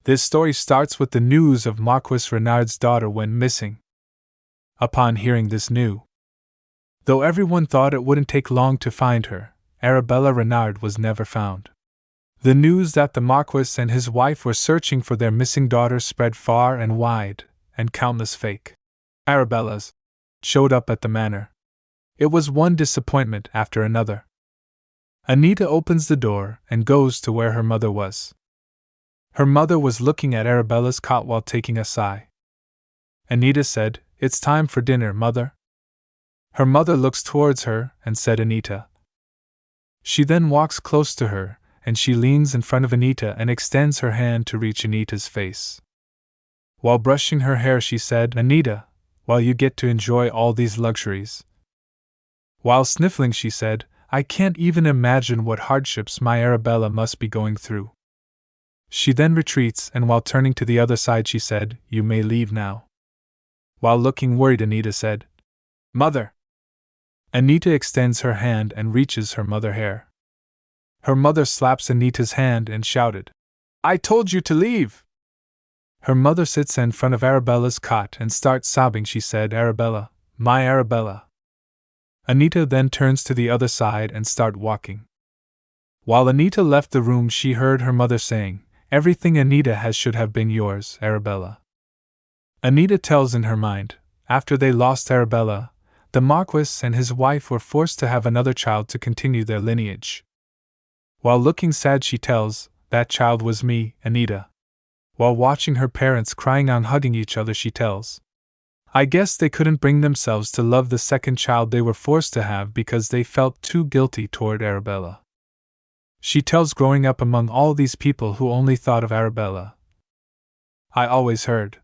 This story starts with the news of Marquis Renard's daughter went missing. Upon hearing this news, though everyone thought it wouldn't take long to find her, Arabella Renard was never found. The news that the Marquis and his wife were searching for their missing daughter spread far and wide, and countless fake Arabellas showed up at the manor. It was one disappointment after another. Anita opens the door and goes to where her mother was. Her mother was looking at Arabella's cot while taking a sigh. Anita said, "It's time for dinner, mother." Her mother looks towards her and said, "Anita." She then walks close to her, and she leans in front of Anita and extends her hand to reach Anita's face. While brushing her hair, she said, "Anita, while you get to enjoy all these luxuries." While sniffling, she said, "I can't even imagine what hardships my Arabella must be going through." She then retreats, and while turning to the other side, she said, "You may leave now." While looking worried, Anita said, "Mother." Anita extends her hand and reaches her mother's hair. Her mother slaps Anita's hand and shouted, "I told you to leave!" Her mother sits in front of Arabella's cot and starts sobbing. She said, "Arabella, my Arabella." Anita then turns to the other side and starts walking. While Anita left the room, she heard her mother saying, "Everything Anita has should have been yours, Arabella." Anita tells in her mind, after they lost Arabella, the Marquis and his wife were forced to have another child to continue their lineage. While looking sad, she tells, "That child was me, Anita." While watching her parents crying and hugging each other, she tells, "I guess they couldn't bring themselves to love the second child they were forced to have because they felt too guilty toward Arabella." She tells, growing up among all these people who only thought of Arabella, "I always heard,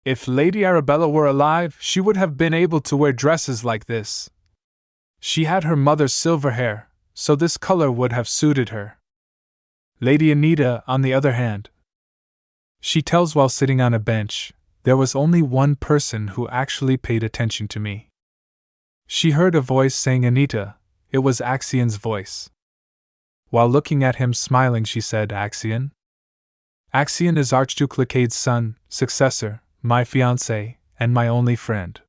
if Lady Arabella were alive, she would have been able to wear dresses like this. She had her mother's silver hair, so this color would have suited her." Lady Anita, on the other hand, she tells, while sitting on a bench, "There was only one person who actually paid attention to me. She heard a voice saying Anita. It was Axion's voice. While looking at him smiling, she said, Axion? Axion is Archduke Lacade's son, successor, my fiancé, and my only friend."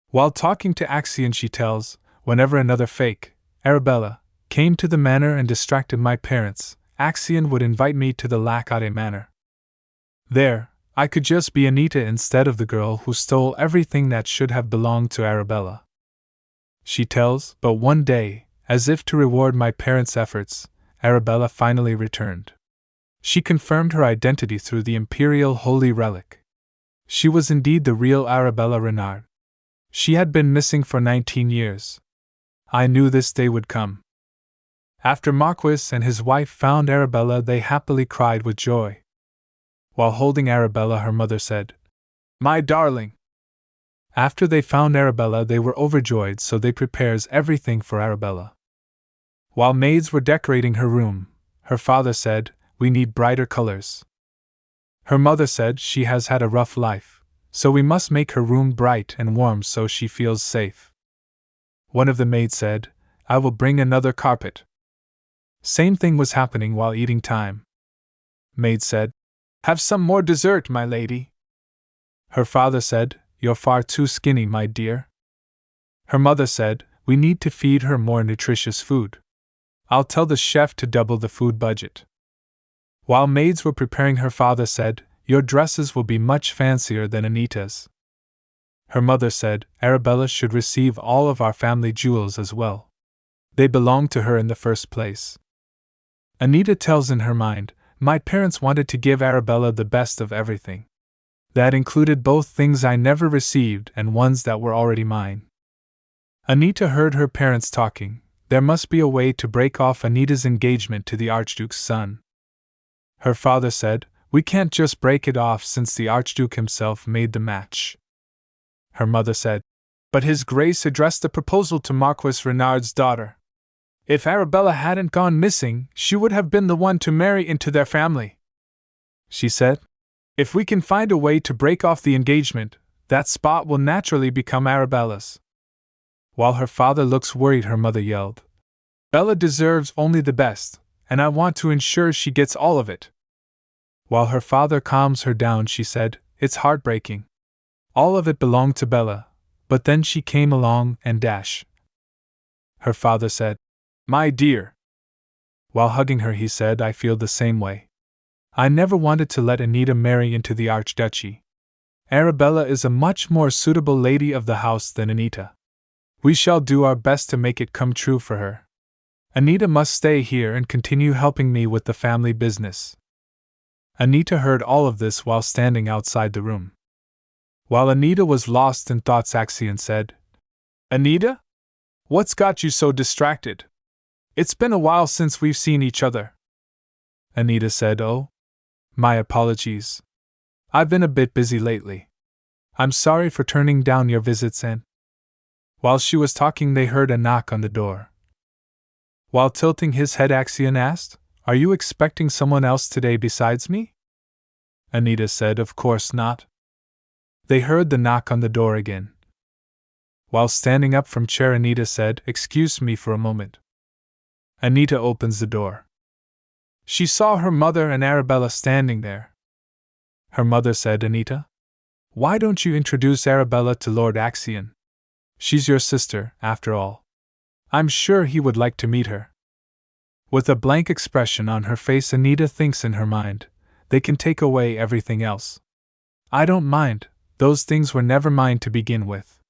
While talking to Axion, she tells, "Whenever another fake Arabella came to the manor and distracted my parents, Axion would invite me to the Lacade manor. There, I could just be Anita instead of the girl who stole everything that should have belonged to Arabella." She tells, "But one day, as if to reward my parents' efforts, Arabella finally returned. She confirmed her identity through the imperial holy relic. She was indeed the real Arabella Renard. She had been missing for 19 years. I knew this day would come." After Marquis and his wife found Arabella, they happily cried with joy. While holding Arabella, her mother said, "My darling." After they found Arabella, they were overjoyed, so they prepares everything for Arabella. While maids were decorating her room, her father said, "We need brighter colors." Her mother said, "She has had a rough life, so we must make her room bright and warm so she feels safe." One of the maids said, "I will bring another carpet." Same thing was happening while eating time. Maid said, "Have some more dessert, my lady." Her father said, "You're far too skinny, my dear." Her mother said, "We need to feed her more nutritious food. I'll tell the chef to double the food budget." While maids were preparing, her father said, "Your dresses will be much fancier than Anita's." Her mother said, "Arabella should receive all of our family jewels as well. They belong to her in the first place." Anita tells in her mind, "My parents wanted to give Arabella the best of everything. That included both things I never received and ones that were already mine." Anita heard her parents talking. There must be a way to break off Anita's engagement to the Archduke's son. Her father said, "We can't just break it off since the Archduke himself made the match." Her mother said, "But His Grace addressed the proposal to Marquis Renard's daughter. If Arabella hadn't gone missing, she would have been the one to marry into their family." She said, "If we can find a way to break off the engagement, that spot will naturally become Arabella's." While her father looks worried, her mother yelled, "Bella deserves only the best, and I want to ensure she gets all of it." While her father calms her down, she said, "It's heartbreaking. All of it belonged to Bella, but then she came along and dash." Her father said, "My dear." While hugging her, he said, "I feel the same way. I never wanted to let Anita marry into the Archduchy. Arabella is a much more suitable lady of the house than Anita. We shall do our best to make it come true for her. Anita must stay here and continue helping me with the family business." Anita heard all of this while standing outside the room. While Anita was lost in thoughts, Axion said, "Anita? What's got you so distracted? It's been a while since we've seen each other." Anita said, "Oh, my apologies. I've been a bit busy lately. I'm sorry for turning down your visits and—" While she was talking, they heard a knock on the door. While tilting his head, Axion asked, "Are you expecting someone else today besides me?" Anita said, "Of course not." They heard the knock on the door again. While standing up from chair, Anita said, "Excuse me for a moment." Anita opens the door. She saw her mother and Arabella standing there. Her mother said, "Anita, why don't you introduce Arabella to Lord Axion? She's your sister, after all. I'm sure he would like to meet her." With a blank expression on her face, Anita thinks in her mind, "They can take away everything else. I don't mind, those things were never mine to begin with.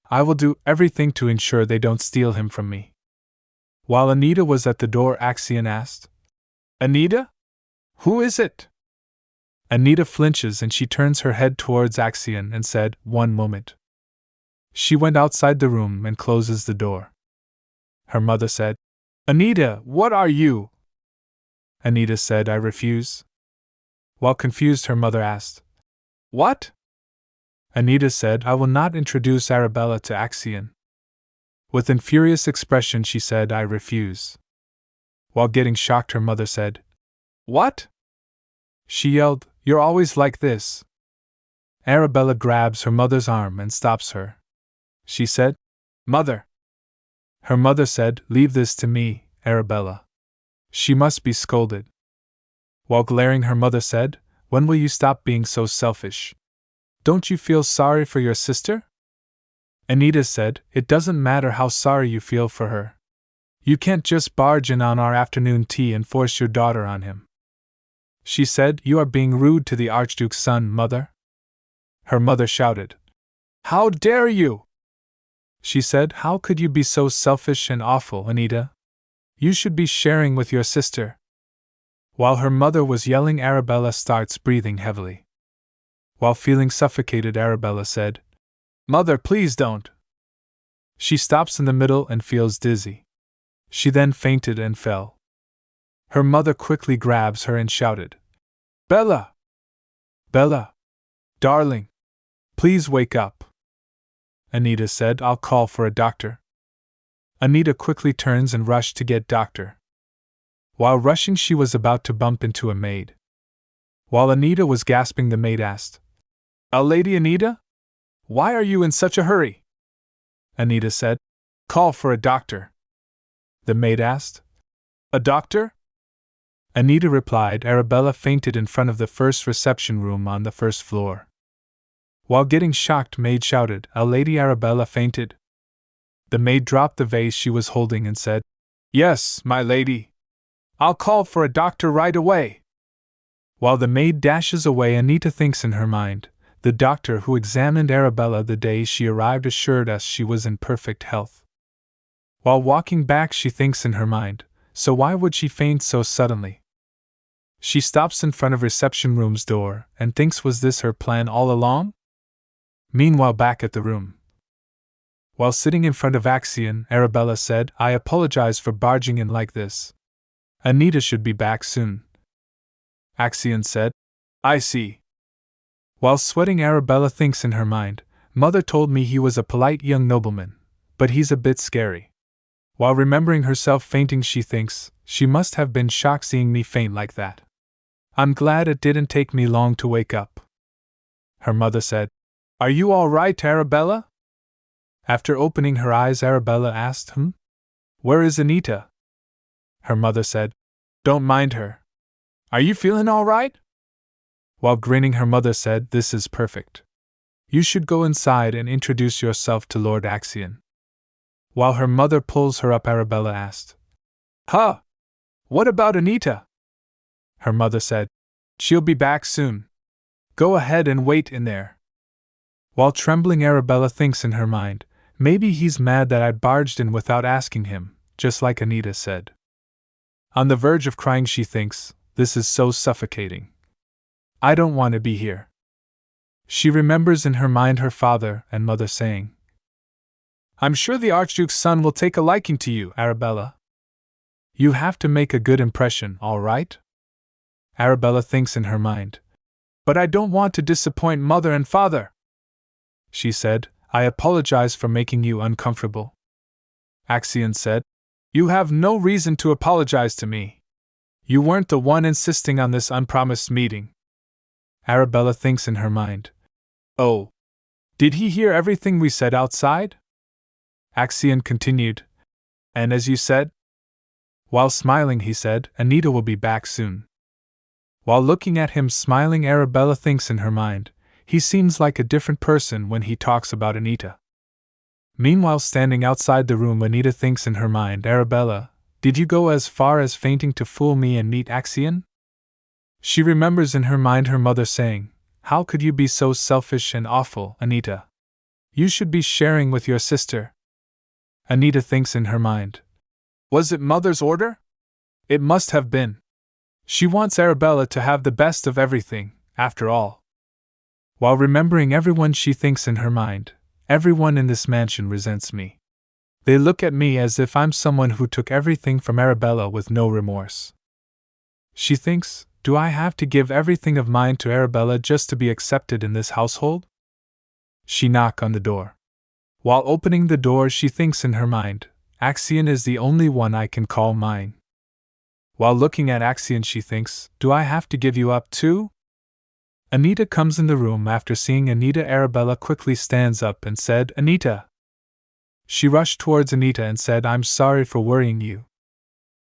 I will do everything to ensure they don't steal him from me." While Anita was at the door, Axion asked, "Anita? Who is it?" Anita flinches and she turns her head towards Axion and said, "One moment." She went outside the room and closes the door. Her mother said, "Anita, what are you?" Anita said, "I refuse." While confused, her mother asked, "What?" Anita said, "I will not introduce Arabella to Axion." With an furious expression, she said, "I refuse." While getting shocked, her mother said, "What?" She yelled, "You're always like this." Arabella grabs her mother's arm and stops her. She said, "Mother." Her mother said, "Leave this to me, Arabella. She must be scolded." While glaring, her mother said, "When will you stop being so selfish? Don't you feel sorry for your sister?" Anita said, "It doesn't matter how sorry you feel for her. You can't just barge in on our afternoon tea and force your daughter on him." She said, "You are being rude to the Archduke's son, Mother." Her mother shouted, "How dare you!" She said, "How could you be so selfish and awful, Anita? You should be sharing with your sister." While her mother was yelling, Arabella starts breathing heavily. While feeling suffocated, Arabella said, "Mother, please don't." She stops in the middle and feels dizzy. She then fainted and fell. Her mother quickly grabs her and shouted, "Bella! Bella! Darling! Please wake up." Anita said, "I'll call for a doctor." Anita quickly turns and rushed to get doctor. While rushing, she was about to bump into a maid. While Anita was gasping, the maid asked, "A lady Anita? Why are you in such a hurry?" Anita said, "Call for a doctor." The maid asked, "A doctor?" Anita replied, "Arabella fainted in front of the first reception room on the first floor." While getting shocked, maid shouted, "A lady Arabella fainted?" The maid dropped the vase she was holding and said, "Yes, my lady. I'll call for a doctor right away." While the maid dashes away, Anita thinks in her mind, the doctor who examined Arabella the day she arrived assured us she was in perfect health. While walking back, she thinks in her mind, so why would she faint so suddenly? She stops in front of reception room's door and thinks, was this her plan all along? Meanwhile, back at the room. While sitting in front of Axion, Arabella said, "I apologize for barging in like this. Anita should be back soon." Axion said, "I see." While sweating, Arabella thinks in her mind, "Mother told me he was a polite young nobleman, but he's a bit scary." While remembering herself fainting, she thinks, she must have been shocked seeing me faint like that. I'm glad it didn't take me long to wake up. Her mother said, "Are you all right, Arabella?" After opening her eyes, Arabella asked, "Where is Anita?" Her mother said, "Don't mind her. Are you feeling all right?" While grinning, her mother said, "This is perfect. You should go inside and introduce yourself to Lord Axion." While her mother pulls her up, Arabella asked, "Huh? What about Anita?" Her mother said, "She'll be back soon. Go ahead and wait in there." While trembling, Arabella thinks in her mind, maybe he's mad that I barged in without asking him, just like Anita said. On the verge of crying, she thinks, this is so suffocating. I don't want to be here. She remembers in her mind her father and mother saying, "I'm sure the Archduke's son will take a liking to you, Arabella. You have to make a good impression, all right?" Arabella thinks in her mind, "But I don't want to disappoint mother and father." She said, "I apologize for making you uncomfortable." Axion said, "You have no reason to apologize to me. You weren't the one insisting on this unpromised meeting." Arabella thinks in her mind, "Oh, did he hear everything we said outside?" Axion continued, "And as you said?" While smiling, he said, "Anita will be back soon." While looking at him smiling, Arabella thinks in her mind, he seems like a different person when he talks about Anita. Meanwhile, standing outside the room, Anita thinks in her mind, "Arabella, did you go as far as fainting to fool me and meet Axion?" She remembers in her mind her mother saying, "How could you be so selfish and awful, Anita? You should be sharing with your sister." Anita thinks in her mind, "Was it mother's order? It must have been. She wants Arabella to have the best of everything, after all." While remembering everyone, she thinks in her mind, "Everyone in this mansion resents me. They look at me as if I'm someone who took everything from Arabella with no remorse." She thinks, "Do I have to give everything of mine to Arabella just to be accepted in this household?" She knocks on the door. While opening the door, she thinks in her mind, "Axion is the only one I can call mine." While looking at Axion, she thinks, "Do I have to give you up too?" Anita comes in the room. After seeing Anita, Arabella quickly stands up and said, "Anita." She rushed towards Anita and said, "I'm sorry for worrying you."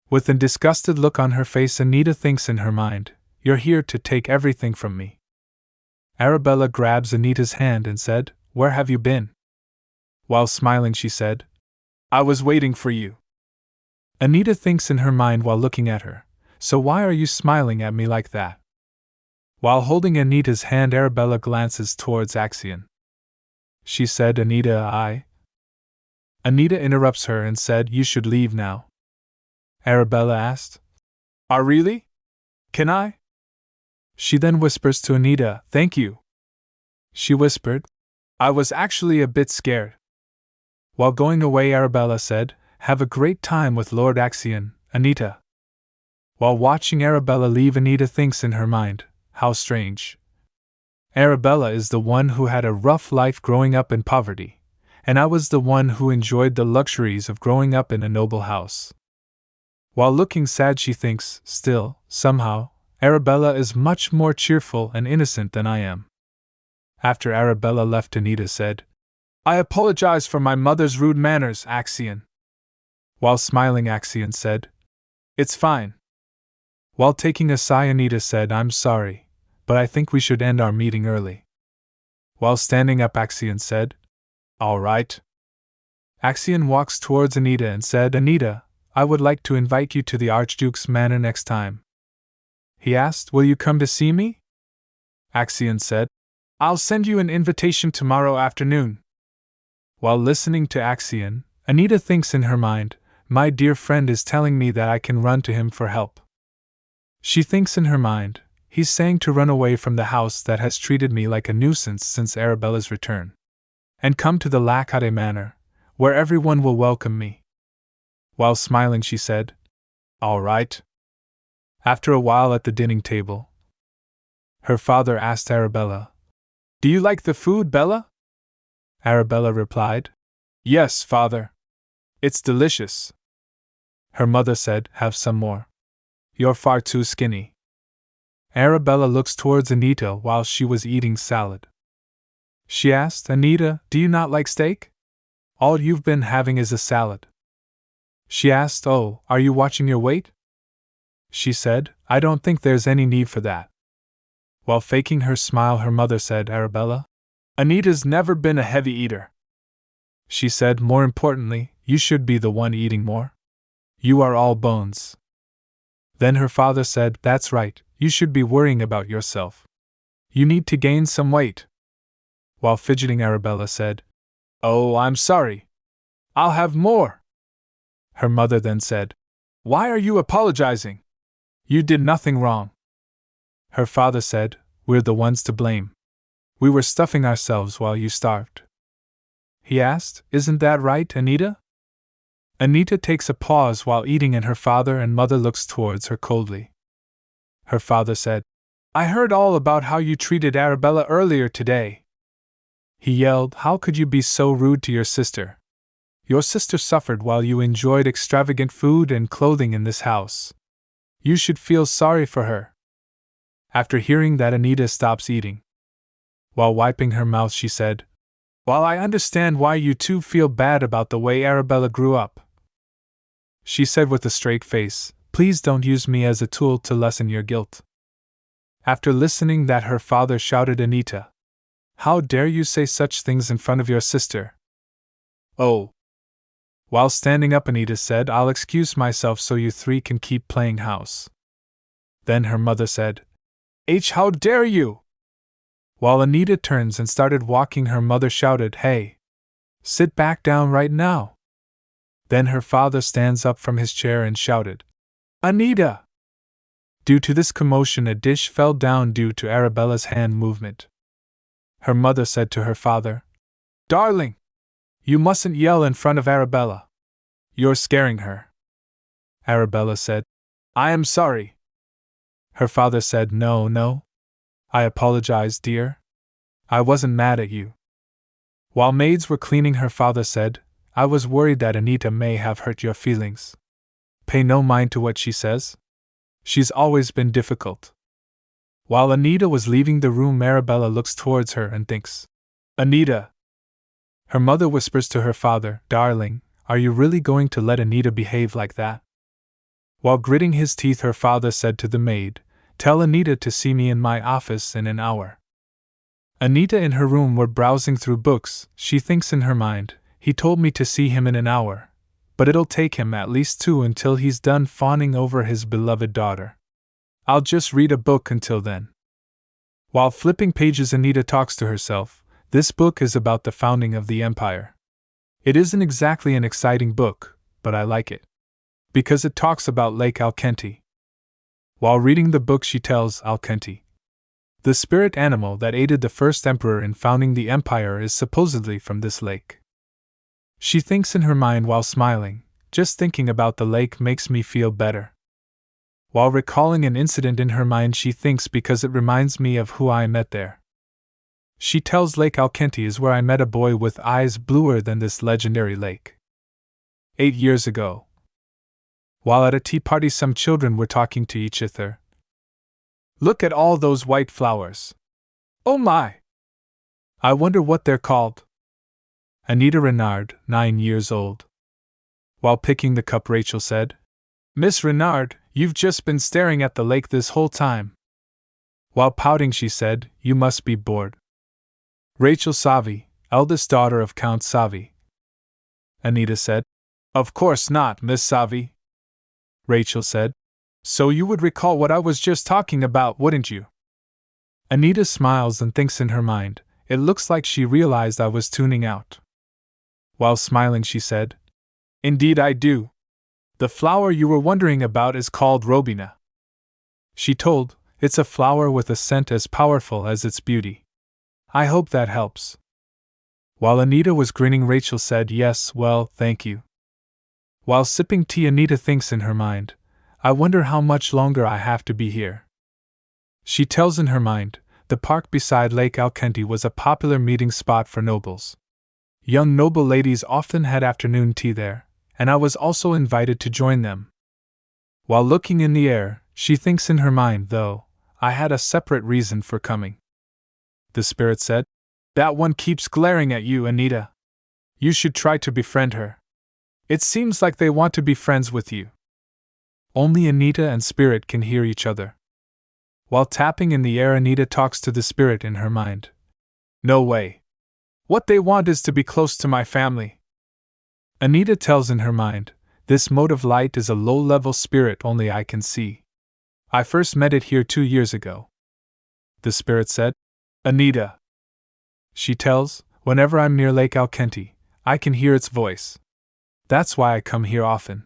With a disgusted look on her face, Anita thinks in her mind, "You're here to take everything from me." Arabella grabs Anita's hand and said, "Where have you been?" While smiling, she said, "I was waiting for you." Anita thinks in her mind while looking at her, "So why are you smiling at me like that?" While holding Anita's hand, Arabella glances towards Axion. She said, "Anita, Anita interrupts her and said, "You should leave now." Arabella asked, Really? Can I?" She then whispers to Anita, "Thank you." She whispered, "I was actually a bit scared." While going away, Arabella said, "Have a great time with Lord Axion, Anita." While watching Arabella leave, Anita thinks in her mind, "How strange. Arabella is the one who had a rough life growing up in poverty, and I was the one who enjoyed the luxuries of growing up in a noble house." While looking sad, she thinks, still, somehow, Arabella is much more cheerful and innocent than I am. After Arabella left, Anita said, "I apologize for my mother's rude manners, Axion." While smiling, Axion said, "It's fine." While taking a sigh, Anita said, "I'm sorry, but I think we should end our meeting early." While standing up, Axion said, "All right." Axion walks towards Anita and said, "Anita, I would like to invite you to the Archduke's manor next time." He asked, "Will you come to see me?" Axion said, "I'll send you an invitation tomorrow afternoon." While listening to Axion, Anita thinks in her mind, "My dear friend is telling me that I can run to him for help." She thinks in her mind, "He's saying to run away from the house that has treated me like a nuisance since Arabella's return, and come to the Lacade Manor, where everyone will welcome me." While smiling, she said, "All right." After a while at the dining table, her father asked Arabella, "Do you like the food, Bella?" Arabella replied, "Yes, father. It's delicious." Her mother said, "Have some more. You're far too skinny." Arabella looks towards Anita while she was eating salad. She asked, "Anita, do you not like steak? All you've been having is a salad." She asked, "Oh, are you watching your weight?" She said, "I don't think there's any need for that." While faking her smile, her mother said, Arabella, Anita's never been a heavy eater. She said, more importantly, you should be the one eating more. You are all bones. Then her father said, that's right, you should be worrying about yourself. You need to gain some weight. While fidgeting, Arabella said, oh, I'm sorry. I'll have more. Her mother then said, why are you apologizing? You did nothing wrong. Her father said, we're the ones to blame. We were stuffing ourselves while you starved. He asked, isn't that right, Anita? Anita takes a pause while eating and her father and mother looks towards her coldly. Her father said, I heard all about how you treated Arabella earlier today. He yelled, how could you be so rude to your sister? Your sister suffered while you enjoyed extravagant food and clothing in this house. You should feel sorry for her. After hearing that, Anita stops eating. While wiping her mouth, she said, while I understand why you two feel bad about the way Arabella grew up, she said with a straight face, please don't use me as a tool to lessen your guilt. After listening that, her father shouted, Anita, how dare you say such things in front of your sister? Oh. While standing up, Anita said, I'll excuse myself so you three can keep playing house. Then her mother said, how dare you? While Anita turns and started walking, her mother shouted, hey! Sit back down right now! Then her father stands up from his chair and shouted, Anita! Due to this commotion, a dish fell down due to Arabella's hand movement. Her mother said to her father, darling! You mustn't yell in front of Arabella. You're scaring her. Arabella said, I am sorry. Her father said, no. I apologize, dear. I wasn't mad at you. While maids were cleaning, her father said, I was worried that Anita may have hurt your feelings. Pay no mind to what she says. She's always been difficult. While Anita was leaving the room, Arabella looks towards her and thinks, Anita! Her mother whispers to her father, darling, are you really going to let Anita behave like that? While gritting his teeth, her father said to the maid, tell Anita to see me in my office in an hour. Anita in her room were browsing through books. She thinks in her mind, he told me to see him in an hour, but it'll take him at least 2 until he's done fawning over his beloved daughter. I'll just read a book until then. While flipping pages, Anita talks to herself, this book is about the founding of the empire. It isn't exactly an exciting book, but I like it. Because it talks about Lake Alkenti. While reading the book, she tells Alkenti, the spirit animal that aided the first emperor in founding the empire is supposedly from this lake. She thinks in her mind while smiling, just thinking about the lake makes me feel better. While recalling an incident in her mind, she thinks because it reminds me of who I met there. She tells Lake Alkenti is where I met a boy with eyes bluer than this legendary lake. 8 years ago. While at a tea party, some children were talking to each other. Look at all those white flowers. Oh my! I wonder what they're called. Anita Renard, 9 years old. While picking the cup, Rachel said, Miss Renard, you've just been staring at the lake this whole time. While pouting, she said, you must be bored. Rachel Savi, eldest daughter of Count Savi. Anita said, of course not, Miss Savi. Rachel said, so you would recall what I was just talking about, wouldn't you? Anita smiles and thinks in her mind, it looks like she realized I was tuning out. While smiling, she said, indeed I do. The flower you were wondering about is called Robina. She told, it's a flower with a scent as powerful as its beauty. I hope that helps. While Anita was grinning, Rachel said, yes, well, thank you. While sipping tea, Anita thinks in her mind, I wonder how much longer I have to be here. She tells in her mind, the park beside Lake Alkenti was a popular meeting spot for nobles. Young noble ladies often had afternoon tea there, and I was also invited to join them. While looking in the air, she thinks in her mind, though, I had a separate reason for coming. The spirit said, that one keeps glaring at you, Anita. You should try to befriend her. It seems like they want to be friends with you. Only Anita and spirit can hear each other. While tapping in the air, Anita talks to the spirit in her mind. No way. What they want is to be close to my family. Anita tells in her mind, this mode of light is a low-level spirit only I can see. I first met it here 2 years ago. The spirit said, Anita. She tells, whenever I'm near Lake Alkenti, I can hear its voice. That's why I come here often.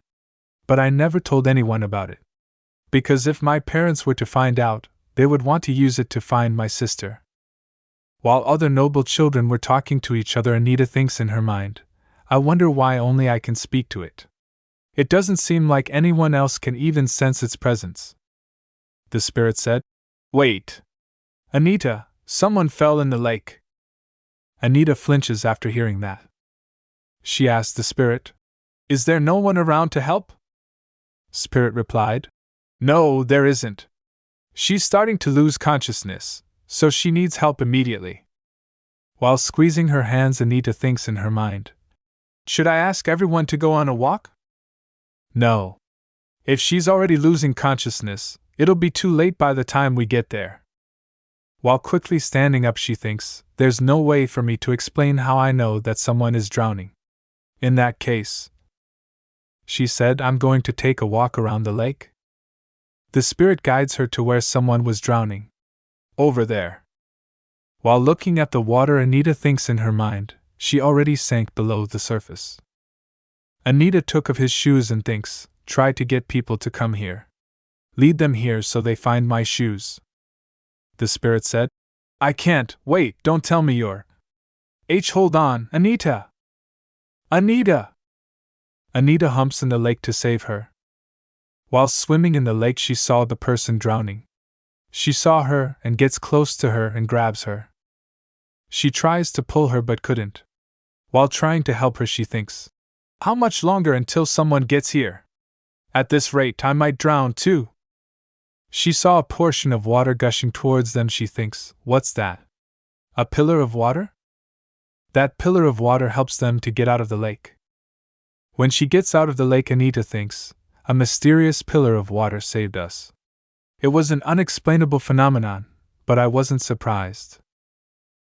But I never told anyone about it. Because if my parents were to find out, they would want to use it to find my sister. While other noble children were talking to each other, Anita thinks in her mind, I wonder why only I can speak to it. It doesn't seem like anyone else can even sense its presence. The spirit said, Wait. Anita, someone fell in the lake. Anita flinches after hearing that. She asked the spirit, Is there no one around to help? Spirit replied, No, there isn't. She's starting to lose consciousness, so she needs help immediately. While squeezing her hands, Anita thinks in her mind, Should I ask everyone to go on a walk? No. If she's already losing consciousness, it'll be too late by the time we get there. While quickly standing up, she thinks, There's no way for me to explain how I know that someone is drowning. In that case, she said, I'm going to take a walk around the lake. The spirit guides her to where someone was drowning. Over there. While looking at the water, Anita thinks in her mind, she already sank below the surface. Anita took of his shoes and thinks, try to get people to come here. Lead them here so they find my shoes. The spirit said, I can't, wait, don't tell me you're. Hold on, Anita! Anita! Anita humps in the lake to save her. While swimming in the lake, she saw the person drowning. She saw her and gets close to her and grabs her. She tries to pull her but couldn't. While trying to help her, she thinks, How much longer until someone gets here? At this rate, I might drown too. She saw a portion of water gushing towards them. She thinks, What's that? A pillar of water? That pillar of water helps them to get out of the lake. When she gets out of the lake, Anita thinks, A mysterious pillar of water saved us. It was an unexplainable phenomenon, but I wasn't surprised.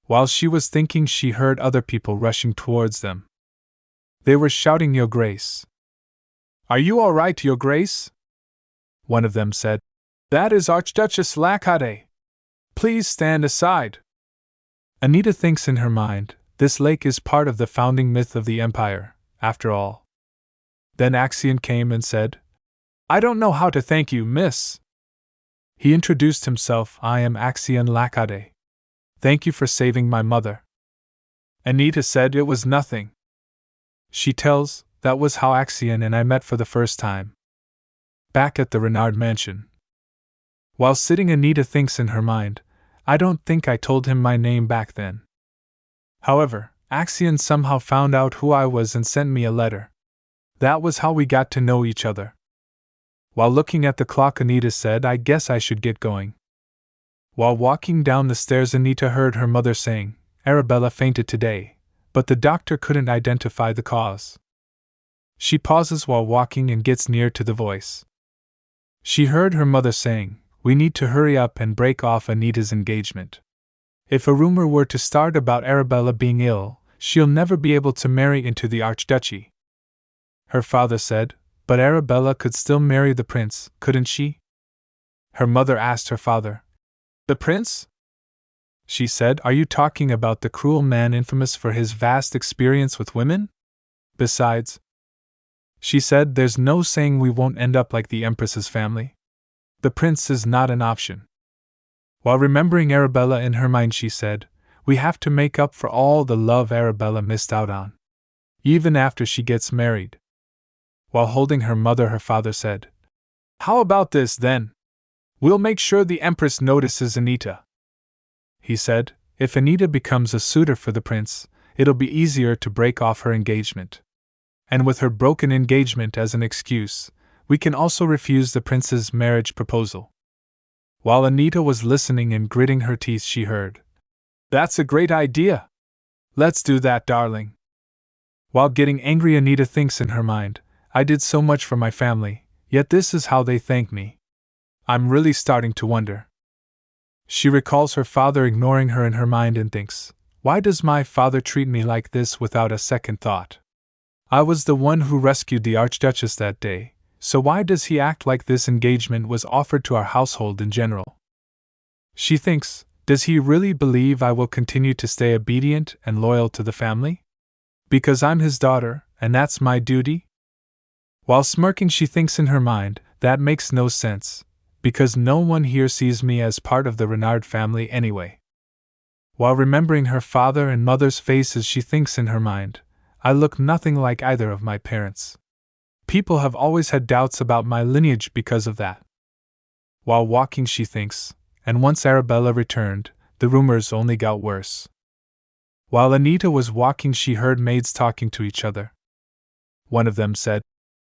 While she was thinking, she heard other people rushing towards them. They were shouting, Your Grace. Are you all right, Your Grace? One of them said, That is Archduchess Lakade. Please stand aside. Anita thinks in her mind, this lake is part of the founding myth of the empire, after all. Then Axion came and said, I don't know how to thank you, miss. He introduced himself, I am Axion Lakade. Thank you for saving my mother. Anita said it was nothing. She tells, that was how Axion and I met for the first time. Back at the Renard mansion. While sitting, Anita thinks in her mind, I don't think I told him my name back then. However, Axion somehow found out who I was and sent me a letter. That was how we got to know each other. While looking at the clock, Anita said, I guess I should get going. While walking down the stairs, Anita heard her mother saying, Arabella fainted today, but the doctor couldn't identify the cause. She pauses while walking and gets near to the voice. She heard her mother saying, We need to hurry up and break off Anita's engagement. If a rumor were to start about Arabella being ill, she'll never be able to marry into the archduchy. Her father said, But Arabella could still marry the prince, couldn't she? Her mother asked her father, The prince? She said, Are you talking about the cruel man infamous for his vast experience with women? Besides, she said, there's no saying we won't end up like the Empress's family. The prince is not an option. While remembering Arabella in her mind, she said, We have to make up for all the love Arabella missed out on. Even after she gets married. While holding her mother, her father said, How about this then? We'll make sure the Empress notices Anita. He said, If Anita becomes a suitor for the prince, it'll be easier to break off her engagement. And with her broken engagement as an excuse, we can also refuse the prince's marriage proposal. While Anita was listening and gritting her teeth, she heard, That's a great idea. Let's do that, darling. While getting angry, Anita thinks in her mind, I did so much for my family, yet this is how they thank me. I'm really starting to wonder. She recalls her father ignoring her in her mind and thinks, why does my father treat me like this without a second thought? I was the one who rescued the Archduchess that day, so why does he act like this engagement was offered to our household in general? She thinks, does he really believe I will continue to stay obedient and loyal to the family? Because I'm his daughter, and that's my duty? While smirking, she thinks in her mind, that makes no sense, because no one here sees me as part of the Renard family anyway. While remembering her father and mother's faces, she thinks in her mind, I look nothing like either of my parents. People have always had doubts about my lineage because of that. While walking, she thinks, and once Arabella returned, the rumors only got worse. While Anita was walking, she heard maids talking to each other. One of them said,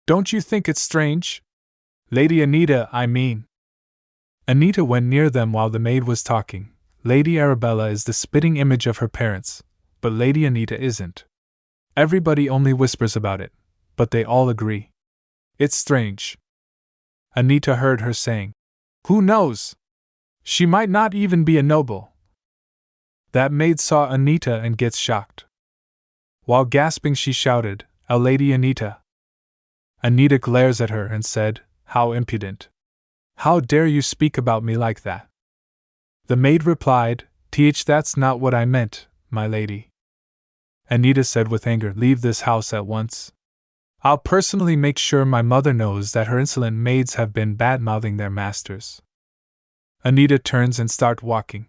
don't you think it's strange? Lady Anita, I mean. Anita went near them while the maid was talking. Lady Arabella is the spitting image of her parents, but Lady Anita isn't. Everybody only whispers about it, but they all agree. It's strange. Anita heard her saying, who knows? She might not even be a noble. That maid saw Anita and gets shocked. While gasping, she shouted, "A Lady Anita!" Anita glares at her and said, "How impudent! How dare you speak about me like that?" The maid replied, "That's not what I meant, my lady." Anita said with anger, "Leave this house at once. I'll personally make sure my mother knows that her insolent maids have been bad-mouthing their masters." Anita turns and starts walking.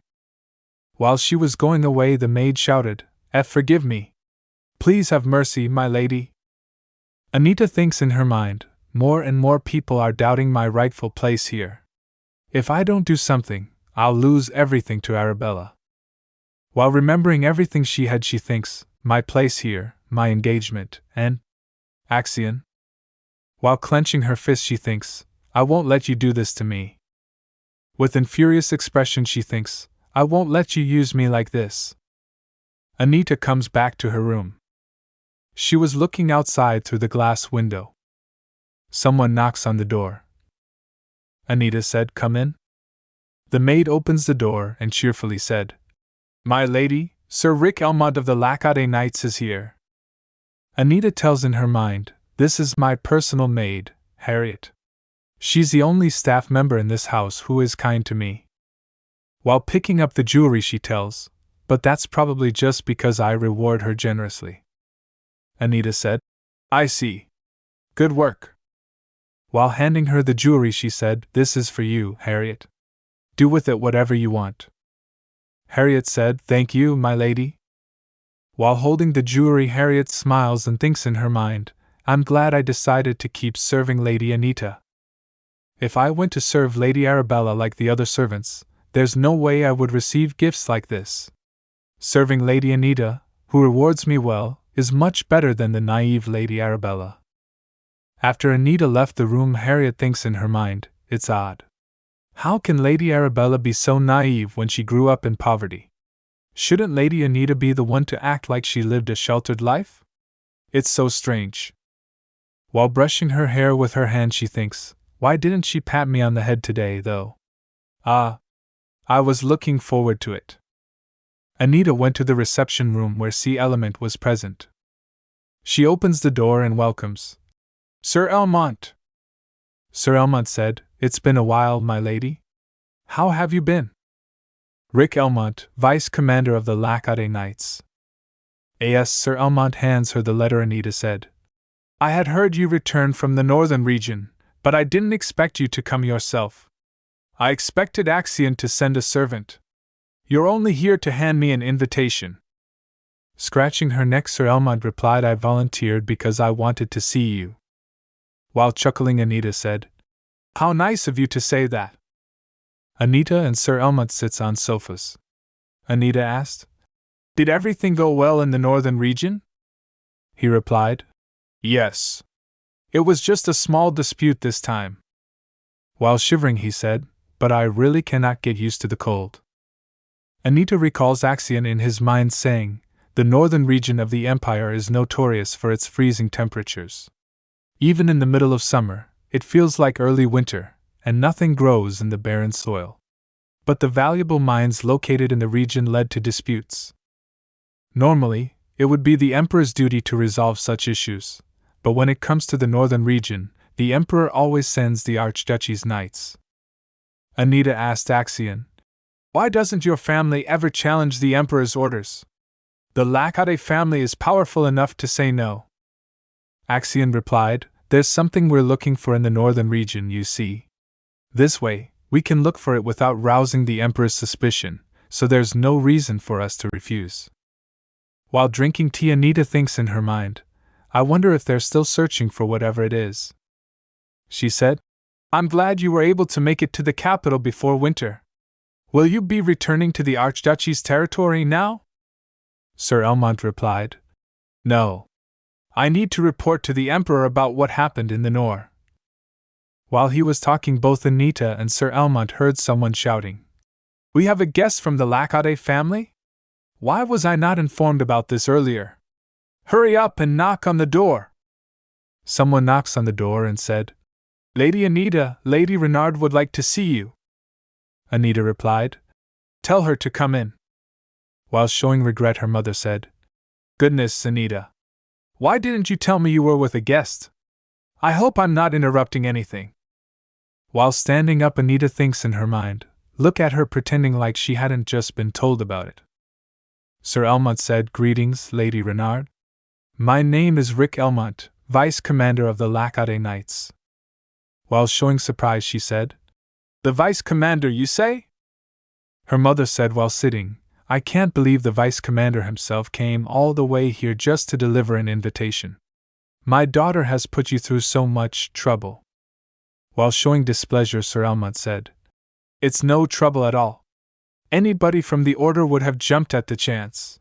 While she was going away, the maid shouted, "Forgive me. Please have mercy, my lady." Anita thinks in her mind, more and more people are doubting my rightful place here. If I don't do something, I'll lose everything to Arabella. While remembering everything she had, she thinks, my place here, my engagement, and Axion. While clenching her fist, she thinks, I won't let you do this to me. With an furious expression, she thinks, I won't let you use me like this. Anita comes back to her room. She was looking outside through the glass window. Someone knocks on the door. Anita said, "Come in." The maid opens the door and cheerfully said, "My lady, Sir Rick Elmont of the Lackade Knights is here." Anita tells in her mind, "This is my personal maid, Harriet. She's the only staff member in this house who is kind to me." While picking up the jewelry, she tells, "But that's probably just because I reward her generously." Anita said, "I see. Good work." While handing her the jewelry, she said, "This is for you, Harriet. Do with it whatever you want." Harriet said, "Thank you, my lady." While holding the jewelry, Harriet smiles and thinks in her mind, "I'm glad I decided to keep serving Lady Anita. If I went to serve Lady Arabella like the other servants, there's no way I would receive gifts like this. Serving Lady Anita, who rewards me well, is much better than the naive Lady Arabella." After Anita left the room, Harriet thinks in her mind, "It's odd. How can Lady Arabella be so naive when she grew up in poverty? Shouldn't Lady Anita be the one to act like she lived a sheltered life? It's so strange." While brushing her hair with her hand, she thinks, "Why didn't she pat me on the head today, though? Ah, I was looking forward to it." Anita went to the reception room where C. Element was present. She opens the door and welcomes, "Sir Elmont." Sir Elmont said, "It's been a while, my lady. How have you been?" Rick Elmont, Vice Commander of the Lackade Knights. As Sir Elmont hands her the letter, Anita said, "I had heard you returned from the northern region, but I didn't expect you to come yourself. I expected Axion to send a servant. You're only here to hand me an invitation." Scratching her neck, Sir Elmont replied, "I volunteered because I wanted to see you." While chuckling, Anita said, "How nice of you to say that." Anita and Sir Elmont sits on sofas. Anita asked, "Did everything go well in the northern region?" He replied, "Yes. It was just a small dispute this time." While shivering, he said, "But I really cannot get used to the cold." Anita recalls Axion in his mind saying, "The northern region of the empire is notorious for its freezing temperatures. Even in the middle of summer, it feels like early winter, and nothing grows in the barren soil. but the valuable mines located in the region led to disputes. Normally, it would be the emperor's duty to resolve such issues, but when it comes to the northern region, the emperor always sends the archduchy's knights. Anita asked Axion, "Why doesn't your family ever challenge the emperor's orders? The Lackade family is powerful enough to say no." Axion replied, "There's something we're looking for in the northern region, you see. This way, we can look for it without rousing the emperor's suspicion, so there's no reason for us to refuse." While drinking tea, Anita thinks in her mind, "I wonder if they're still searching for whatever it is." She said, "I'm glad you were able to make it to the capital before winter. Will you be returning to the Archduchy's territory now?" Sir Elmont replied, "No. I need to report to the Emperor about what happened in the Nor." While he was talking, both Anita and Sir Elmont heard someone shouting, "We have a guest from the Lackade family? Why was I not informed about this earlier? Hurry up and knock on the door." Someone knocks on the door and said, "Lady Anita, Lady Renard would like to see you." Anita replied, "Tell her to come in." While showing regret, her mother said, "Goodness, Anita. Why didn't you tell me you were with a guest? I hope I'm not interrupting anything." While standing up, Anita thinks in her mind, "Look at her pretending like she hadn't just been told about it." Sir Elmont said, "Greetings, Lady Renard. My name is Rick Elmont, Vice Commander of the Lackade Knights." While showing surprise, she said, "The Vice Commander, you say?" Her mother said while sitting, "I can't believe the Vice Commander himself came all the way here just to deliver an invitation. My daughter has put you through so much trouble." While showing displeasure, Sir Elmont said, "It's no trouble at all. Anybody from the Order would have jumped at the chance.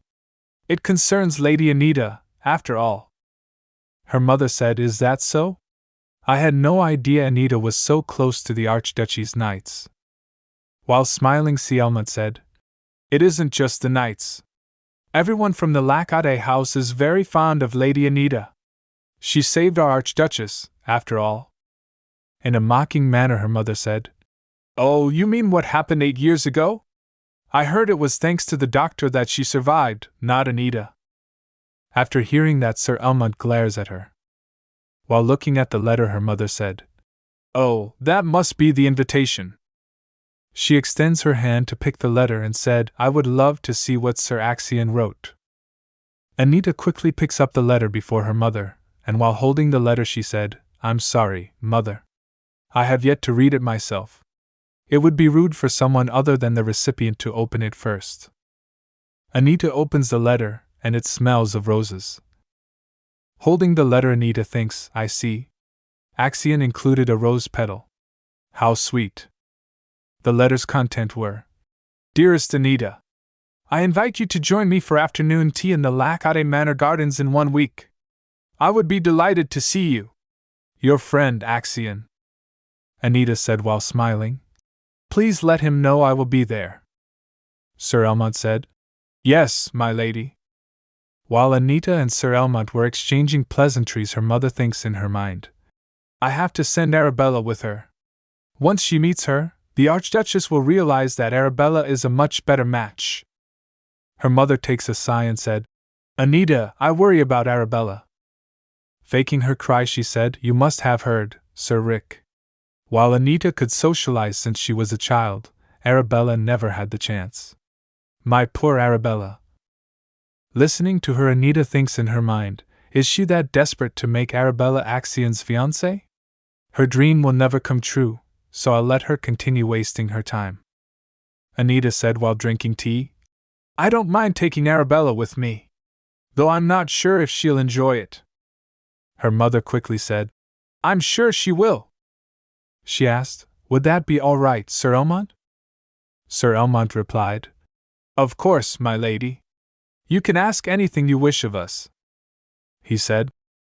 It concerns Lady Anita, after all." Her mother said, "Is that so? I had no idea Anita was so close to the Archduchy's knights." While smiling, Sir Elmont said, "It isn't just the knights. Everyone from the Lackade house is very fond of Lady Anita. She saved our Archduchess, after all." In a mocking manner, her mother said, "Oh, you mean what happened 8 years ago? I heard it was thanks to the doctor that she survived, not Anita." After hearing that, Sir Elmont glares at her. While looking at the letter, her mother said, "Oh, that must be the invitation." She extends her hand to pick the letter and said, "I would love to see what Sir Axion wrote." Anita quickly picks up the letter before her mother, and while holding the letter she said, "I'm sorry, Mother. I have yet to read it myself. It would be rude for someone other than the recipient to open it first." Anita opens the letter, and it smells of roses. Holding the letter, Anita thinks, "I see. Axion included a rose petal. How sweet." The letter's content were, "Dearest Anita, I invite you to join me for afternoon tea in the Lackade Manor Gardens in 1 week. I would be delighted to see you. Your friend Axion." Anita said while smiling, "Please let him know I will be there." Sir Elmont said, "Yes, my lady." While Anita and Sir Elmont were exchanging pleasantries, her mother thinks in her mind, "I have to send Arabella with her. Once she meets her, the Archduchess will realize that Arabella is a much better match." Her mother takes a sigh and said, "Anita, I worry about Arabella." Faking her cry, she said, "You must have heard, Sir Rick. While Anita could socialize since she was a child, Arabella never had the chance. My poor Arabella." Listening to her, Anita thinks in her mind, "Is she that desperate to make Arabella Axion's fiancé? Her dream will never come true, so I'll let her continue wasting her time." Anita said while drinking tea, "I don't mind taking Arabella with me, though I'm not sure if she'll enjoy it." Her mother quickly said, "I'm sure she will." She asked, "Would that be all right, Sir Elmont?" Sir Elmont replied, "Of course, my lady. You can ask anything you wish of us." He said,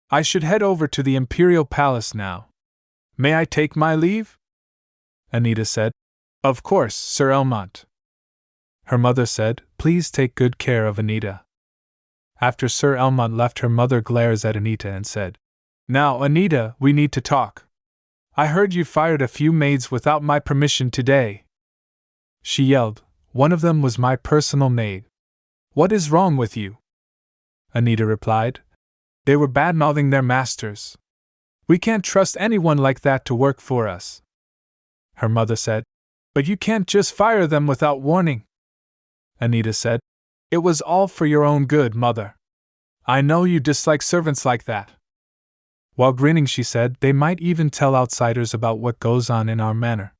"I should head over to the Imperial Palace now. May I take my leave?" Anita said, "Of course, Sir Elmont." Her mother said, "Please take good care of Anita." After Sir Elmont left, her mother glares at Anita and said, "Now, Anita, we need to talk. I heard you fired a few maids without my permission today." she yelled. One of them was my personal maid. What is wrong with you? Anita replied. They were bad-mouthing their masters. We can't trust anyone like that to work for us. Her mother said. But you can't just fire them without warning. Anita said. It was all for your own good, mother. I know you dislike servants like that. While grinning, she said, they might even tell outsiders about what goes on in our manor.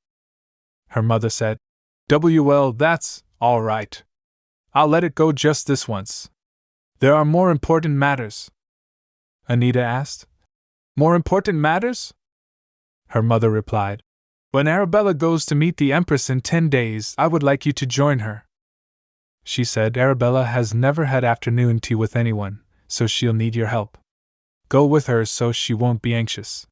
Her mother said, well, that's all right. I'll let it go just this once. There are more important matters. Anita asked. More important matters? Her mother replied. When Arabella goes to meet the Empress in 10 days, I would like you to join her. She said Arabella has never had afternoon tea with anyone, so she'll need your help. Go with her so she won't be anxious.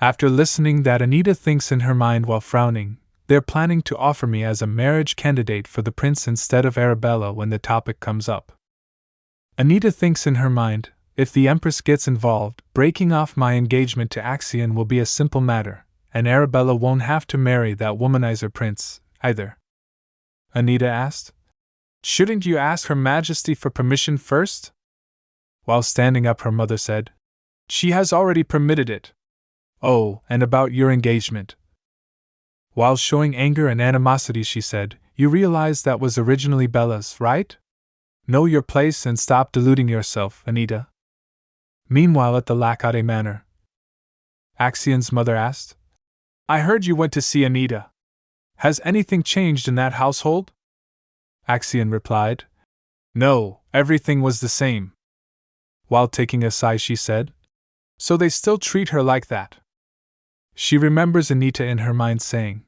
After listening that, Anita thinks in her mind while frowning, they're planning to offer me as a marriage candidate for the prince instead of Arabella when the topic comes up. Anita thinks in her mind, if the Empress gets involved, breaking off my engagement to Axion will be a simple matter, and Arabella won't have to marry that womanizer prince, either. Anita asked. Shouldn't you ask Her Majesty for permission first? While standing up, her mother said. She has already permitted it. Oh, and about your engagement. While showing anger and animosity, she said, you realize that was originally Bella's, right? Know your place and stop deluding yourself, Anita. Meanwhile, at the Lacade Manor, Axion's mother asked. I heard you went to see Anita. Has anything changed in that household? Axion replied. No, everything was the same. While taking a sigh, she said. So they still treat her like that. She remembers Anita in her mind saying,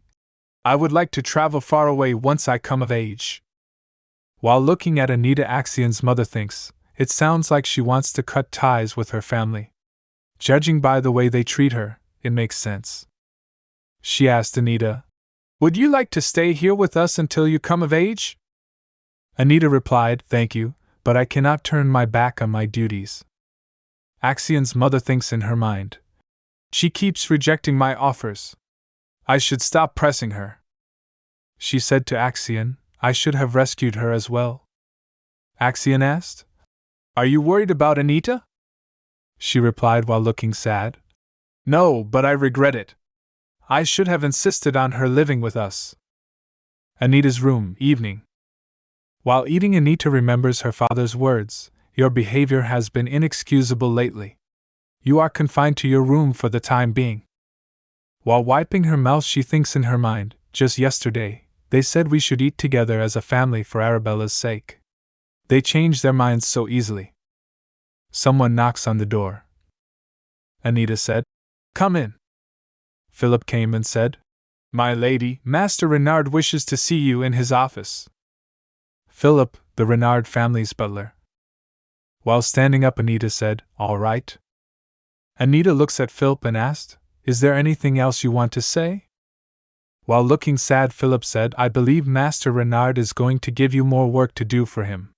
I would like to travel far away once I come of age. While looking at Anita, Axion's mother thinks, it sounds like she wants to cut ties with her family. Judging by the way they treat her, it makes sense. She asked Anita, would you like to stay here with us until you come of age? Anita replied, thank you, but I cannot turn my back on my duties. Axion's mother thinks in her mind, she keeps rejecting my offers. I should stop pressing her. She said to Axion, I should have rescued her as well. Axion asked, are you worried about Anita? She replied while looking sad. No, but I regret it. I should have insisted on her living with us. Anita's room, evening. While eating, Anita remembers her father's words, your behavior has been inexcusable lately. You are confined to your room for the time being. While wiping her mouth, she thinks in her mind, just yesterday, they said we should eat together as a family for Arabella's sake. They change their minds so easily. Someone knocks on the door. Anita said, come in. Philip came and said, my lady, Master Renard wishes to see you in his office. Philip, the Renard family's butler. While standing up, Anita said, all right. Anita looks at Philip and asked, is there anything else you want to say? While looking sad, Philip said, I believe Master Renard is going to give you more work to do for him.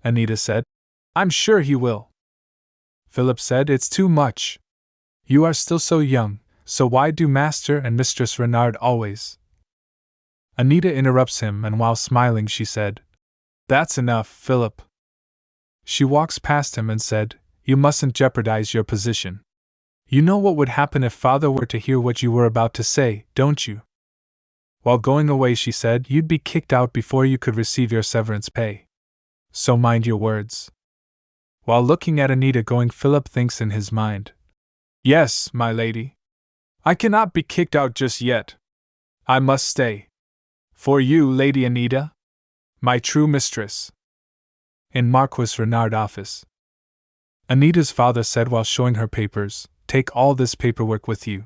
Anita said, I'm sure he will. Philip said, it's too much. You are still so young, so why do Master and Mistress Renard always? Anita interrupts him, and while smiling she said, that's enough, Philip. She walks past him and said, you mustn't jeopardize your position. You know what would happen if Father were to hear what you were about to say, don't you? While going away, she said, you'd be kicked out before you could receive your severance pay. So mind your words. While looking at Anita going, Philip thinks in his mind, yes, my lady. I cannot be kicked out just yet. I must stay. For you, Lady Anita, my true mistress. In Marquis Renard's office, Anita's father said while showing her papers, take all this paperwork with you.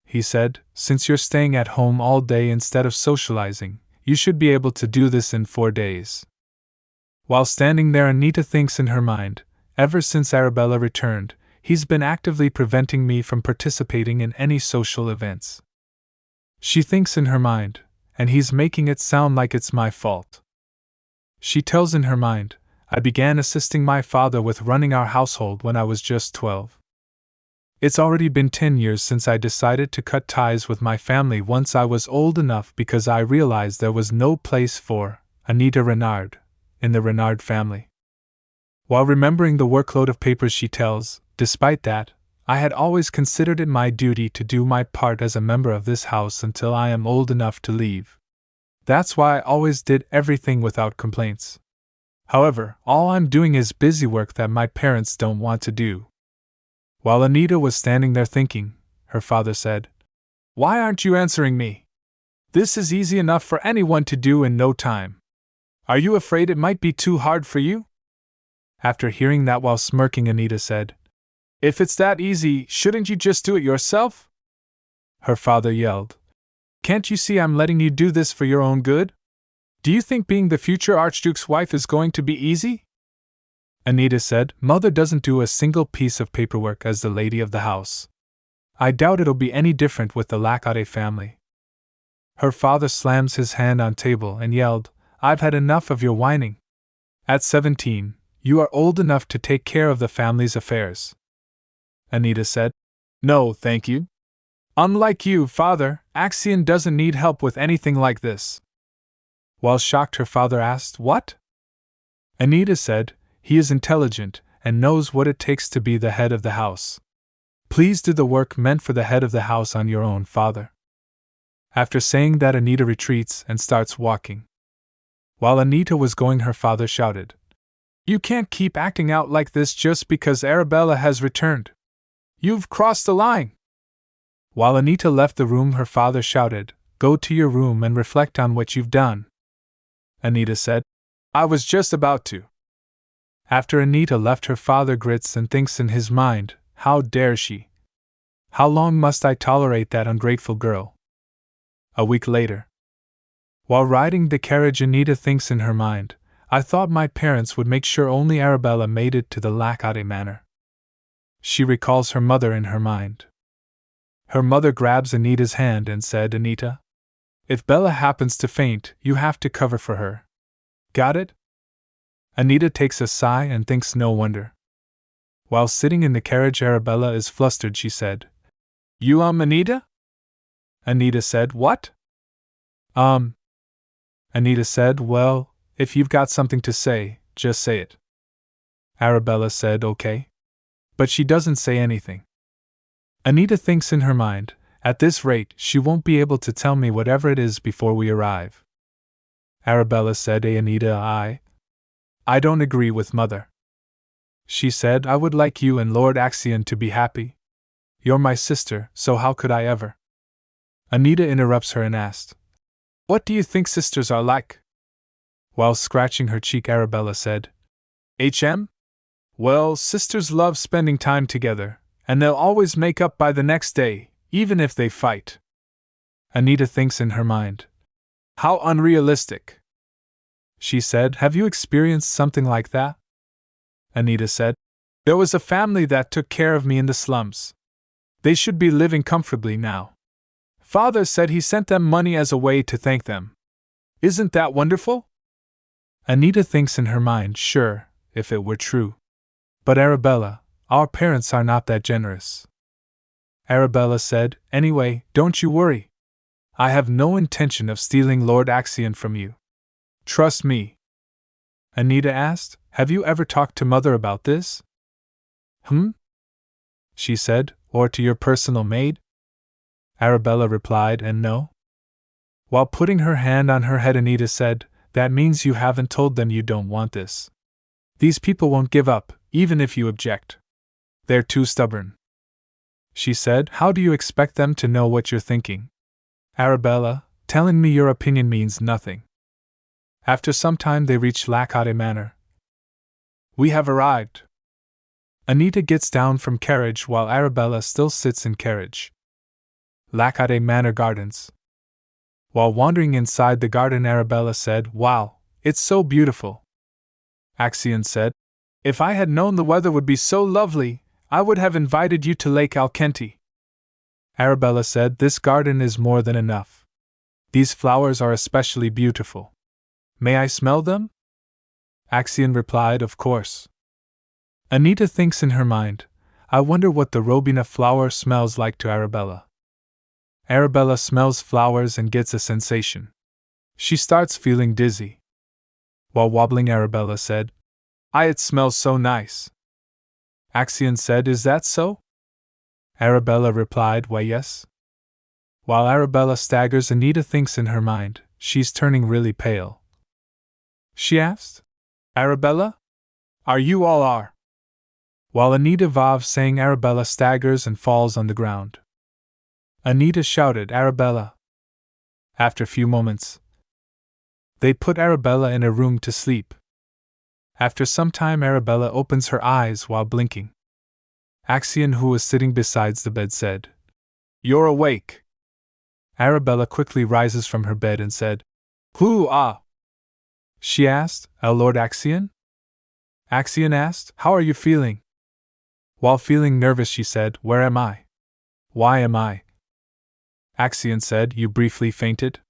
He said, since you're staying at home all day instead of socializing, you should be able to do this in 4 days. While standing there, Anita thinks in her mind, ever since Arabella returned, he's been actively preventing me from participating in any social events. She thinks in her mind, and he's making it sound like it's my fault. She tells in her mind, I began assisting my father with running our household when I was just 12. It's already been 10 years since I decided to cut ties with my family once I was old enough because I realized there was no place for Anita Renard in the Renard family. While remembering the workload of papers she tells, despite that, I had always considered it my duty to do my part as a member of this house until I am old enough to leave. That's why I always did everything without complaints. However, all I'm doing is busy work that my parents don't want to do. While Anita was standing there thinking, her father said, "Why aren't you answering me? This is easy enough for anyone to do in no time. Are you afraid it might be too hard for you?" After hearing that while smirking, Anita said, "If it's that easy, shouldn't you just do it yourself?" Her father yelled, "Can't you see I'm letting you do this for your own good? Do you think being the future Archduke's wife is going to be easy?" Anita said, "Mother doesn't do a single piece of paperwork as the lady of the house. I doubt it'll be any different with the Lacade family." Her father slams his hand on table and yelled, "I've had enough of your whining. At 17, you are old enough to take care of the family's affairs." Anita said, "No, thank you. Unlike you, father, Axion doesn't need help with anything like this." While shocked, her father asked, "What?" Anita said, "He is intelligent and knows what it takes to be the head of the house. Please do the work meant for the head of the house on your own, father." After saying that, Anita retreats and starts walking. While Anita was going, her father shouted, "You can't keep acting out like this just because Arabella has returned. You've crossed the line." While Anita left the room, her father shouted, "Go to your room and reflect on what you've done." Anita said, "I was just about to." After Anita left, her father grits and thinks in his mind, "How dare she? How long must I tolerate that ungrateful girl?" A week later. While riding the carriage, Anita thinks in her mind, "I thought my parents would make sure only Arabella made it to the Lacade Manor." She recalls her mother in her mind. Her mother grabs Anita's hand and said, "Anita, if Bella happens to faint, you have to cover for her. Got it?" Anita takes a sigh and thinks no wonder. While sitting in the carriage, Arabella is flustered. She said, "You Anita?" Anita said, "What?" Anita said, "Well, if you've got something to say, just say it." Arabella said, "Okay." But she doesn't say anything. Anita thinks in her mind, "At this rate, she won't be able to tell me whatever it is before we arrive." Arabella said, Anita, I don't agree with Mother." She said, "I would like you and Lord Axion to be happy. You're my sister, so how could I ever?" Anita interrupts her and asked, "What do you think sisters are like?" While scratching her cheek, Arabella said, Well, sisters love spending time together, and they'll always make up by the next day, even if they fight." Anita thinks in her mind, "How unrealistic." She said, "Have you experienced something like that?" Anita said, "There was a family that took care of me in the slums. They should be living comfortably now. Father said he sent them money as a way to thank them. Isn't that wonderful?" Anita thinks in her mind, "Sure, if it were true. But Arabella, our parents are not that generous." Arabella said, "Anyway, don't you worry. I have no intention of stealing Lord Axion from you. Trust me." Anita asked, "Have you ever talked to Mother about this?" She said, "Or to your personal maid?" Arabella replied, "And no." While putting her hand on her head, Anita said, "That means you haven't told them you don't want this. These people won't give up, even if you object. They're too stubborn." She said, "How do you expect them to know what you're thinking?" "Arabella, telling me your opinion means nothing." After some time, they reach Lacade Manor. "We have arrived." Anita gets down from carriage while Arabella still sits in carriage. Lacade Manor Gardens. While wandering inside the garden, Arabella said, "Wow, it's so beautiful." Axion said, "If I had known the weather would be so lovely, I would have invited you to Lake Alkenti." Arabella said, "This garden is more than enough. These flowers are especially beautiful. May I smell them?" Axion replied, "Of course." Anita thinks in her mind, I wonder what the Robina flower smells like to Arabella. Arabella smells flowers and gets a sensation. She starts feeling dizzy. While wobbling, Arabella said, It smells so nice. Axion said, Is that so? Arabella replied, Why, yes. While Arabella staggers, Anita thinks in her mind, she's turning really pale. She asked, Arabella? Are you all are? While Anita vowed saying, Arabella staggers and falls on the ground. Anita shouted, Arabella. After a few moments, they put Arabella in a room to sleep. After some time, Arabella opens her eyes while blinking. Axion, who was sitting beside the bed, said, You're awake. Arabella quickly rises from her bed and said, Who ah? She asked, Lord Axion? Axion asked, How are you feeling? While feeling nervous, she said, Where am I? Why am I? Axion said, You briefly fainted?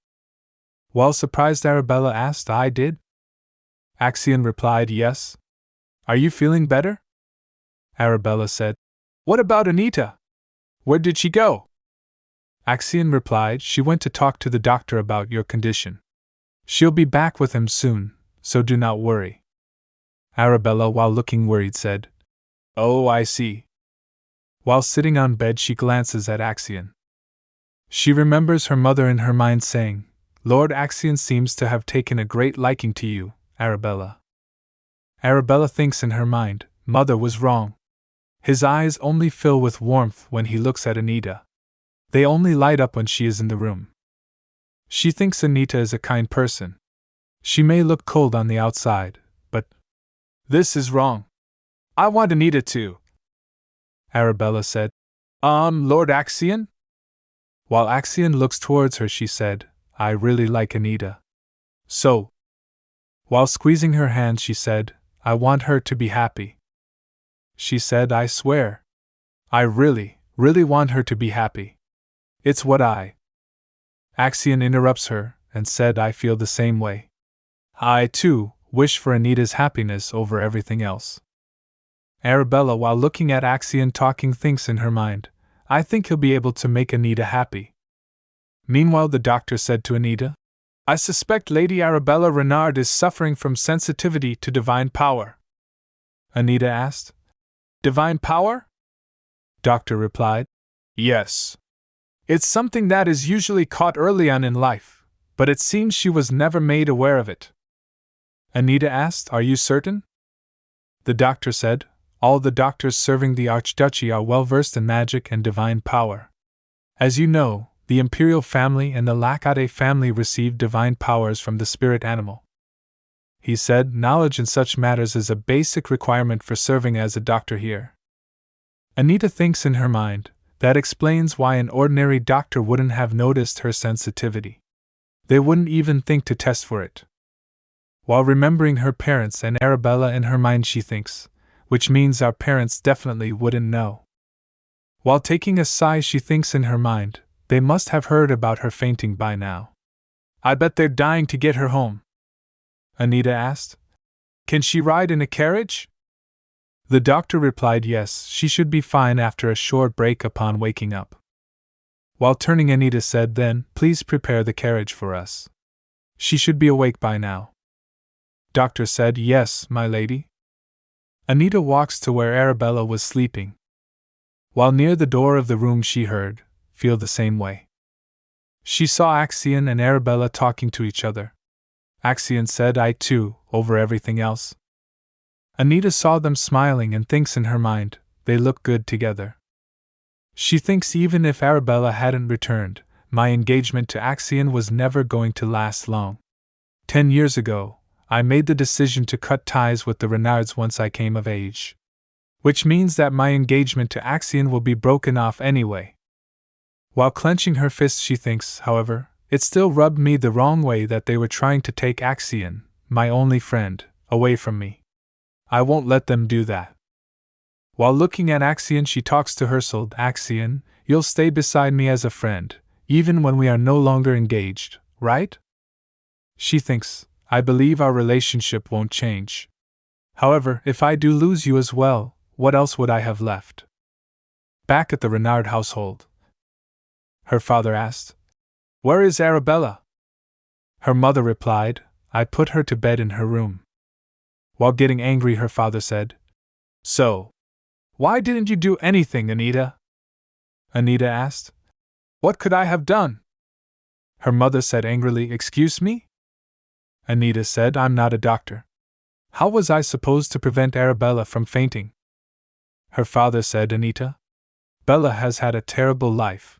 While surprised, Arabella asked, I did? Axion replied, Yes. Are you feeling better? Arabella said, What about Anita? Where did she go? Axion replied, She went to talk to the doctor about your condition. She'll be back with him soon, so do not worry. Arabella, while looking worried, said, Oh, I see. While sitting on bed, she glances at Axion. She remembers her mother in her mind saying, Lord Axion seems to have taken a great liking to you, Arabella. Arabella thinks in her mind, Mother was wrong. His eyes only fill with warmth when he looks at Anita. They only light up when she is in the room. She thinks Anita is a kind person. She may look cold on the outside, but this is wrong. I want Anita too. Arabella said, Lord Axion? While Axion looks towards her, she said, I really like Anita. So. While squeezing her hand, she said, I want her to be happy. She said, I swear. I really want her to be happy. It's what I. Axion interrupts her and said, I feel the same way. I, too, wish for Anita's happiness over everything else. Arabella, while looking at Axion talking, thinks in her mind, I think he'll be able to make Anita happy. Meanwhile, the doctor said to Anita, I suspect Lady Arabella Renard is suffering from sensitivity to divine power. Anita asked, Divine power? Doctor replied, Yes. It's something that is usually caught early on in life, but it seems she was never made aware of it. Anita asked, Are you certain? The doctor said, All the doctors serving the Archduchy are well versed in magic and divine power. As you know, the imperial family and the Lacade family received divine powers from the spirit animal. He said, Knowledge in such matters is a basic requirement for serving as a doctor here. Anita thinks in her mind, that explains why an ordinary doctor wouldn't have noticed her sensitivity. They wouldn't even think to test for it. While remembering her parents and Arabella in her mind, she thinks, which means our parents definitely wouldn't know. While taking a sigh, she thinks in her mind, they must have heard about her fainting by now. I bet they're dying to get her home. Anita asked, Can she ride in a carriage? The doctor replied, Yes, she should be fine after a short break upon waking up. While turning, Anita said, Then, please prepare the carriage for us. She should be awake by now. Doctor said, Yes, my lady. Anita walks to where Arabella was sleeping. While near the door of the room, she heard, Feel the same way. She saw Axion and Arabella talking to each other. Axion said, I too, over everything else. Anita saw them smiling and thinks in her mind, they look good together. She thinks even if Arabella hadn't returned, my engagement to Axion was never going to last long. 10 years ago, I made the decision to cut ties with the Renards once I came of age. Which means that my engagement to Axion will be broken off anyway. While clenching her fists, she thinks, however, it still rubbed me the wrong way that they were trying to take Axion, my only friend, away from me. I won't let them do that. While looking at Axion, she talks to Herschel, Axion, you'll stay beside me as a friend, even when we are no longer engaged, right? She thinks, I believe our relationship won't change. However, if I do lose you as well, what else would I have left? Back at the Renard household, her father asked, "Where is Arabella?" Her mother replied, "I put her to bed in her room." While getting angry, her father said, "So, why didn't you do anything, Anita?" Anita asked, "What could I have done?" Her mother said angrily, "Excuse me?" Anita said, "I'm not a doctor. How was I supposed to prevent Arabella from fainting?" Her father said, "Anita, Bella has had a terrible life."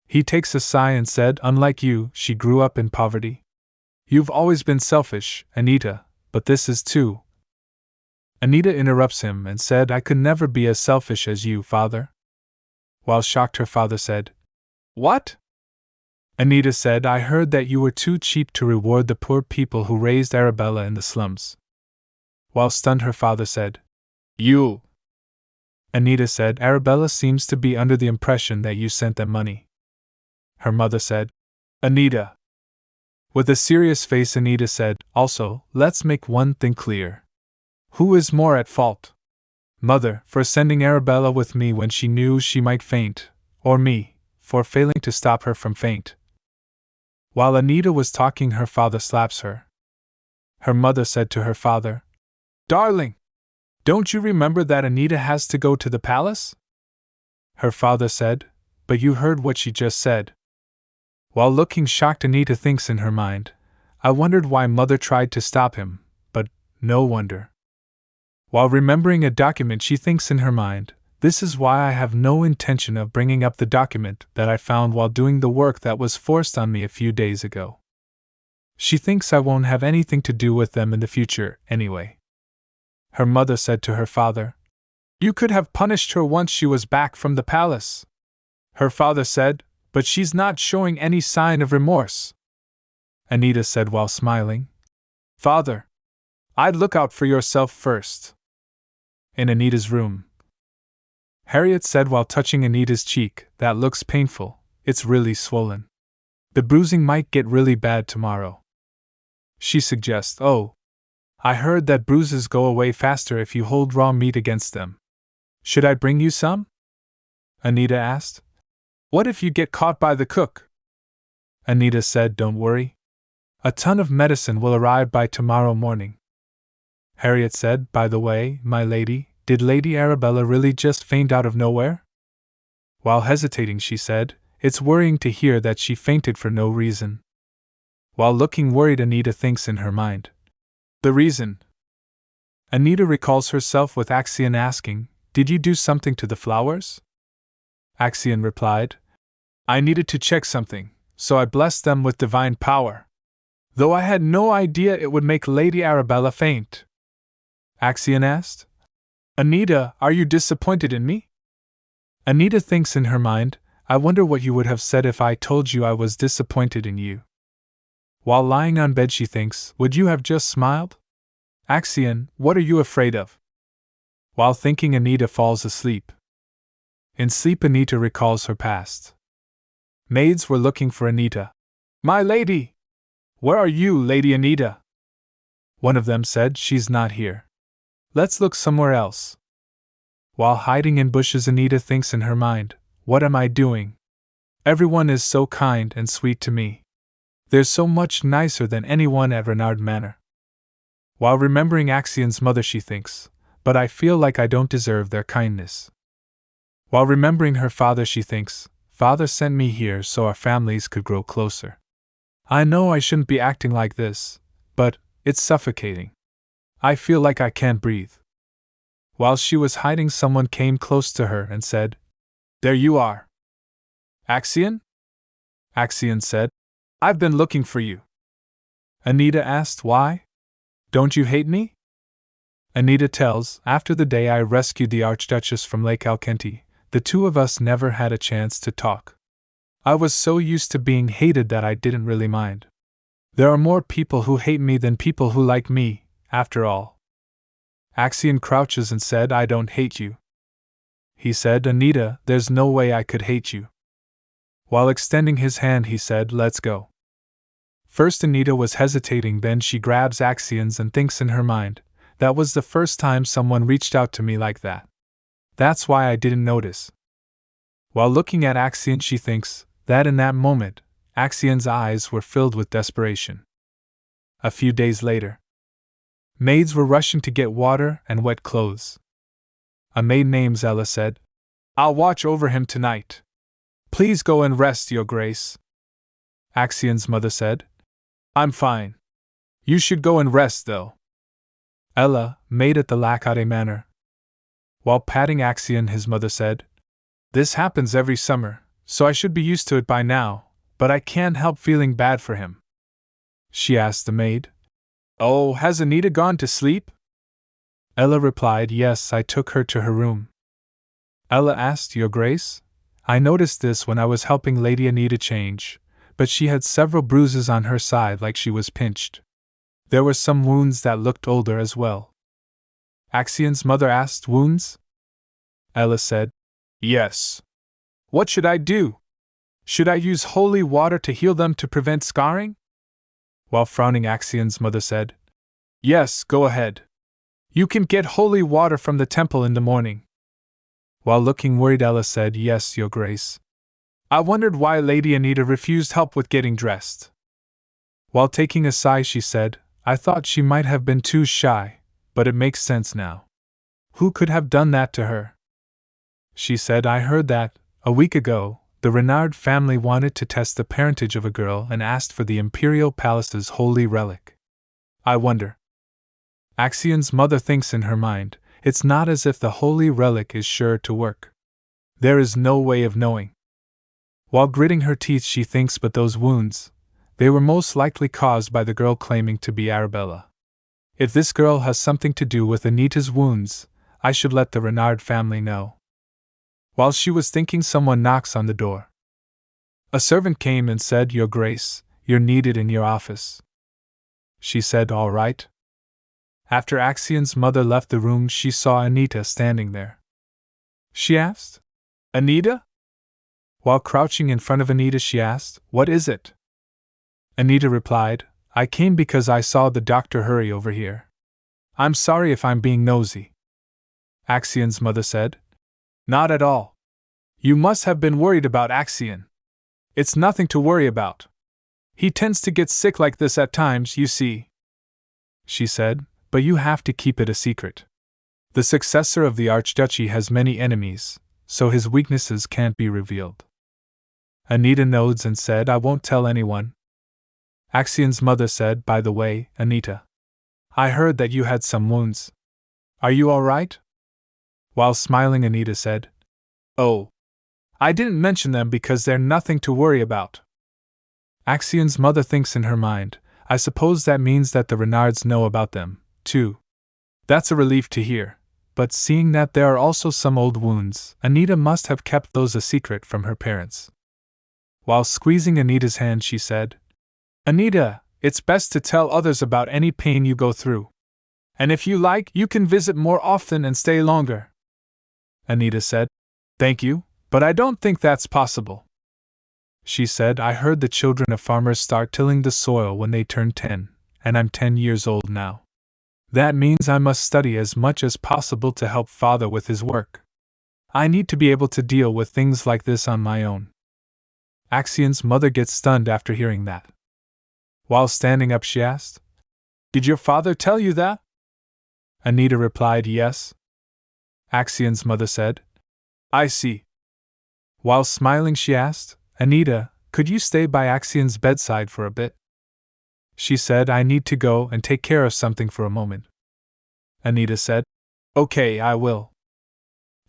He takes a sigh and said, "Unlike you, she grew up in poverty. You've always been selfish, Anita, but this is too." Anita interrupts him and said, "I could never be as selfish as you, father." While shocked, her father said, "What?" Anita said, "I heard that you were too cheap to reward the poor people who raised Arabella in the slums." While stunned, her father said, "You." Anita said, "Arabella seems to be under the impression that you sent them money." Her mother said, "Anita." With a serious face, Anita said, "Also, let's make one thing clear. Who is more at fault? Mother, for sending Arabella with me when she knew she might faint, or me, for failing to stop her from faint?" While Anita was talking, her father slaps her. Her mother said to her father, "Darling, don't you remember that Anita has to go to the palace?" Her father said, "But you heard what she just said." While looking shocked, Anita thinks in her mind, "I wondered why Mother tried to stop him, but no wonder." While remembering a document, she thinks in her mind, "This is why I have no intention of bringing up the document that I found while doing the work that was forced on me a few days ago." She thinks I won't have anything to do with them in the future, anyway. Her mother said to her father, "You could have punished her once she was back from the palace." Her father said, "But she's not showing any sign of remorse." Anita said while smiling, "Father, I'd look out for yourself first." In Anita's room, Harriet said while touching Anita's cheek, "That looks painful, it's really swollen. The bruising might get really bad tomorrow." She suggests, "Oh, I heard that bruises go away faster if you hold raw meat against them. Should I bring you some?" Anita asked. "What if you get caught by the cook?" Anita said, "Don't worry. A ton of medicine will arrive by tomorrow morning." Harriet said, "By the way, my lady, did Lady Arabella really just faint out of nowhere?" While hesitating, she said, "It's worrying to hear that she fainted for no reason." While looking worried, Anita thinks in her mind, "The reason?" Anita recalls herself with Axion asking, "Did you do something to the flowers?" Axion replied, "I needed to check something, so I blessed them with divine power. Though I had no idea it would make Lady Arabella faint." Axion asked, "Anita, are you disappointed in me?" Anita thinks in her mind, "I wonder what you would have said if I told you I was disappointed in you." While lying on bed, she thinks, "Would you have just smiled? Axion, what are you afraid of?" While thinking, Anita falls asleep. In sleep, Anita recalls her past. Maids were looking for Anita. "My lady! Where are you, Lady Anita?" One of them said, "She's not here. Let's look somewhere else." While hiding in bushes, Anita thinks in her mind, "What am I doing? Everyone is so kind and sweet to me. They're so much nicer than anyone at Renard Manor." While remembering Axion's mother, she thinks, "But I feel like I don't deserve their kindness." While remembering her father, she thinks, "Father sent me here so our families could grow closer. I know I shouldn't be acting like this, but it's suffocating. I feel like I can't breathe." While she was hiding, someone came close to her and said, "There you are." "Axion?" Axion said, "I've been looking for you." Anita asked, "Why? Don't you hate me?" Anita tells, "After the day I rescued the Archduchess from Lake Alkenti, the two of us never had a chance to talk. I was so used to being hated that I didn't really mind. There are more people who hate me than people who like me, after all." Axion crouches and said, "I don't hate you." He said, "Anita, there's no way I could hate you." While extending his hand, he said, "Let's go." First, Anita was hesitating, then she grabs Axion's and thinks in her mind, "That was the first time someone reached out to me like that. That's why I didn't notice." While looking at Axion, she thinks that in that moment, Axion's eyes were filled with desperation. A few days later, maids were rushing to get water and wet clothes. A maid named Ella said, "I'll watch over him tonight. Please go and rest, Your Grace." Axion's mother said, "I'm fine. You should go and rest, though." Ella, maid at the Lacade Manor. While patting Axion, his mother said, "This happens every summer, so I should be used to it by now, but I can't help feeling bad for him." She asked the maid, "Oh, has Anita gone to sleep?" Ella replied, "Yes, I took her to her room." Ella asked, "Your Grace? I noticed this when I was helping Lady Anita change, but she had several bruises on her side like she was pinched. There were some wounds that looked older as well." Axion's mother asked, "Wounds?" Ella said, "Yes. What should I do? Should I use holy water to heal them to prevent scarring?" While frowning, Axion's mother said, "Yes, go ahead. You can get holy water from the temple in the morning." While looking worried, Ella said, "Yes, Your Grace. I wondered why Lady Anita refused help with getting dressed." While taking a sigh, she said, "I thought she might have been too shy, but it makes sense now. Who could have done that to her?" She said, "I heard that, a week ago, the Renard family wanted to test the parentage of a girl and asked for the Imperial Palace's holy relic. I wonder." Axion's mother thinks in her mind, it's not as if the holy relic is sure to work. There is no way of knowing. While gritting her teeth, she thinks, but those wounds, they were most likely caused by the girl claiming to be Arabella. If this girl has something to do with Anita's wounds, I should let the Renard family know. While she was thinking, someone knocks on the door. A servant came and said, "Your Grace, you're needed in your office." She said, "All right." After Axion's mother left the room, she saw Anita standing there. She asked, "Anita?" While crouching in front of Anita, she asked, "What is it?" Anita replied, "I came because I saw the doctor hurry over here. I'm sorry if I'm being nosy." Axion's mother said, "Not at all. You must have been worried about Axion. It's nothing to worry about. He tends to get sick like this at times, you see." She said, "But you have to keep it a secret. The successor of the Archduchy has many enemies, so his weaknesses can't be revealed." Anita nods and said, "I won't tell anyone." Axion's mother said, "By the way, Anita, I heard that you had some wounds. Are you all right?" While smiling, Anita said, "Oh, I didn't mention them because they're nothing to worry about." Axion's mother thinks in her mind, I suppose that means that the Renards know about them, too. That's a relief to hear, but seeing that there are also some old wounds, Anita must have kept those a secret from her parents. While squeezing Anita's hand, she said, "Anita, it's best to tell others about any pain you go through. And if you like, you can visit more often and stay longer." Anita said, "Thank you, but I don't think that's possible." She said, "I heard the children of farmers start tilling the soil when they turn 10, and I'm 10 years old now. That means I must study as much as possible to help Father with his work. I need to be able to deal with things like this on my own." Axion's mother gets stunned after hearing that. While standing up, she asked, "Did your father tell you that?" Anita replied, "Yes." Axion's mother said, "I see." While smiling, she asked, "Anita, could you stay by Axion's bedside for a bit?" She said, "I need to go and take care of something for a moment." Anita said, "Okay, I will."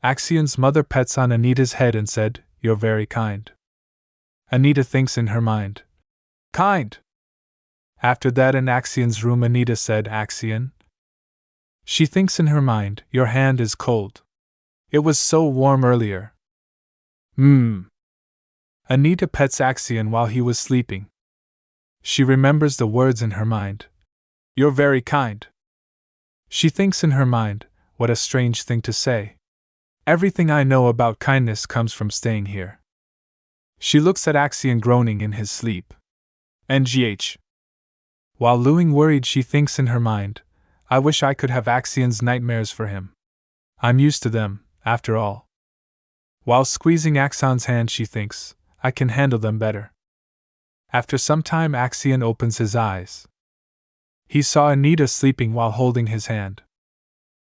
Axion's mother pets on Anita's head and said, "You're very kind." Anita thinks in her mind, "Kind?" After that, in Axion's room, Anita said, "Axion?" She thinks in her mind, "Your hand is cold. It was so warm earlier." Anita pets Axion while he was sleeping. She remembers the words in her mind, "You're very kind." She thinks in her mind, what a strange thing to say. Everything I know about kindness comes from staying here. She looks at Axion groaning in his sleep. NGH. While looing worried, she thinks in her mind, I wish I could have Axion's nightmares for him. I'm used to them, after all. While squeezing Axion's hand, she thinks, I can handle them better. After some time, Axion opens his eyes. He saw Anita sleeping while holding his hand.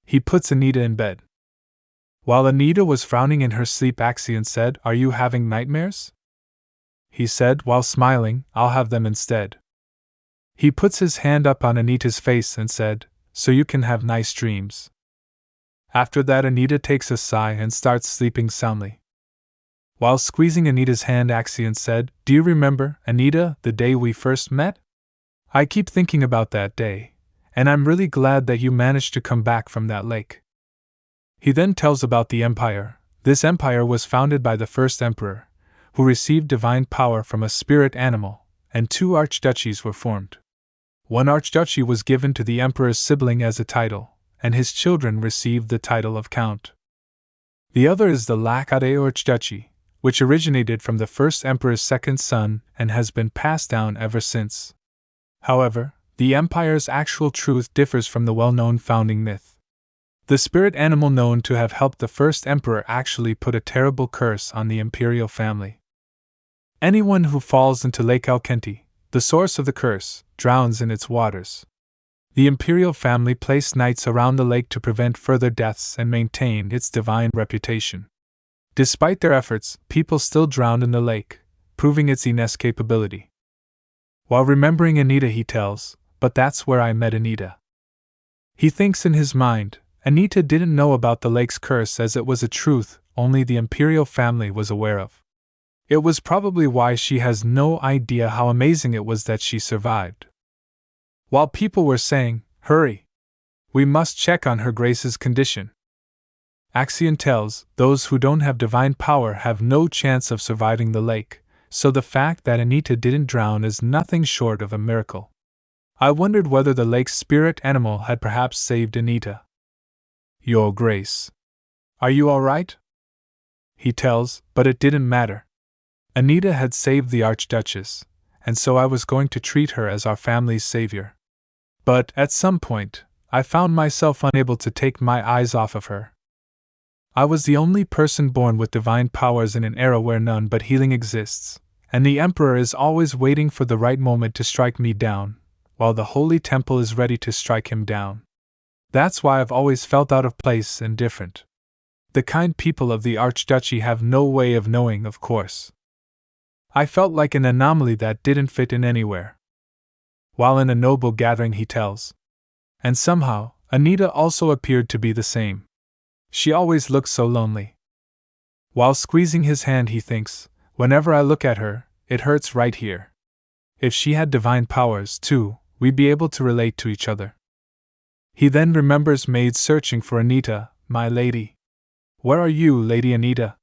He puts Anita in bed. While Anita was frowning in her sleep, Axion said, Are you having nightmares? He said, while smiling, I'll have them instead. He puts his hand up on Anita's face and said, So you can have nice dreams. After that, Anita takes a sigh and starts sleeping soundly. While squeezing Anita's hand, Axion said, Do you remember, Anita, the day we first met? I keep thinking about that day, and I'm really glad that you managed to come back from that lake. He then tells about the empire. This empire was founded by the first emperor, who received divine power from a spirit animal, and 2 archduchies were formed. One archduchy was given to the emperor's sibling as a title, and his children received the title of count. The other is the Lakade archduchy, which originated from the first emperor's second son and has been passed down ever since. However, the empire's actual truth differs from the well-known founding myth. The spirit animal known to have helped the first emperor actually put a terrible curse on the imperial family. Anyone who falls into Lake Alkenti, the source of the curse, drowns in its waters. The imperial family placed knights around the lake to prevent further deaths and maintain its divine reputation. Despite their efforts, people still drowned in the lake, proving its inescapability. While remembering Anita, he tells, But that's where I met Anita. He thinks in his mind, Anita didn't know about the lake's curse as it was a truth only the imperial family was aware of. It was probably why she has no idea how amazing it was that she survived. While people were saying, Hurry! We must check on her Grace's condition. Axion tells, those who don't have divine power have no chance of surviving the lake, so the fact that Anita didn't drown is nothing short of a miracle. I wondered whether the lake's spirit animal had perhaps saved Anita. Your Grace. Are you all right? He tells, but it didn't matter. Anita had saved the Archduchess, and so I was going to treat her as our family's savior. But, at some point, I found myself unable to take my eyes off of her. I was the only person born with divine powers in an era where none but healing exists, and the Emperor is always waiting for the right moment to strike me down, while the Holy Temple is ready to strike him down. That's why I've always felt out of place and different. The kind people of the Archduchy have no way of knowing, of course. I felt like an anomaly that didn't fit in anywhere. While in a noble gathering, he tells. And somehow, Anita also appeared to be the same. She always looked so lonely. While squeezing his hand, he thinks, whenever I look at her, it hurts right here. If she had divine powers, too, we'd be able to relate to each other. He then remembers maids searching for Anita, my lady. Where are you, Lady Anita?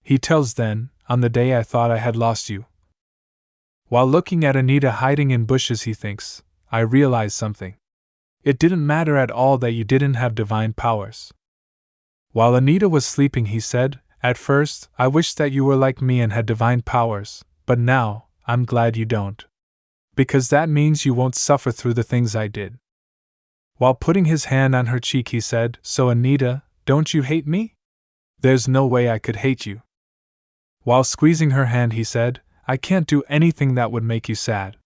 He tells then, on the day I thought I had lost you. While looking at Anita hiding in bushes, he thinks, I realized something. It didn't matter at all that you didn't have divine powers. While Anita was sleeping, he said, At first, I wished that you were like me and had divine powers, but now, I'm glad you don't. Because that means you won't suffer through the things I did. While putting his hand on her cheek, he said, So Anita, don't you hate me? There's no way I could hate you. While squeezing her hand, he said, I can't do anything that would make you sad.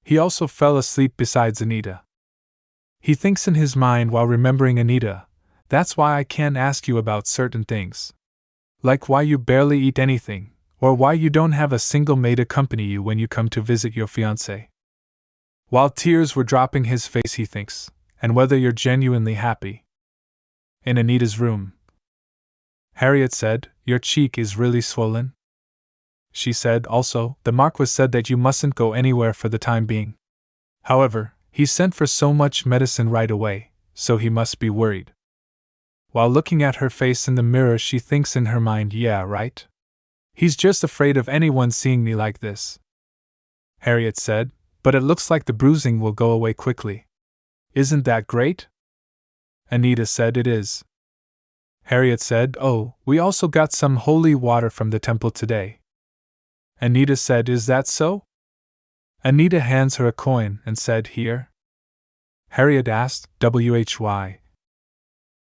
He also fell asleep beside Anita. He thinks in his mind while remembering Anita, That's why I can't ask you about certain things. Like why you barely eat anything, or why you don't have a single maid accompany you when you come to visit your fiancé. While tears were dropping his face, he thinks, and whether you're genuinely happy. In Anita's room, Harriet said, Your cheek is really swollen. She said also, The Marquis said that you mustn't go anywhere for the time being. However, he sent for so much medicine right away, so he must be worried. While looking at her face in the mirror, she thinks in her mind, Yeah, right? He's just afraid of anyone seeing me like this. Harriet said, But it looks like the bruising will go away quickly. Isn't that great? Anita said, It is. Harriet said, Oh, we also got some holy water from the temple today. Anita said, Is that so? Anita hands her a coin and said, Here. Harriet asked, Why?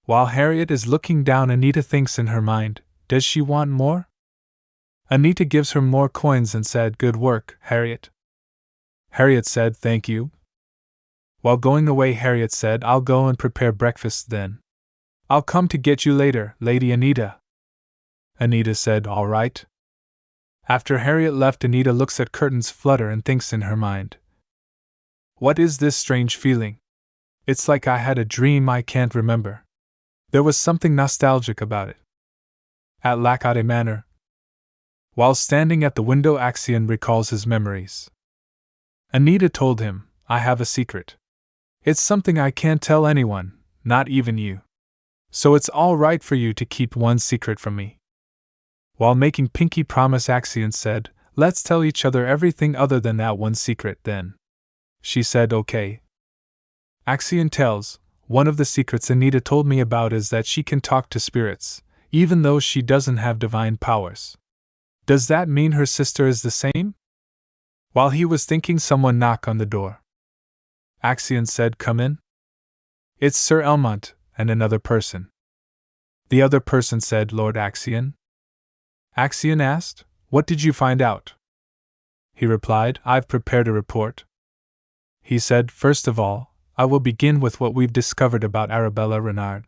While Harriet is looking down, Anita thinks in her mind, Does she want more? Anita gives her more coins and said, "Good work, Harriet." Harriet said, "Thank you." While going away, Harriet said, "I'll go and prepare breakfast then. I'll come to get you later, Lady Anita." Anita said, "All right." After Harriet left, Anita looks at curtains flutter and thinks in her mind, "What is this strange feeling? It's like I had a dream I can't remember." There was something nostalgic about it. At Lakade Manor. While standing at the window, Axion recalls his memories. Anita told him, "I have a secret. It's something I can't tell anyone, not even you. So it's all right for you to keep one secret from me." While making pinky promise, Axion said, "Let's tell each other everything other than that one secret then." She said, "Okay." Axion tells, "One of the secrets Anita told me about is that she can talk to spirits, even though she doesn't have divine powers. Does that mean her sister is the same?" While he was thinking, someone knocked on the door. Axion said, "Come in." "It's Sir Elmont and another person." The other person said, "Lord Axion?" Axion asked, "What did you find out?" He replied, "I've prepared a report." He said, "First of all, I will begin with what we've discovered about Arabella Renard."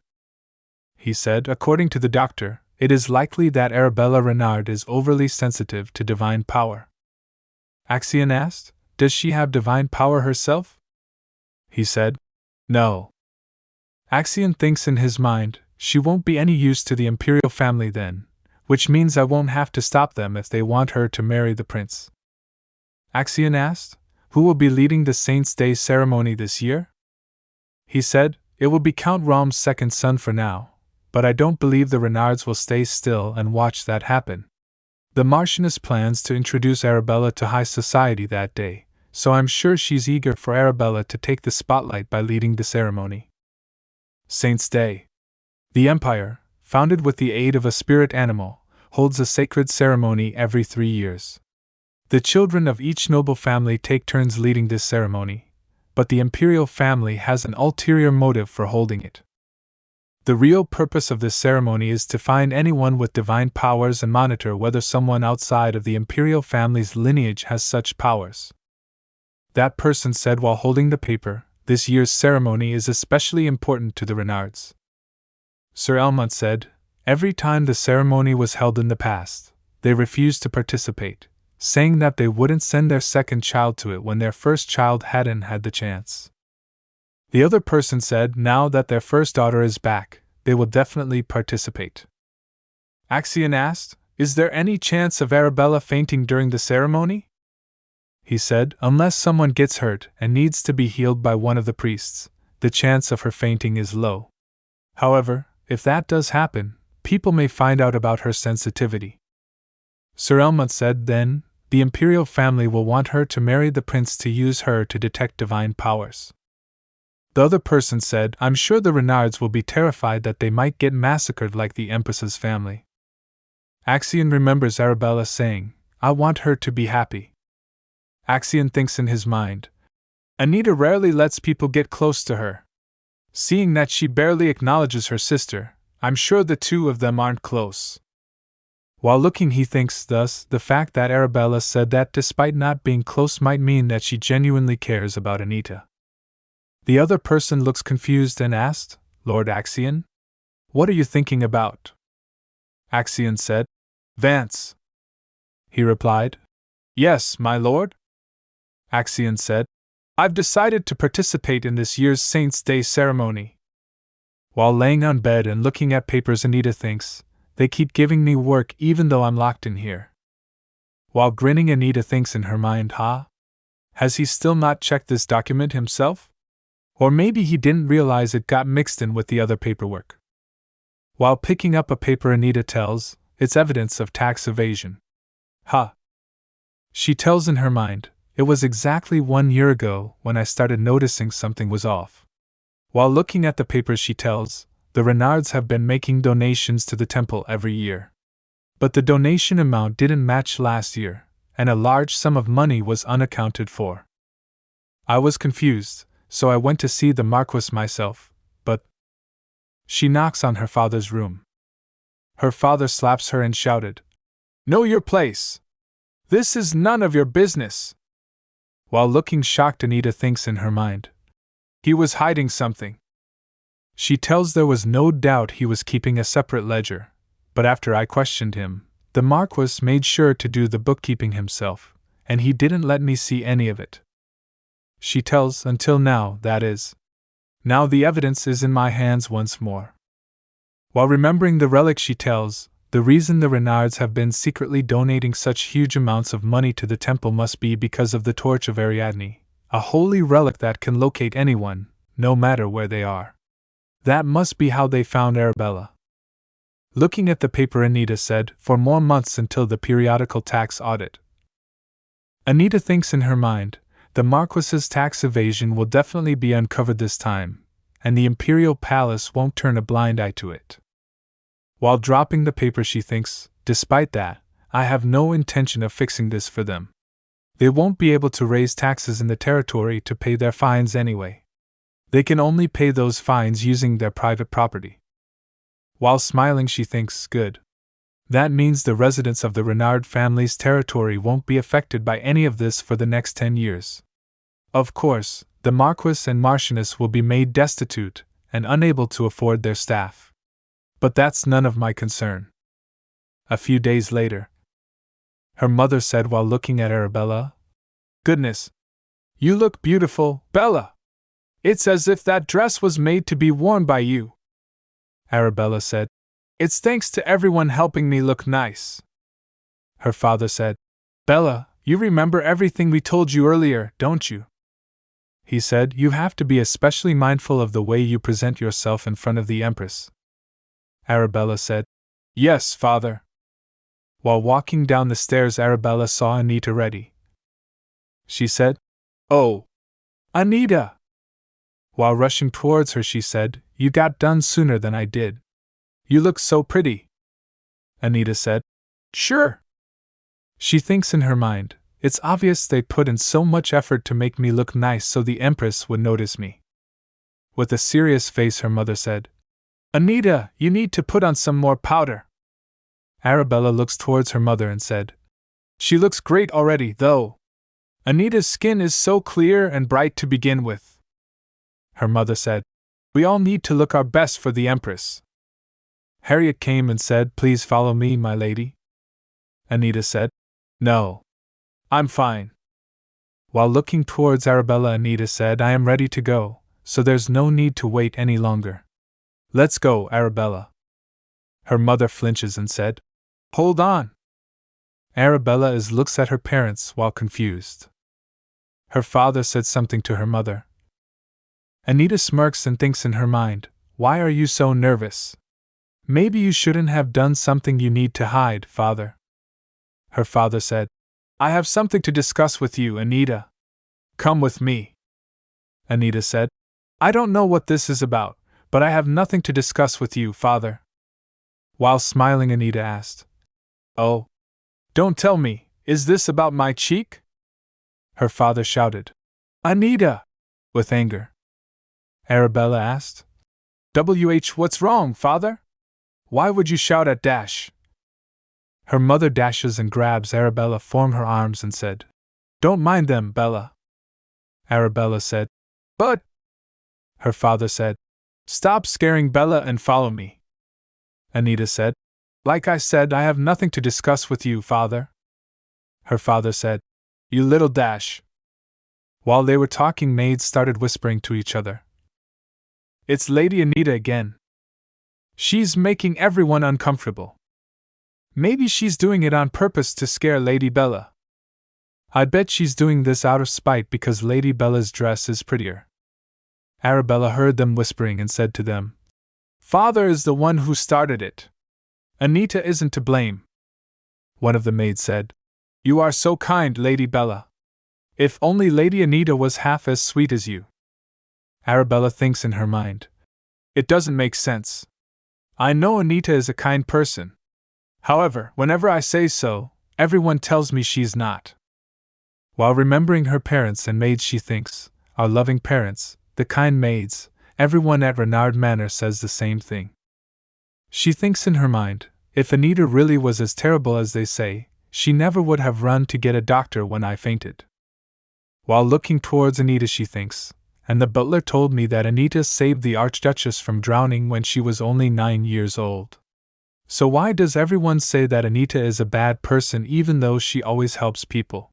He said, "According to the doctor, it is likely that Arabella Renard is overly sensitive to divine power." Axion asked, "Does she have divine power herself?" He said, "No." Axion thinks in his mind, "She won't be any use to the imperial family then, which means I won't have to stop them if they want her to marry the prince." Axion asked, "Who will be leading the Saints' Day ceremony this year?" He said, "It will be Count Rom's second son for now, but I don't believe the Renards will stay still and watch that happen. The Marchioness plans to introduce Arabella to high society that day, so I'm sure she's eager for Arabella to take the spotlight by leading the ceremony." Saints' Day. The Empire, founded with the aid of a spirit animal, holds a sacred ceremony every 3 years. The children of each noble family take turns leading this ceremony, but the imperial family has an ulterior motive for holding it. The real purpose of this ceremony is to find anyone with divine powers and monitor whether someone outside of the imperial family's lineage has such powers. That person said while holding the paper, "This year's ceremony is especially important to the Renards." Sir Elmont said, "Every time the ceremony was held in the past, they refused to participate, saying that they wouldn't send their second child to it when their first child hadn't had the chance." The other person said, "Now that their first daughter is back, they will definitely participate." Axion asked, "Is there any chance of Arabella fainting during the ceremony?" He said, "Unless someone gets hurt and needs to be healed by one of the priests, the chance of her fainting is low. However, if that does happen, people may find out about her sensitivity." Sir Elmont said, "Then, the imperial family will want her to marry the prince to use her to detect divine powers." The other person said, "I'm sure the Renards will be terrified that they might get massacred like the Empress's family." Axion remembers Arabella saying, "I want her to be happy." Axion thinks in his mind, "Anita rarely lets people get close to her. Seeing that she barely acknowledges her sister, I'm sure the two of them aren't close." While looking, he thinks, thus, the fact that Arabella said that despite not being close might mean that she genuinely cares about Anita. The other person looks confused and asked, "Lord Axion? What are you thinking about?" Axion said, "Vance." He replied, "Yes, my lord?" Axion said, "I've decided to participate in this year's Saints' Day ceremony." While laying on bed and looking at papers, Anita thinks, "They keep giving me work even though I'm locked in here." While grinning, Anita thinks in her mind, has he still not checked this document himself? Or maybe he didn't realize it got mixed in with the other paperwork. While picking up a paper, Anita tells, "It's evidence of tax evasion." She tells in her mind, "It was exactly 1 year ago when I started noticing something was off." While looking at the papers, she tells, "The Renards have been making donations to the temple every year. But the donation amount didn't match last year, and a large sum of money was unaccounted for. I was confused, so I went to see the Marquis myself, but..." She knocks on her father's room. Her father slaps her and shouted, "Know your place! This is none of your business!" While looking shocked, Anita thinks in her mind, he was hiding something. She tells there was no doubt he was keeping a separate ledger, but after I questioned him, the Marquis made sure to do the bookkeeping himself, and he didn't let me see any of it. She tells, until now, that is. Now the evidence is in my hands once more. While remembering the relic, she tells, the reason the Renards have been secretly donating such huge amounts of money to the temple must be because of the Torch of Ariadne, a holy relic that can locate anyone, no matter where they are. That must be how they found Arabella. Looking at the paper, Anita said, for more months until the periodical tax audit. Anita thinks in her mind, the Marquis's tax evasion will definitely be uncovered this time, and the Imperial Palace won't turn a blind eye to it. While dropping the paper, she thinks, despite that, I have no intention of fixing this for them. They won't be able to raise taxes in the territory to pay their fines anyway. They can only pay those fines using their private property. While smiling, she thinks, good. That means the residents of the Renard family's territory won't be affected by any of this for the next 10 years. Of course, the Marquis and Marchioness will be made destitute and unable to afford their staff. But that's none of my concern. A few days later, her mother said while looking at Arabella, "Goodness! You look beautiful, Bella! It's as if that dress was made to be worn by you." Arabella said, "It's thanks to everyone helping me look nice." Her father said, "Bella, you remember everything we told you earlier, don't you?" He said, "You have to be especially mindful of the way you present yourself in front of the Empress." Arabella said, "Yes, father." While walking down the stairs, Arabella saw Anita ready. She said, "Oh, Anita!" While rushing towards her, she said, "You got done sooner than I did. You look so pretty." Anita said, "Sure." She thinks in her mind, it's obvious they put in so much effort to make me look nice so the Empress would notice me. With a serious face, her mother said, "Anita, you need to put on some more powder." Arabella looks towards her mother and said, "She looks great already, though. Anita's skin is so clear and bright to begin with." Her mother said, "We all need to look our best for the Empress." Harriet came and said, "Please follow me, my lady." Anita said, "No. I'm fine." While looking towards Arabella, Anita said, "I am ready to go, so there's no need to wait any longer. Let's go, Arabella." Her mother flinches and said, "Hold on." Arabella looks at her parents while confused. Her father said something to her mother. Anita smirks and thinks in her mind, "Why are you so nervous? Maybe you shouldn't have done something you need to hide, father." Her father said, "I have something to discuss with you, Anita. Come with me." Anita said, "I don't know what this is about, but I have nothing to discuss with you, father." While smiling, Anita asked, "Oh, don't tell me, is this about my cheek?" Her father shouted, "Anita!" with anger. Arabella asked, What's wrong, father? Why would you shout at Dash?" Her mother dashes and grabs Arabella from her arms and said, "Don't mind them, Bella." Arabella said, "But..." Her father said, "Stop scaring Bella and follow me." Anita said, "Like I said, I have nothing to discuss with you, father." Her father said, "You little Dash." While they were talking, maids started whispering to each other. "It's Lady Anita again. She's making everyone uncomfortable. Maybe she's doing it on purpose to scare Lady Bella. I bet she's doing this out of spite because Lady Bella's dress is prettier." Arabella heard them whispering and said to them, "Father is the one who started it. Anita isn't to blame." One of the maids said, "You are so kind, Lady Bella. If only Lady Anita was half as sweet as you." Arabella thinks in her mind, "It doesn't make sense. I know Anita is a kind person. However, whenever I say so, everyone tells me she's not." While remembering her parents and maids, she thinks, our loving parents, the kind maids, everyone at Renard Manor says the same thing. She thinks in her mind, If Anita really was as terrible as they say, she never would have run to get a doctor when I fainted. While looking towards Anita, she thinks, and the butler told me that Anita saved the Archduchess from drowning when she was only 9 years old. So why does everyone say that Anita is a bad person even though she always helps people?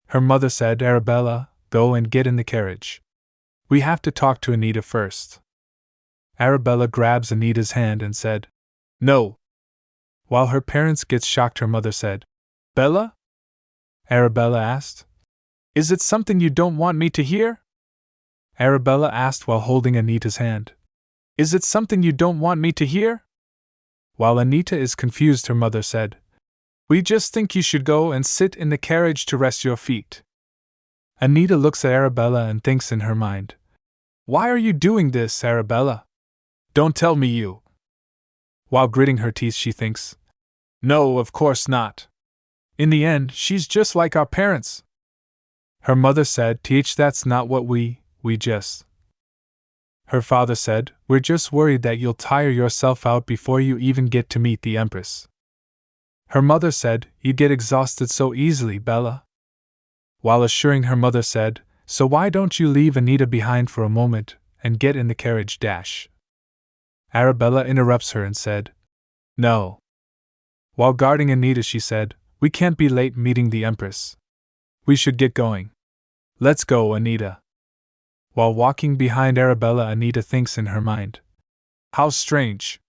Her mother said, Arabella, go and get in the carriage. We have to talk to Anita first. Arabella grabs Anita's hand and said, No. While her parents get shocked, her mother said, Bella? Arabella asked. Is it something you don't want me to hear? Arabella asked while holding Anita's hand. Is it something you don't want me to hear? While Anita is confused, her mother said, We just think you should go and sit in the carriage to rest your feet. Anita looks at Arabella and thinks in her mind, Why are you doing this, Arabella? Don't tell me you. While gritting her teeth, she thinks, No, of course not. In the end, she's just like our parents. Her mother said, That's not what we just. Her father said, We're just worried that you'll tire yourself out before you even get to meet the Empress. Her mother said, You get exhausted so easily, Bella. While assuring her mother said, So why don't you leave Anita behind for a moment and get in the carriage dash? Arabella interrupts her and said, No. While guarding Anita, she said, We can't be late meeting the Empress. We should get going. Let's go, Anita. While walking behind Arabella, Anita thinks in her mind, How strange.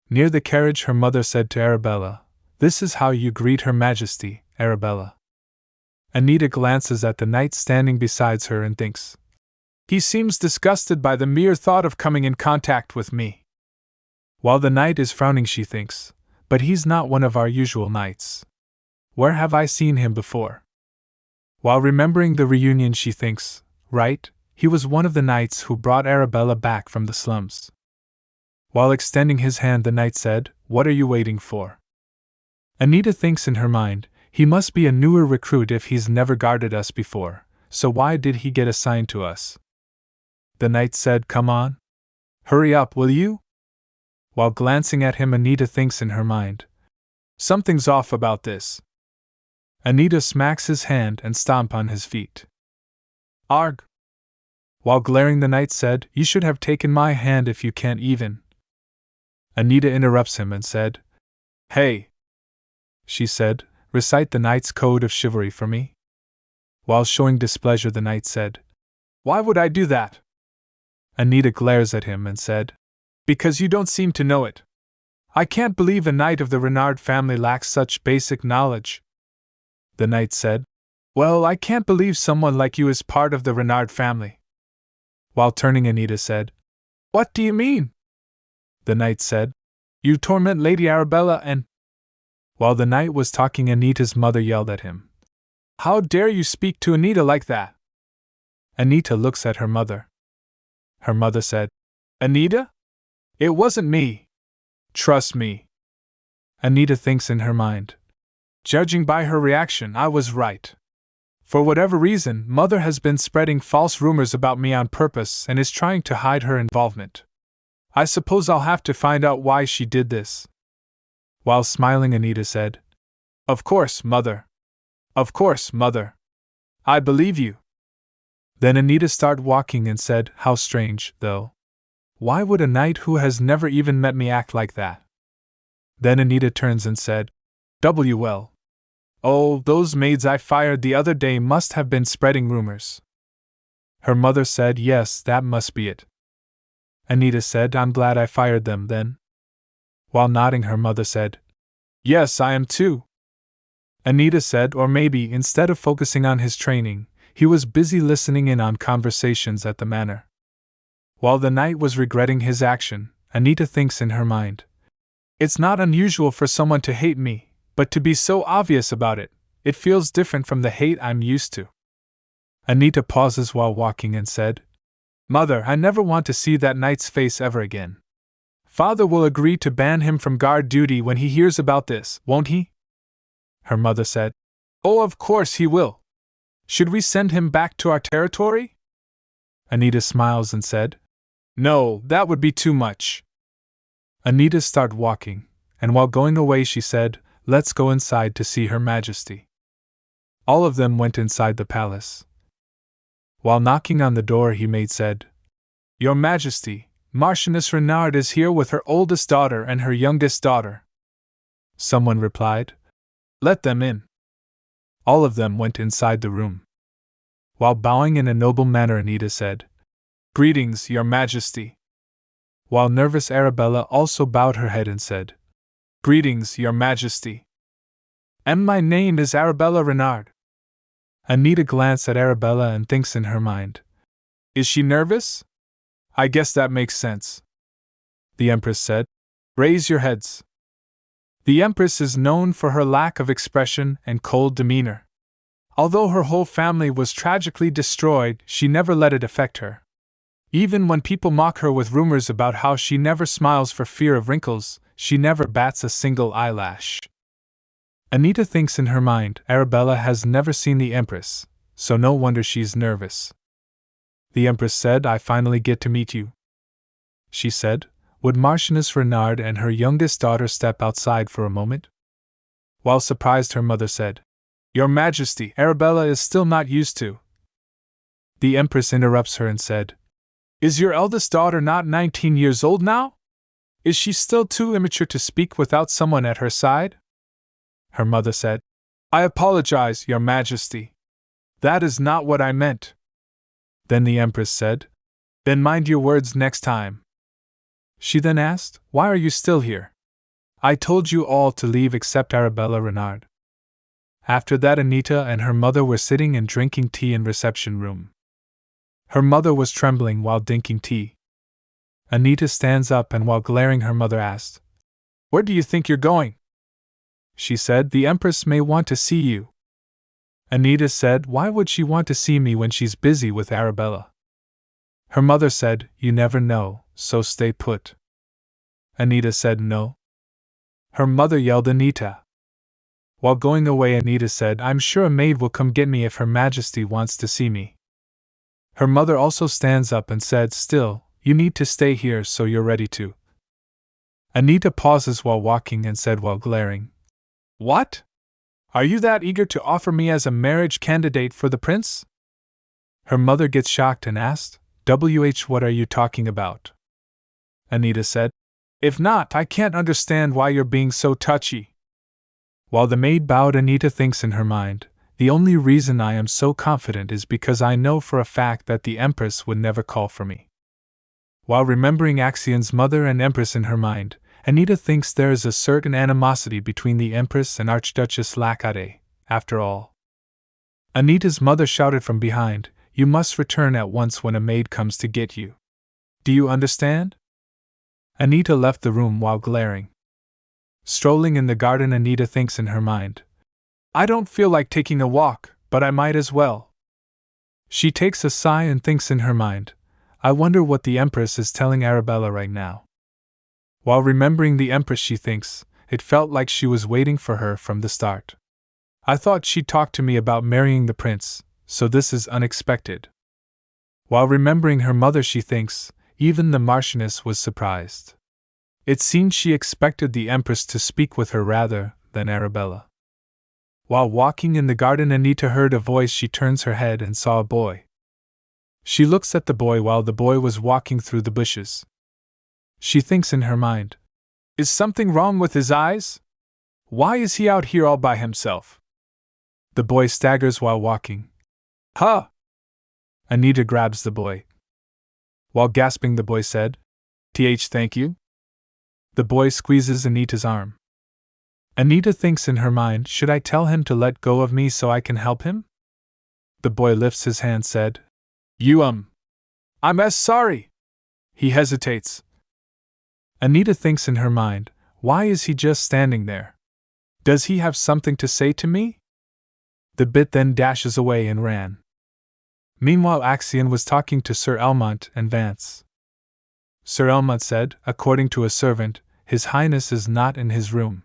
Near the carriage, her mother said to Arabella, This is how you greet Her Majesty, Arabella. Anita glances at the knight standing beside her and thinks, He seems disgusted by the mere thought of coming in contact with me. While the knight is frowning, she thinks, But he's not one of our usual knights. Where have I seen him before? While remembering the reunion, she thinks, Right, he was one of the knights who brought Arabella back from the slums. While extending his hand, the knight said, What are you waiting for? Anita thinks in her mind, He must be a newer recruit if he's never guarded us before, so why did he get assigned to us? The knight said, Come on. Hurry up, will you? While glancing at him, Anita thinks in her mind, Something's off about this. Anita smacks his hand and stomps on his feet. Arg! While glaring, the knight said, You should have taken my hand if you can't even. Anita interrupts him and said, Hey! She said, Recite the knight's code of chivalry for me. While showing displeasure, the knight said, Why would I do that? Anita glares at him and said, Because you don't seem to know it. I can't believe a knight of the Renard family lacks such basic knowledge. The knight said, Well, I can't believe someone like you is part of the Renard family. While turning, Anita said, What do you mean? The knight said, You torment Lady Arabella and... While the knight was talking, Anita's mother yelled at him, How dare you speak to Anita like that? Anita looks at her mother. Her mother said, Anita? It wasn't me. Trust me. Anita thinks in her mind, Judging by her reaction, I was right. For whatever reason, Mother has been spreading false rumors about me on purpose and is trying to hide her involvement. I suppose I'll have to find out why she did this. While smiling, Anita said, Of course, Mother. Of course, Mother. I believe you. Then Anita started walking and said, How strange, though. Why would a knight who has never even met me act like that? Then Anita turns and said, Well. Oh, those maids I fired the other day must have been spreading rumors. Her mother said, Yes, that must be it. Anita said, I'm glad I fired them then. While nodding, her mother said, Yes, I am too. Anita said, Or maybe, instead of focusing on his training, he was busy listening in on conversations at the manor. While the knight was regretting his action, Anita thinks in her mind, It's not unusual for someone to hate me, but to be so obvious about it, it feels different from the hate I'm used to. Anita pauses while walking and said, Mother, I never want to see that knight's face ever again. Father will agree to ban him from guard duty when he hears about this, won't he? Her mother said, Oh, of course he will. Should we send him back to our territory? Anita smiles and said, No, that would be too much. Anita started walking, and while going away she said, "Let's go inside to see Her Majesty." All of them went inside the palace. While knocking on the door, he maid said, "Your Majesty, Marchioness Renard is here with her oldest daughter and her youngest daughter." Someone replied, "Let them in." All of them went inside the room. While bowing in a noble manner, Anita said, "Greetings, Your Majesty." While nervous, Arabella also bowed her head and said, "Greetings, Your Majesty." "And my name is Arabella Renard." Anita glanced at Arabella and thinks in her mind, "Is she nervous? I guess that makes sense." The Empress said, "Raise your heads." The Empress is known for her lack of expression and cold demeanor. Although her whole family was tragically destroyed, she never let it affect her. Even when people mock her with rumors about how she never smiles for fear of wrinkles, she never bats a single eyelash. Anita thinks in her mind, Arabella has never seen the Empress, so no wonder she's nervous. The Empress said, "I finally get to meet you." She said, "Would Marchioness Renard and her youngest daughter step outside for a moment?" While surprised, her mother said, "Your Majesty, Arabella is still not used to." The Empress interrupts her and said, "Is your eldest daughter not 19 years old now? Is she still too immature to speak without someone at her side?" Her mother said, "I apologize, Your Majesty. That is not what I meant." Then the Empress said, "Then mind your words next time." She then asked, "Why are you still here? I told you all to leave except Arabella Renard." After that, Anita and her mother were sitting and drinking tea in reception room. Her mother was trembling while drinking tea. Anita stands up and while glaring her mother asked, "Where do you think you're going?" She said, "The Empress may want to see you." Anita said, "Why would she want to see me when she's busy with Arabella?" Her mother said, "You never know, so stay put." Anita said no. Her mother yelled, "Anita!" While going away, Anita said, "I'm sure a maid will come get me if Her Majesty wants to see me." Her mother also stands up and said, "Still, you need to stay here so you're ready to." Anita pauses while walking and said while glaring, "What? Are you that eager to offer me as a marriage candidate for the prince?" Her mother gets shocked and asked, "What are you talking about?" Anita said, "If not, I can't understand why you're being so touchy." While the maid bowed, Anita thinks in her mind, "The only reason I am so confident is because I know for a fact that the Empress would never call for me." While remembering Axion's mother and Empress in her mind, Anita thinks there is a certain animosity between the Empress and Archduchess Lacade, after all. Anita's mother shouted from behind, "You must return at once when a maid comes to get you. Do you understand?" Anita left the room while glaring. Strolling in the garden, Anita thinks in her mind, "I don't feel like taking a walk, but I might as well." She takes a sigh and thinks in her mind, "I wonder what the Empress is telling Arabella right now." While remembering the Empress, she thinks, "It felt like she was waiting for her from the start. I thought she'd talk to me about marrying the prince, so this is unexpected." While remembering her mother, she thinks, even the Marchioness was surprised. It seemed she expected the Empress to speak with her rather than Arabella. While walking in the garden, Anita heard a voice. She turns her head and saw a boy. She looks at the boy while the boy was walking through the bushes. She thinks in her mind, "Is something wrong with his eyes? Why is he out here all by himself?" The boy staggers while walking. "Huh!" Anita grabs the boy. While gasping, the boy said, Thank you." The boy squeezes Anita's arm. Anita thinks in her mind, "Should I tell him to let go of me so I can help him?" The boy lifts his hand, said, I'm as sorry." He hesitates. Anita thinks in her mind, "Why is he just standing there? Does he have something to say to me?" The bit then dashes away and ran. Meanwhile, Axion was talking to Sir Elmont and Vance. Sir Elmont said, according to a servant, His Highness is not in his room.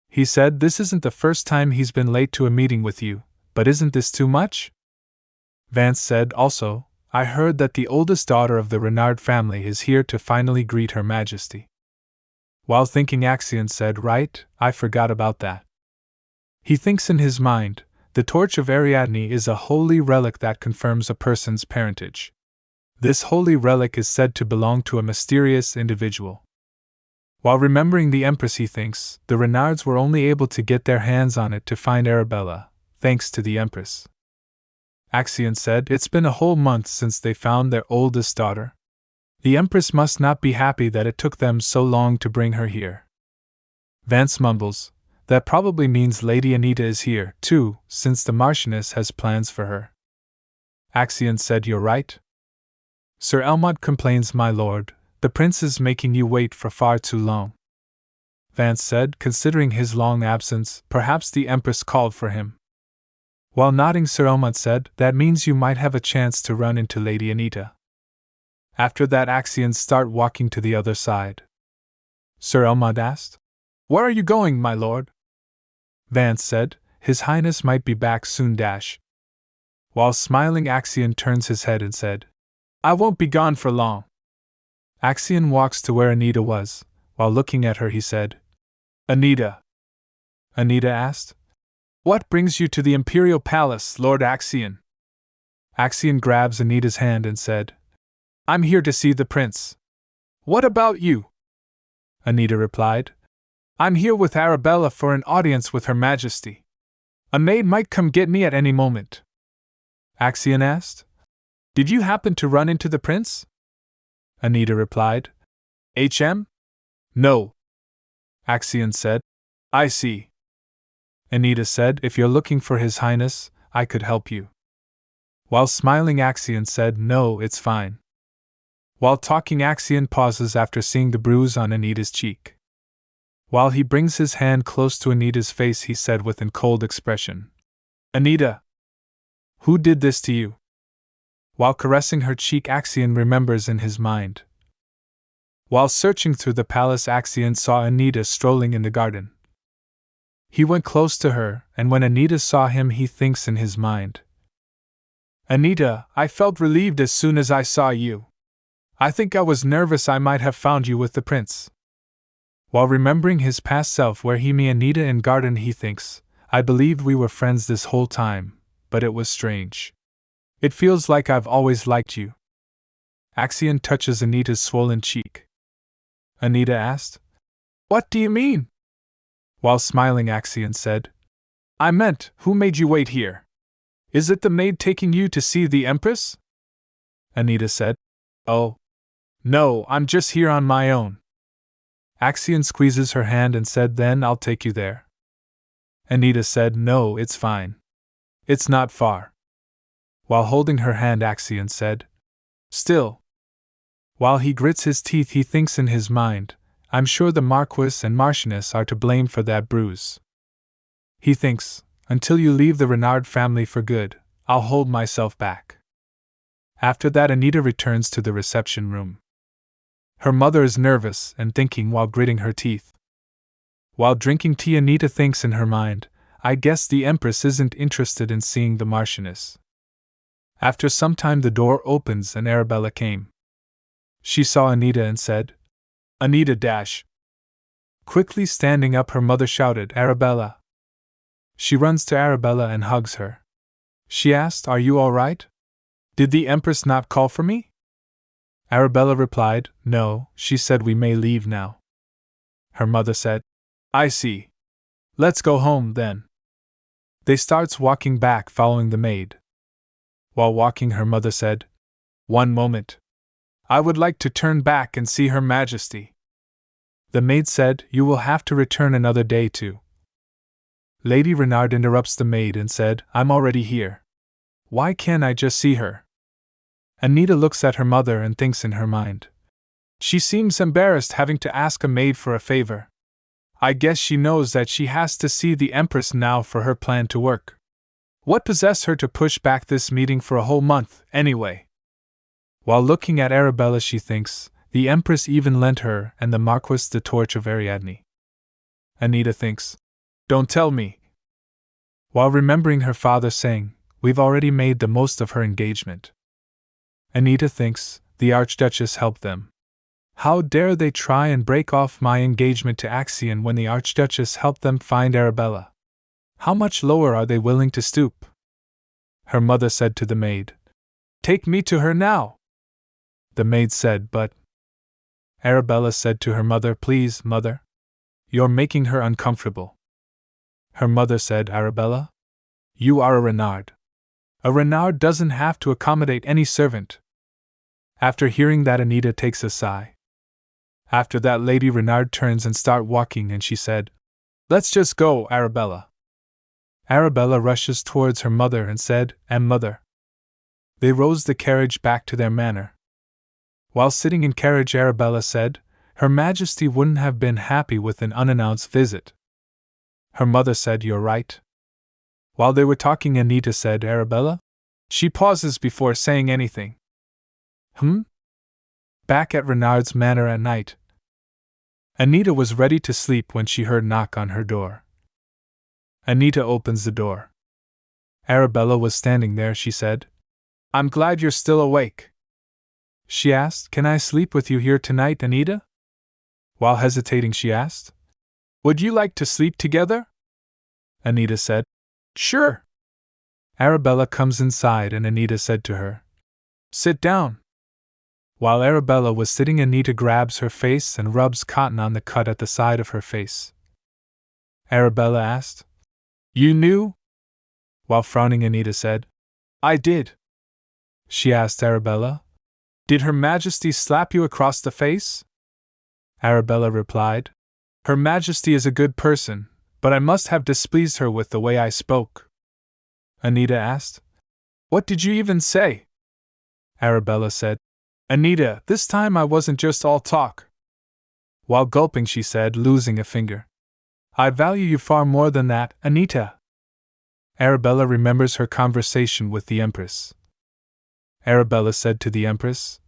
He said this isn't the first time he's been late to a meeting with you, but isn't this too much? Vance said also, I heard that the oldest daughter of the Renard family is here to finally greet Her Majesty. While thinking, Axion said, right, I forgot about that. He thinks in his mind, the torch of Ariadne is a holy relic that confirms a person's parentage. This holy relic is said to belong to a mysterious individual. While remembering the Empress, he thinks, the Renards were only able to get their hands on it to find Arabella, thanks to the Empress. Axion said, it's been a whole month since they found their oldest daughter. The Empress must not be happy that it took them so long to bring her here. Vance mumbles, that probably means Lady Anita is here, too, since the Marchioness has plans for her. Axion said, you're right. Sir Elmont complains, my lord, the prince is making you wait for far too long. Vance said, considering his long absence, perhaps the Empress called for him. While nodding, Sir Elmont said, that means you might have a chance to run into Lady Anita. After that, Axion start walking to the other side. Sir Elmont asked, where are you going, my lord? Vance said, His Highness might be back soon. While smiling, Axion turns his head and said, I won't be gone for long. Axion walks to where Anita was. While looking at her, he said, Anita. Anita asked, what brings you to the Imperial Palace, Lord Axion? Axion grabs Anita's hand and said, I'm here to see the prince. What about you? Anita replied, I'm here with Arabella for an audience with Her Majesty. A maid might come get me at any moment. Axion asked, did you happen to run into the prince? Anita replied, No. Axion said, I see. Anita said, if you're looking for His Highness, I could help you. While smiling, Axion said, no, it's fine. While talking, Axion pauses after seeing the bruise on Anita's cheek. While he brings his hand close to Anita's face, he said with a cold expression, Anita, who did this to you? While caressing her cheek, Axion remembers in his mind. While searching through the palace, Axion saw Anita strolling in the garden. He went close to her, and when Anita saw him, he thinks in his mind, Anita, I felt relieved as soon as I saw you. I think I was nervous I might have found you with the prince. While remembering his past self where he met Anita in garden, he thinks, I believed we were friends this whole time, but it was strange. It feels like I've always liked you. Axion touches Anita's swollen cheek. Anita asked, what do you mean? While smiling, Axion said, I meant, who made you wait here? Is it the maid taking you to see the Empress? Anita said, oh, no, I'm just here on my own. Axion squeezes her hand and said, then I'll take you there. Anita said, no, it's fine. It's not far. While holding her hand, Axion said, still. While he grits his teeth, he thinks in his mind, I'm sure the Marquis and Marchioness are to blame for that bruise. He thinks, until you leave the Renard family for good, I'll hold myself back. After that, Anita returns to the reception room. Her mother is nervous and thinking while gritting her teeth. While drinking tea, Anita thinks in her mind, I guess the Empress isn't interested in seeing the Marchioness. After some time, the door opens and Arabella came. She saw Anita and said, Anita dash. Quickly standing up, her mother shouted, Arabella. She runs to Arabella and hugs her. She asked, are you all right? Did the Empress not call for me? Arabella replied, no, she said we may leave now. Her mother said, I see. Let's go home then. They starts walking back following the maid. While walking, her mother said, one moment. I would like to turn back and see Her Majesty. The maid said, you will have to return another day too. Lady Renard interrupts the maid and said, I'm already here. Why can't I just see her? Anita looks at her mother and thinks in her mind. She seems embarrassed having to ask a maid for a favor. I guess she knows that she has to see the Empress now for her plan to work. What possessed her to push back this meeting for a whole month, anyway? While looking at Arabella, she thinks, the Empress even lent her and the Marquis the torch of Ariadne. Anita thinks, don't tell me. While remembering her father saying, we've already made the most of her engagement. Anita thinks, the Archduchess helped them. How dare they try and break off my engagement to Axion when the Archduchess helped them find Arabella? How much lower are they willing to stoop? Her mother said to the maid, "Take me to her now." The maid said, "But—" Arabella said to her mother, "Please, mother. You're making her uncomfortable." Her mother said, "Arabella, you are a Renard. A Renard doesn't have to accommodate any servant." After hearing that, Anita takes a sigh. After that, Lady Renard turns and start walking, and she said, "Let's just go, Arabella." Arabella rushes towards her mother and said, "And mother." They rose the carriage back to their manor. While sitting in carriage, Arabella said, "Her Majesty wouldn't have been happy with an unannounced visit." Her mother said, "You're right." While they were talking, Anita said, "Arabella?" She pauses before saying anything. Back at Renard's manor at night. Anita was ready to sleep when she heard a knock on her door. Anita opens the door. Arabella was standing there. She said, "I'm glad you're still awake." She asked, "Can I sleep with you here tonight, Anita?" While hesitating, she asked, "Would you like to sleep together?" Anita said, "Sure." Arabella comes inside and Anita said to her, "Sit down." While Arabella was sitting, Anita grabs her face and rubs cotton on the cut at the side of her face. Arabella asked, "You knew?" While frowning, Anita said, "I did." She asked Arabella, "Did Her Majesty slap you across the face?" Arabella replied, "Her Majesty is a good person, but I must have displeased her with the way I spoke." Anita asked, "What did you even say?" Arabella said, "Anita, this time I wasn't just all talk." While gulping, she said, losing a finger, "I value you far more than that, Anita." Arabella remembers her conversation with the Empress. Arabella said to the Empress,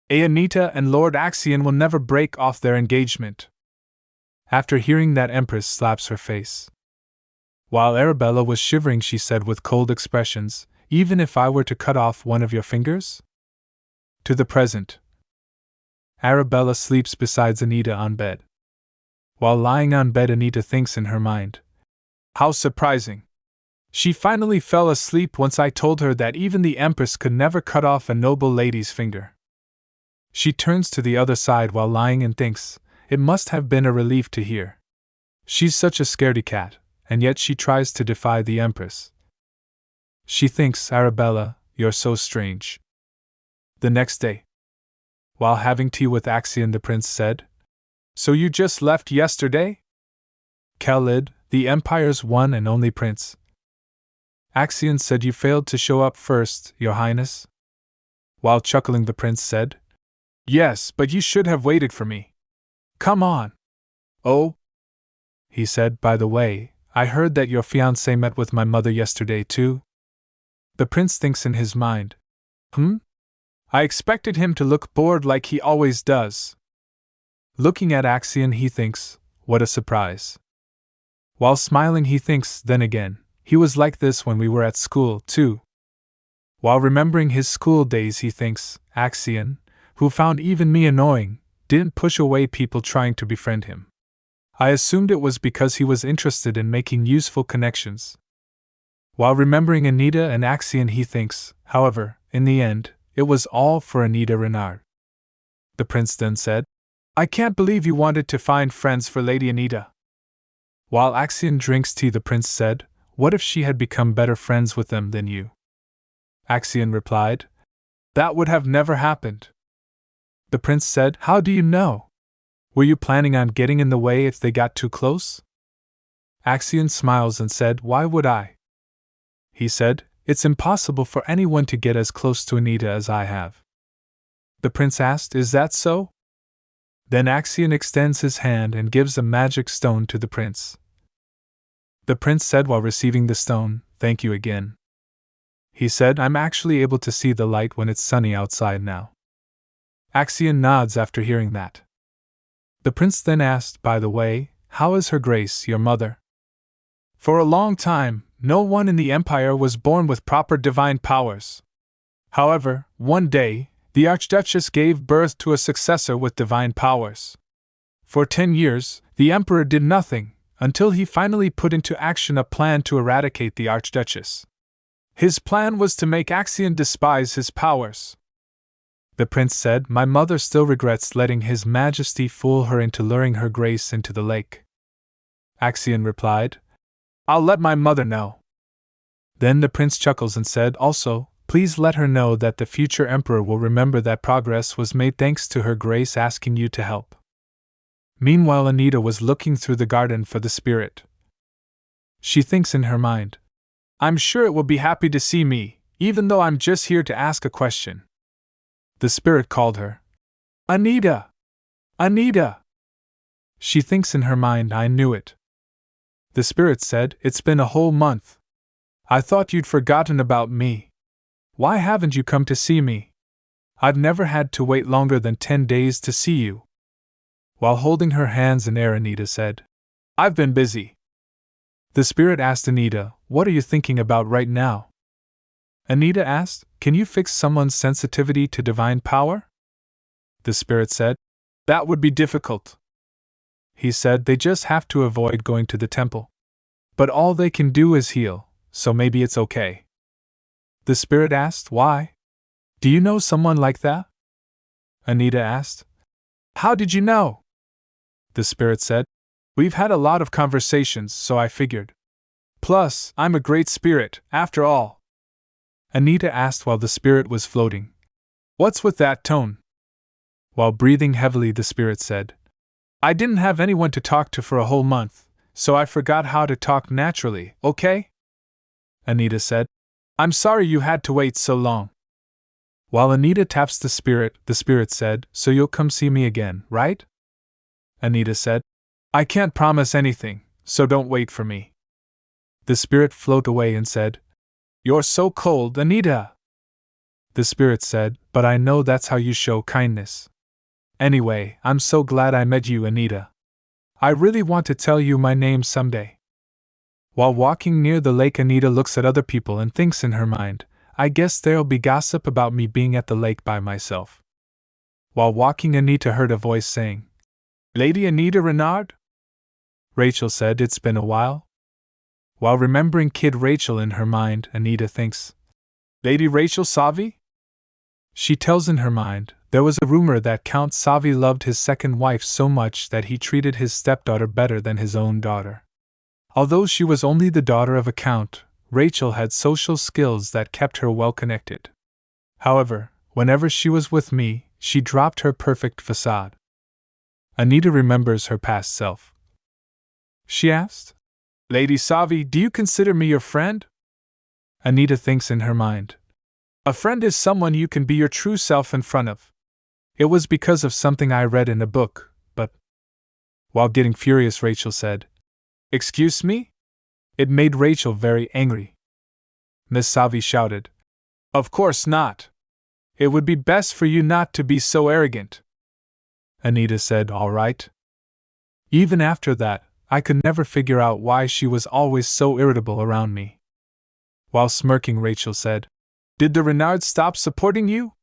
"Anita and Lord Axion will never break off their engagement." After hearing that, Empress slaps her face. While Arabella was shivering, she said with cold expressions, "Even if I were to cut off one of your fingers?" To the present. Arabella sleeps beside Anita on bed. While lying on bed, Anita thinks in her mind, "How surprising! She finally fell asleep once I told her that even the Empress could never cut off a noble lady's finger." She turns to the other side while lying and thinks, it must have been a relief to hear. She's such a scaredy cat, and yet she tries to defy the Empress. She thinks, "Arabella, you're so strange." The next day, while having tea with Axion, the prince said, "So you just left yesterday?" Khalid, the Empire's one and only prince. Axion said, "You failed to show up first, Your Highness." While chuckling, the prince said, "Yes, but you should have waited for me. Come on." "Oh," he said, "by the way, I heard that your fiancé met with my mother yesterday too." The prince thinks in his mind, I expected him to look bored like he always does." Looking at Axion, he thinks, what a surprise. While smiling, he thinks, then again, he was like this when we were at school, too. While remembering his school days, he thinks, Axion, who found even me annoying, didn't push away people trying to befriend him. I assumed it was because he was interested in making useful connections. While remembering Anita and Axion, he thinks, however, in the end, it was all for Anita Renard. The prince then said, "I can't believe you wanted to find friends for Lady Anita." While Axion drinks tea, the prince said, "What if she had become better friends with them than you?" Axion replied, "That would have never happened." The prince said, "How do you know? Were you planning on getting in the way if they got too close?" Axion smiles and said, "Why would I?" He said, "It's impossible for anyone to get as close to Anita as I have." The prince asked, "Is that so?" Then Axion extends his hand and gives a magic stone to the prince. The prince said while receiving the stone, "Thank you again." He said, "I'm actually able to see the light when it's sunny outside now." Axion nods after hearing that. The prince then asked, "By the way, how is Her Grace, your mother?" For a long time, no one in the Empire was born with proper divine powers. However, one day, The Archduchess gave birth to a successor with divine powers. For 10 years, the Emperor did nothing, until he finally put into action a plan to eradicate the Archduchess. His plan was to make Axion despise his powers. The prince said, "My mother still regrets letting His Majesty fool her into luring Her Grace into the lake." Axion replied, "I'll let my mother know." Then the prince chuckles and said, "Also, please let her know that the future emperor will remember that progress was made thanks to Her Grace asking you to help." Meanwhile, Anita was looking through the garden for the spirit. She thinks in her mind, "I'm sure it will be happy to see me, even though I'm just here to ask a question." The spirit called her. "Anita! Anita!" She thinks in her mind, "I knew it." The spirit said, "It's been a whole month. I thought you'd forgotten about me. Why haven't you come to see me? I've never had to wait longer than 10 days to see you." While holding her hands in air, Anita said, "I've been busy." The spirit asked Anita, "What are you thinking about right now?" Anita asked, "Can you fix someone's sensitivity to divine power?" The spirit said, "That would be difficult." He said, "They just have to avoid going to the temple. But all they can do is heal, so maybe it's okay." The spirit asked, "Why? Do you know someone like that?" Anita asked, "How did you know?" The spirit said, "We've had a lot of conversations, so I figured. Plus, I'm a great spirit, after all." Anita asked while the spirit was floating, "What's with that tone?" While breathing heavily, the spirit said, "I didn't have anyone to talk to for a whole month, so I forgot how to talk naturally, okay?" Anita said, "I'm sorry you had to wait so long." While Anita taps the spirit said, "So you'll come see me again, right?" Anita said, "I can't promise anything, so don't wait for me." The spirit floated away and said, "You're so cold, Anita." The spirit said, "But I know that's how you show kindness. Anyway, I'm so glad I met you, Anita. I really want to tell you my name someday." While walking near the lake, Anita looks at other people and thinks in her mind, "I guess there'll be gossip about me being at the lake by myself." While walking, Anita heard a voice saying, "Lady Anita Renard?" Rachel said, "It's been a while." While remembering Kid Rachel in her mind, Anita thinks, "Lady Rachel Savi?" She tells in her mind, there was a rumor that Count Savi loved his second wife so much that he treated his stepdaughter better than his own daughter. Although she was only the daughter of a count, Rachel had social skills that kept her well connected. However, whenever she was with me, she dropped her perfect facade. Anita remembers her past self. She asked, "Lady Savi, do you consider me your friend?" Anita thinks in her mind, "A friend is someone you can be your true self in front of. It was because of something I read in a book, but..." While getting furious, Rachel said, "Excuse me?" It made Rachel very angry. Miss Savi shouted, "Of course not. It would be best for you not to be so arrogant." Anita said, "All right." Even after that, I could never figure out why she was always so irritable around me. While smirking, Rachel said, "Did the Renards stop supporting you?"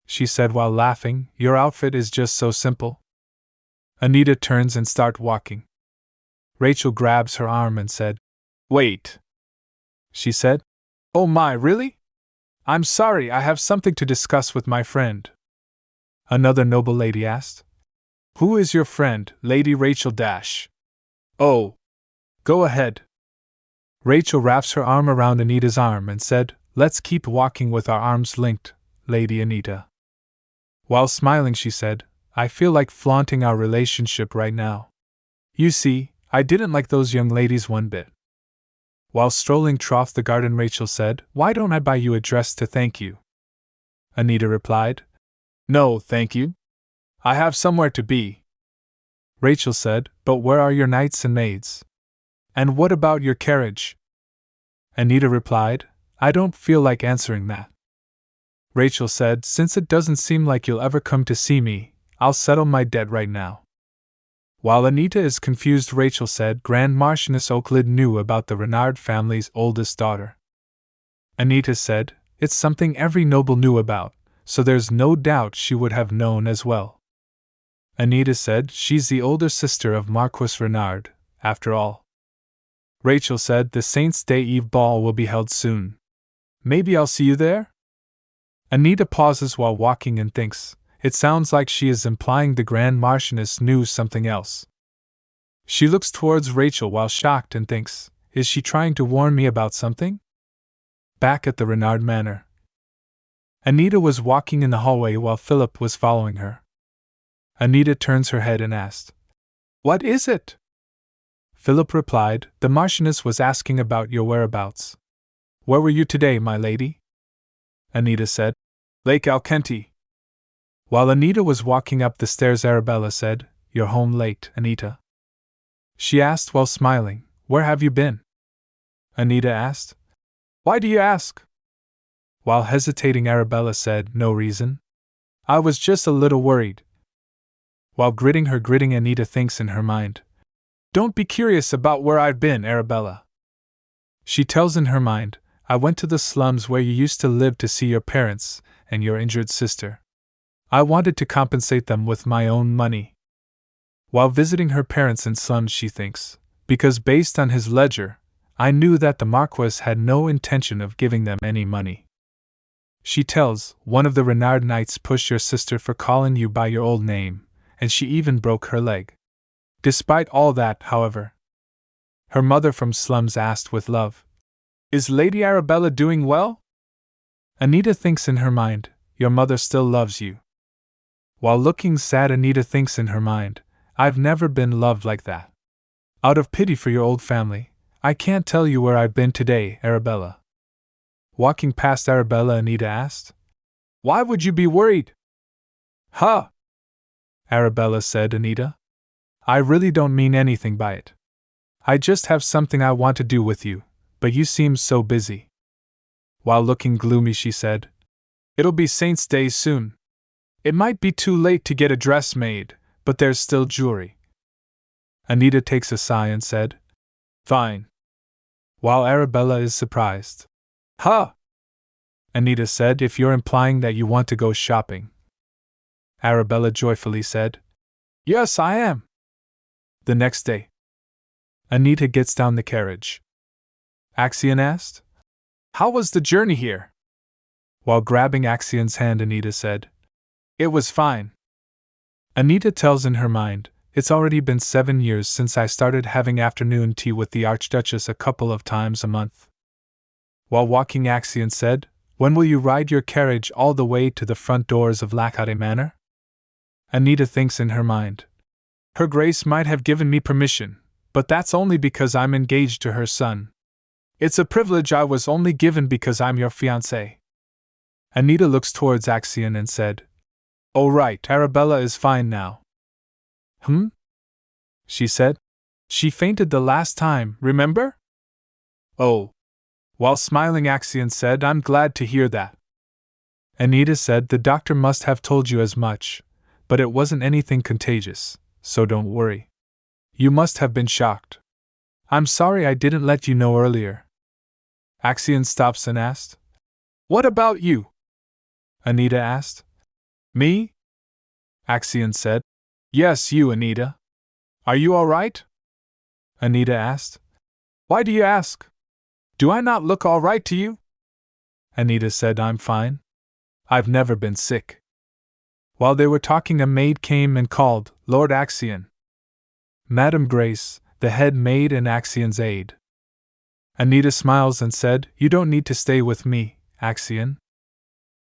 She said while laughing, "Your outfit is just so simple." Anita turns and starts walking. Rachel grabs her arm and said, "Wait." She said, "Oh my, really? I'm sorry, I have something to discuss with my friend." Another noble lady asked, "Who is your friend, Lady Rachel Dash?" "Oh, go ahead." Rachel wraps her arm around Anita's arm and said, "Let's keep walking with our arms linked, Lady Anita." While smiling, she said, "I feel like flaunting our relationship right now. You see, I didn't like those young ladies one bit." While strolling through the garden, Rachel said, "Why don't I buy you a dress to thank you?" Anita replied, "No, thank you. I have somewhere to be." Rachel said, "But where are your knights and maids? And what about your carriage?" Anita replied, "I don't feel like answering that." Rachel said, "Since it doesn't seem like you'll ever come to see me, I'll settle my debt right now." While Anita is confused, Rachel said, "Grand Marchioness Oaklid knew about the Renard family's oldest daughter." Anita said, "It's something every noble knew about, so there's no doubt she would have known as well. Anita said she's the older sister of Marquis Renard, after all. Rachel said the Saints' Day Eve ball will be held soon. Maybe I'll see you there? Anita pauses while walking and thinks. It sounds like she is implying the Grand Marchioness knew something else. She looks towards Rachel while shocked and thinks, is she trying to warn me about something? Back at the Renard Manor, Anita was walking in the hallway while Philip was following her. Anita turns her head and asked, "What is it?" Philip replied, "The Marchioness was asking about your whereabouts." "Where were you today, my lady?" Anita said, "Lake Alkenti." While Anita was walking up the stairs, Arabella said, "You're home late, Anita." She asked while smiling, "Where have you been?" Anita asked, "Why do you ask?" While hesitating, Arabella said, "No reason. I was just a little worried." While gritting, Anita thinks in her mind, "Don't be curious about where I've been, Arabella." She tells in her mind, "I went to the slums where you used to live to see your parents and your injured sister. I wanted to compensate them with my own money." While visiting her parents in slums, she thinks, "Because based on his ledger, I knew that the Marquis had no intention of giving them any money." She tells, "One of the Renard Knights pushed your sister for calling you by your old name, and she even broke her leg." Despite all that, however, her mother from slums asked with love, "Is Lady Arabella doing well?" Anita thinks in her mind, "Your mother still loves you." While looking sad, Anita thinks in her mind, "I've never been loved like that. Out of pity for your old family, I can't tell you where I've been today, Arabella." Walking past Arabella, Anita asked, "Why would you be worried?" "Huh!" Arabella said, "Anita, I really don't mean anything by it. I just have something I want to do with you, but you seem so busy." While looking gloomy, she said, "It'll be Saints' Day soon. It might be too late to get a dress made, but there's still jewelry." Anita takes a sigh and said, "Fine." While Arabella is surprised. "Huh!" Anita said, "If you're implying that you want to go shopping." Arabella joyfully said, "Yes, I am." The next day, Anita gets down the carriage. Axion asked, "How was the journey here?" While grabbing Axion's hand, Anita said, "It was fine." Anita tells in her mind, "It's already been 7 years since I started having afternoon tea with the Archduchess a couple of times a month." While walking, Axion said, "When will you ride your carriage all the way to the front doors of Lacade Manor?" Anita thinks in her mind, "Her Grace might have given me permission, but that's only because I'm engaged to her son. It's a privilege I was only given because I'm your fiancé." Anita looks towards Axion and said, "Oh right, Arabella is fine now." She said. "She fainted the last time, remember?" "Oh." While smiling, Axion said, "I'm glad to hear that." Anita said, "The doctor must have told you as much, but it wasn't anything contagious, so don't worry. You must have been shocked. I'm sorry I didn't let you know earlier." Axion stops and asked, "What about you?" Anita asked. "Me?" Axion said. "Yes, you, Anita. Are you all right?" Anita asked. "Why do you ask? Do I not look all right to you?" Anita said, "I'm fine. I've never been sick." While they were talking, a maid came and called, "Lord Axion." Madame Grace, the head maid and Axion's aide. Anita smiles and said, "You don't need to stay with me, Axion."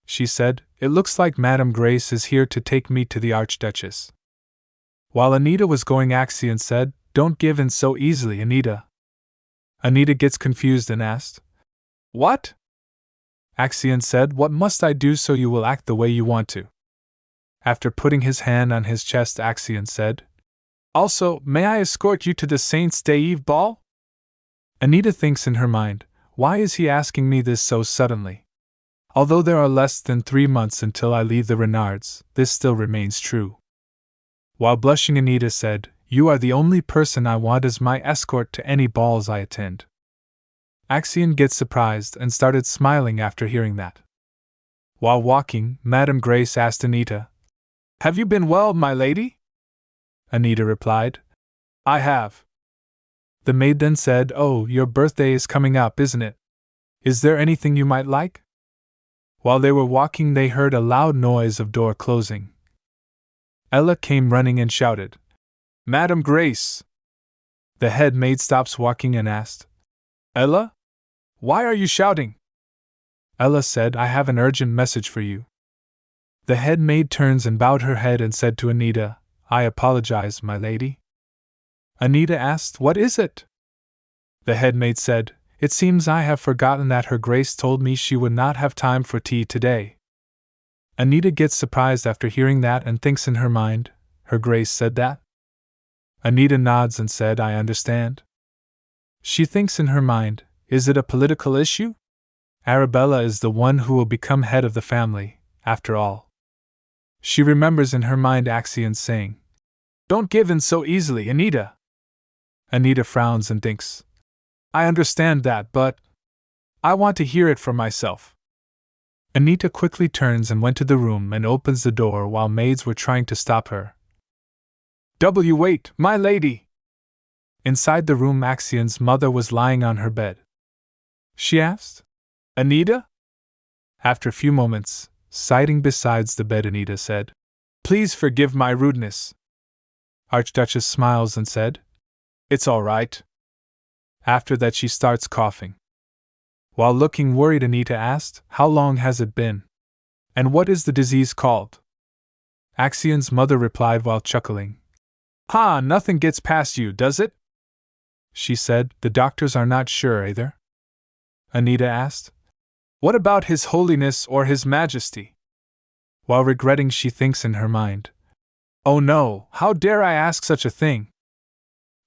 She said, "It looks like Madame Grace is here to take me to the Archduchess." While Anita was going, Axion said, "Don't give in so easily, Anita." Anita gets confused and asked, "What?" Axion said, "What must I do so you will act the way you want to?" After putting his hand on his chest, Axion said, "Also, may I escort you to the Saints' Day Eve ball?" Anita thinks in her mind, "Why is he asking me this so suddenly? Although there are less than 3 months until I leave the Renards, this still remains true." While blushing, Anita said, "You are the only person I want as my escort to any balls I attend." Axion gets surprised and started smiling after hearing that. While walking, Madame Grace asked Anita, "Have you been well, my lady?" Anita replied, "I have." The maid then said, "Oh, your birthday is coming up, isn't it? Is there anything you might like?" While they were walking, they heard a loud noise of door closing. Ella came running and shouted, "Madame Grace!" The head maid stops walking and asked, "Ella? Why are you shouting?" Ella said, "I have an urgent message for you." The head maid turns and bowed her head and said to Anita, "I apologize, my lady." Anita asked, "What is it?" The head maid said, "It seems I have forgotten that Her Grace told me she would not have time for tea today." Anita gets surprised after hearing that and thinks in her mind, "Her Grace said that?" Anita nods and said, "I understand." She thinks in her mind, "Is it a political issue? Arabella is the one who will become head of the family, after all." She remembers in her mind Axion saying, "Don't give in so easily, Anita." Anita frowns and thinks, "I understand that, but I want to hear it for myself." Anita quickly turns and went to the room and opens the door while maids were trying to stop her. "Wait, my lady!" Inside the room, Axion's mother was lying on her bed. She asked, "Anita?" After a few moments, sitting beside the bed, Anita said, "Please forgive my rudeness." Archduchess smiles and said, "It's all right." After that, she starts coughing. While looking worried, Anita asked, "How long has it been? And what is the disease called?" Axion's mother replied while chuckling, "Ha, nothing gets past you, does it?" She said, "The doctors are not sure either." Anita asked, "What about His Holiness or His Majesty?" While regretting, she thinks in her mind, "Oh no, how dare I ask such a thing?"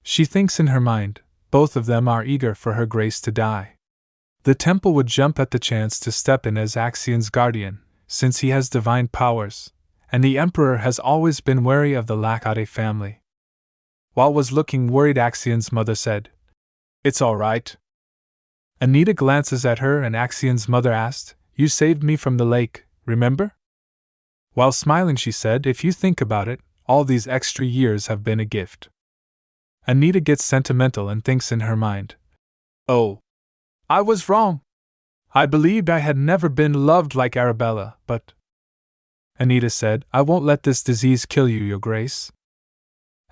She thinks in her mind, both of them are eager for Her Grace to die. The temple would jump at the chance to step in as Axion's guardian, since he has divine powers, and the Emperor has always been wary of the Lackade family. While was looking worried, Axion's mother said, "It's all right." Anita glances at her and Axion's mother asked, "You saved me from the lake, remember?" While smiling, she said, "If you think about it, all these extra years have been a gift." Anita gets sentimental and thinks in her mind, "Oh, I was wrong. I believed I had never been loved like Arabella, but—" Anita said, "I won't let this disease kill you, Your Grace."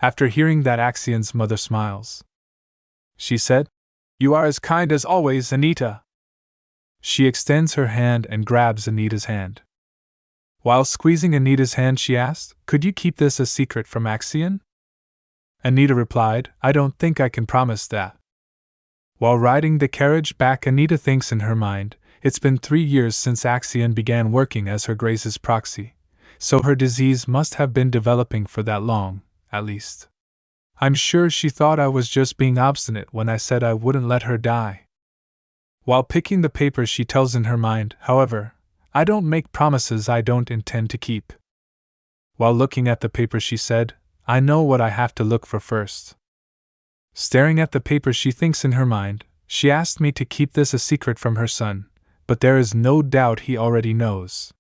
After hearing that, Axion's mother smiles. She said, "You are as kind as always, Anita." She extends her hand and grabs Anita's hand. While squeezing Anita's hand, she asked, "Could you keep this a secret from Axion?" Anita replied, "I don't think I can promise that." While riding the carriage back, Anita thinks in her mind, "It's been 3 years since Axion began working as Her Grace's proxy, so her disease must have been developing for that long, at least. I'm sure she thought I was just being obstinate when I said I wouldn't let her die." While picking the paper, she tells in her mind, "However, I don't make promises I don't intend to keep." While looking at the paper, she said, "I know what I have to look for first." Staring at the paper, she thinks in her mind, "She asked me to keep this a secret from her son, but there is no doubt he already knows."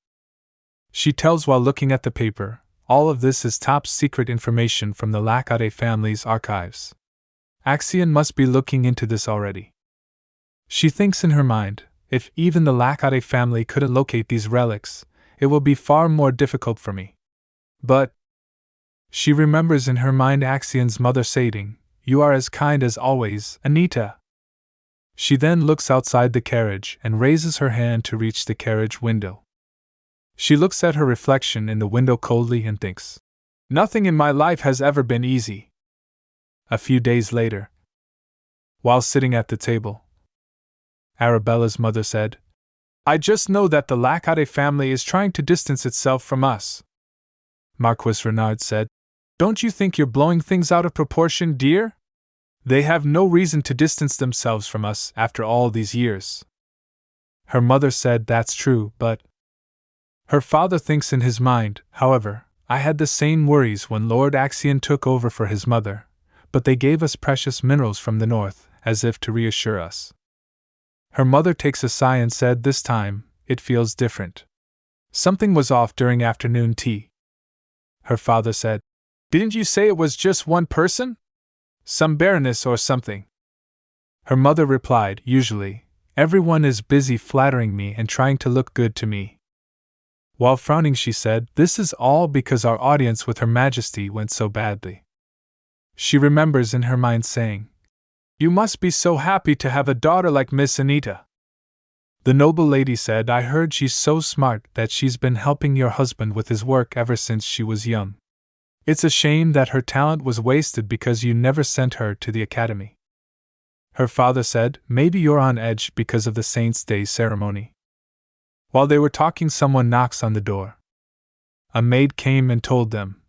She tells while looking at the paper, "All of this is top secret information from the Lackade family's archives. Axion must be looking into this already." She thinks in her mind, "If even the Lackade family couldn't locate these relics, it will be far more difficult for me." But she remembers in her mind Axion's mother saying, "You are as kind as always, Anita." She then looks outside the carriage and raises her hand to reach the carriage window. She looks at her reflection in the window coldly and thinks, "Nothing in my life has ever been easy." A few days later, while sitting at the table, Arabella's mother said, "I just know that the Lackade family is trying to distance itself from us." Marquis Renard said, "Don't you think you're blowing things out of proportion, dear? They have no reason to distance themselves from us after all these years." Her mother said, "That's true, but—" Her father thinks in his mind, "However, I had the same worries when Lord Axion took over for his mother, but they gave us precious minerals from the north, as if to reassure us." Her mother takes a sigh and said, "This time, it feels different." Something was off during afternoon tea. Her father said, "Didn't you say it was just one person? Some baroness or something?" Her mother replied, "Usually, everyone is busy flattering me and trying to look good to me." While frowning, she said, "This is all because our audience with Her Majesty went so badly." She remembers in her mind saying, "You must be so happy to have a daughter like Miss Anita." The noble lady said, "I heard she's so smart that she's been helping your husband with his work ever since she was young. It's a shame that her talent was wasted because you never sent her to the academy." Her father said, "Maybe you're on edge because of the Saint's Day ceremony." While they were talking, someone knocks on the door. A maid came and told them,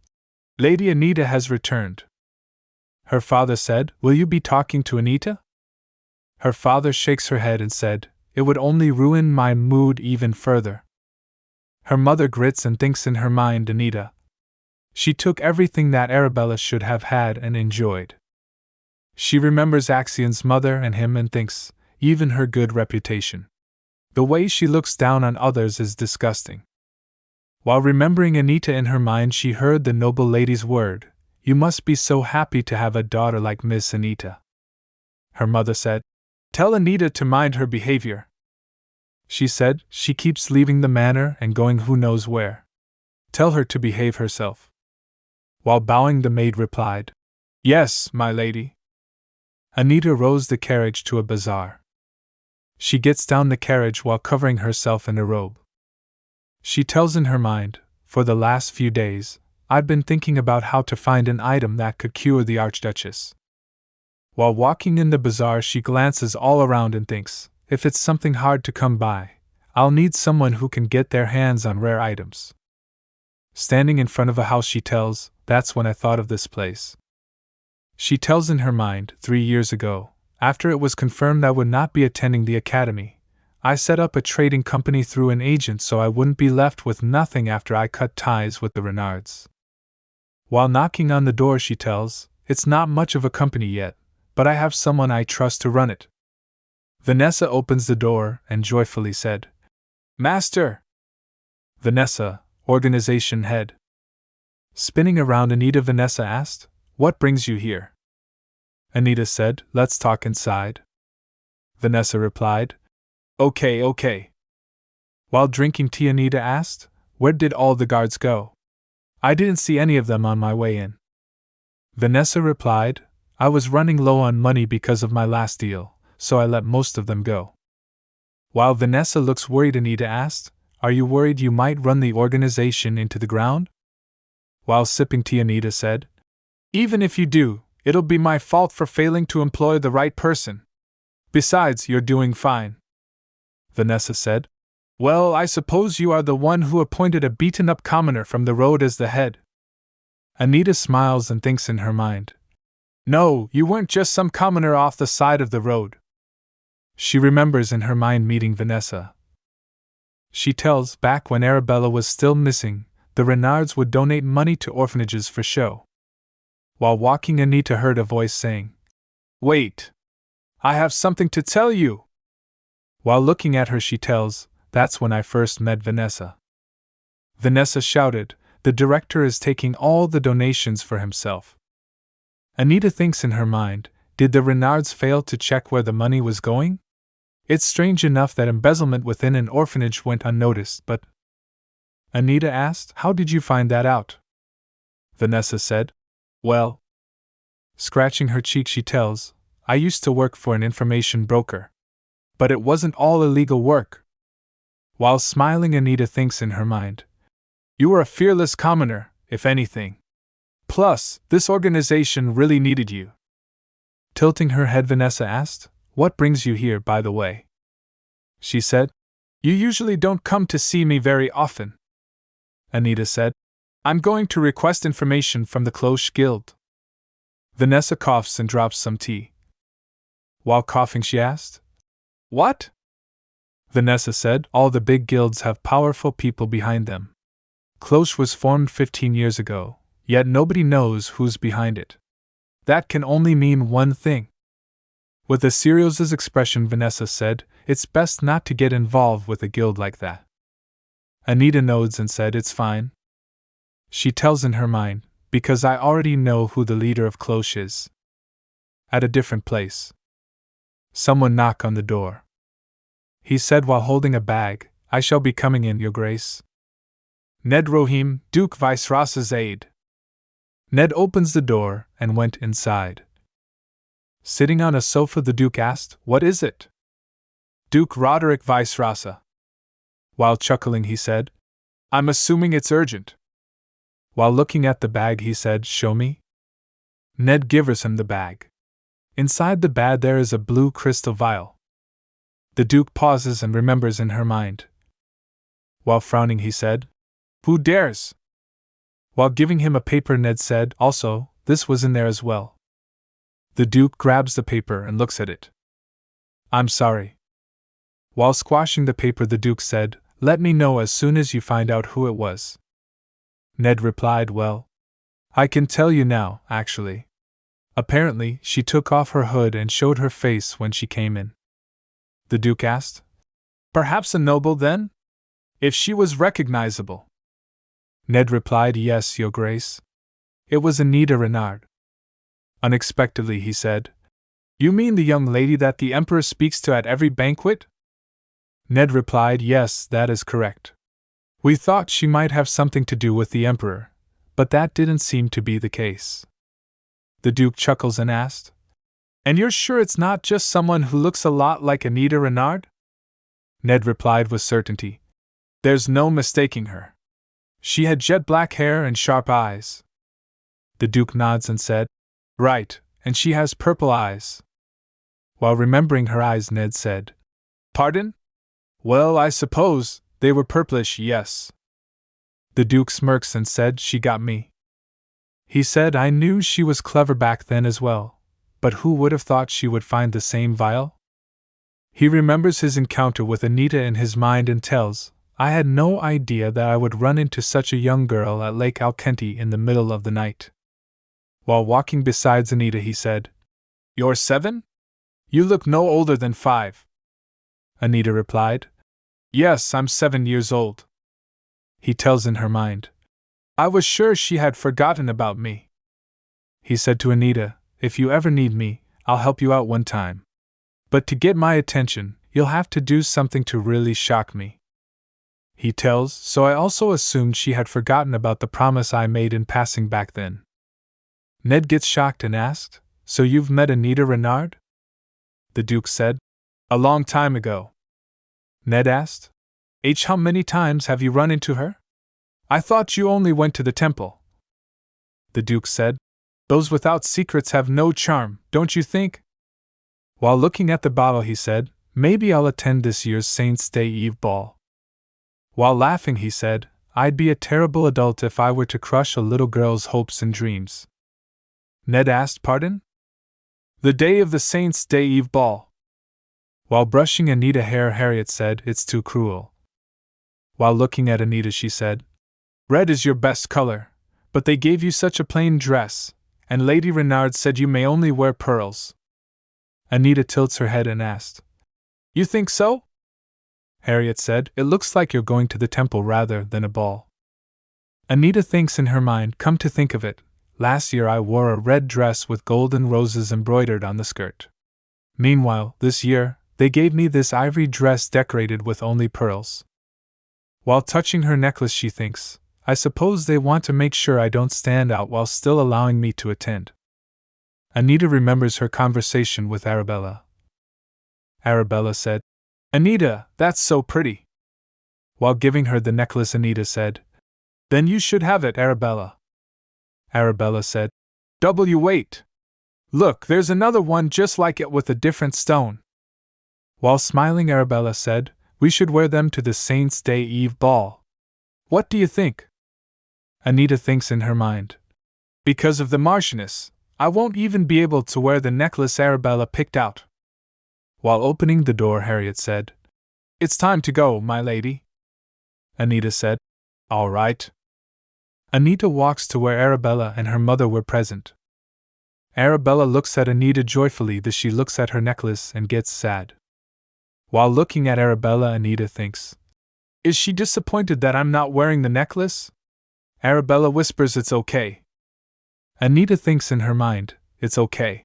"Lady Anita has returned." Her father said, "Will you be talking to Anita?" Her father shakes her head and said, "It would only ruin my mood even further." Her mother grits and thinks in her mind, Anita. She took everything that Arabella should have had and enjoyed. She remembers Axion's mother and him and thinks, even her good reputation. The way she looks down on others is disgusting. While remembering Anita in her mind, she heard the noble lady's word, "You must be so happy to have a daughter like Miss Anita." Her mother said, "Tell Anita to mind her behavior." She said, "She keeps leaving the manor and going who knows where. Tell her to behave herself." While bowing, the maid replied, "Yes, my lady." Anita rows the carriage to a bazaar. She gets down the carriage while covering herself in a robe. She tells in her mind, "For the last few days, I've been thinking about how to find an item that could cure the Archduchess." While walking in the bazaar, she glances all around and thinks, "If it's something hard to come by, I'll need someone who can get their hands on rare items." Standing in front of a house, she tells, "That's when I thought of this place." She tells in her mind, 3 years ago, after it was confirmed I would not be attending the academy, I set up a trading company through an agent so I wouldn't be left with nothing after I cut ties with the Renards. While knocking on the door, she tells, "It's not much of a company yet, but I have someone I trust to run it." Vanessa opens the door and joyfully said, "Master!" Vanessa, organization head. Spinning around Anita, Vanessa asked, "What brings you here?" Anita said, "Let's talk inside." Vanessa replied, Okay. While drinking tea, Anita asked, "Where did all the guards go? I didn't see any of them on my way in." Vanessa replied, "I was running low on money because of my last deal, so I let most of them go." While Vanessa looks worried, Anita asked, "Are you worried you might run the organization into the ground?" While sipping tea, Anita said, "Even if you do, it'll be my fault for failing to employ the right person. Besides, you're doing fine." Vanessa said, "Well, I suppose you are the one who appointed a beaten-up commoner from the road as the head." Anita smiles and thinks in her mind, "No, you weren't just some commoner off the side of the road." She remembers in her mind meeting Vanessa. She tells, back when Arabella was still missing, the Renards would donate money to orphanages for show. While walking, Anita heard a voice saying, "Wait! I have something to tell you!" While looking at her, she tells, "That's when I first met Vanessa." Vanessa shouted, "The director is taking all the donations for himself." Anita thinks in her mind, did the Renards fail to check where the money was going? It's strange enough that embezzlement within an orphanage went unnoticed, but... Anita asked, "How did you find that out?" Vanessa said, "Well..." Scratching her cheek, she tells, "I used to work for an information broker. But it wasn't all illegal work." While smiling, Anita thinks in her mind, "You were a fearless commoner, if anything. Plus, this organization really needed you." Tilting her head, Vanessa asked, "What brings you here, by the way?" She said, "You usually don't come to see me very often." Anita said, "I'm going to request information from the Cloche Guild." Vanessa coughs and drops some tea. While coughing, she asked, "What?" Vanessa said, "All the big guilds have powerful people behind them. Cloche was formed 15 years ago, yet nobody knows who's behind it. That can only mean one thing." With a serious expression, Vanessa said, "It's best not to get involved with a guild like that." Anita nods and said it's fine. She tells in her mind, because I already know who the leader of Cloche is. At a different place. Someone knocked on the door. He said while holding a bag, I shall be coming in, Your Grace. Ned Rohim, Duke Viceroy's aide. Ned opens the door and went inside. Sitting on a sofa, the Duke asked, What is it? Duke Roderick Viceroy. While chuckling, he said, I'm assuming it's urgent. While looking at the bag, he said, Show me. Ned gives him the bag. Inside the bag there is a blue crystal vial. The Duke pauses and remembers in her mind. While frowning, he said, Who dares? While giving him a paper, Ned said, Also, this was in there as well. The Duke grabs the paper and looks at it. I'm sorry. While squashing the paper, the Duke said, Let me know as soon as you find out who it was. Ned replied, Well, I can tell you now, actually. Apparently, she took off her hood and showed her face when she came in. The Duke asked, Perhaps a noble, then? If she was recognizable. Ned replied, Yes, Your Grace. It was Anita Renard. Unexpectedly, he said, You mean the young lady that the Emperor speaks to at every banquet? Ned replied, Yes, that is correct. We thought she might have something to do with the Emperor, but that didn't seem to be the case. The Duke chuckles and asked, And you're sure it's not just someone who looks a lot like Anita Renard? Ned replied with certainty, There's no mistaking her. She had jet black hair and sharp eyes. The Duke nods and said, Right, and she has purple eyes. While remembering her eyes, Ned said, Pardon? Well, I suppose they were purplish, yes. The Duke smirks and said, She got me. He said, I knew she was clever back then as well, but who would have thought she would find the same vial? He remembers his encounter with Anita in his mind and tells, I had no idea that I would run into such a young girl at Lake Alkenti in the middle of the night. While walking beside Anita, he said, You're 7? You look no older than 5. Anita replied, Yes, I'm 7 years old. He tells in her mind, I was sure she had forgotten about me. He said to Anita, If you ever need me, I'll help you out one time. But to get my attention, you'll have to do something to really shock me. He tells, So I also assumed she had forgotten about the promise I made in passing back then. Ned gets shocked and asked, So you've met Anita Renard? The Duke said, A long time ago. Ned asked, How many times have you run into her? I thought you only went to the temple. The Duke said, Those without secrets have no charm, don't you think? While looking at the bottle, he said, Maybe I'll attend this year's Saint's Day Eve ball. While laughing, he said, I'd be a terrible adult if I were to crush a little girl's hopes and dreams. Ned asked, Pardon? The day of the Saint's Day Eve ball. While brushing Anita's hair, Harriet said, It's too cruel. While looking at Anita, she said, Red is your best color, but they gave you such a plain dress, and Lady Renard said you may only wear pearls. Anita tilts her head and asked, You think so? Harriet said, It looks like you're going to the temple rather than a ball. Anita thinks in her mind, Come to think of it, last year I wore a red dress with golden roses embroidered on the skirt. Meanwhile, this year, they gave me this ivory dress decorated with only pearls. While touching her necklace, she thinks, I suppose they want to make sure I don't stand out while still allowing me to attend. Anita remembers her conversation with Arabella. Arabella said, Anita, that's so pretty. While giving her the necklace, Anita said, Then you should have it, Arabella. Arabella said, Wait. Look, there's another one just like it with a different stone. While smiling, Arabella said, We should wear them to the Saint's Day Eve ball. What do you think? Anita thinks in her mind, Because of the Marchioness, I won't even be able to wear the necklace Arabella picked out. While opening the door, Harriet said, It's time to go, my lady. Anita said, All right. Anita walks to where Arabella and her mother were present. Arabella looks at Anita joyfully, then she looks at her necklace and gets sad. While looking at Arabella, Anita thinks, Is she disappointed that I'm not wearing the necklace? Arabella whispers it's okay. Anita thinks in her mind, it's okay.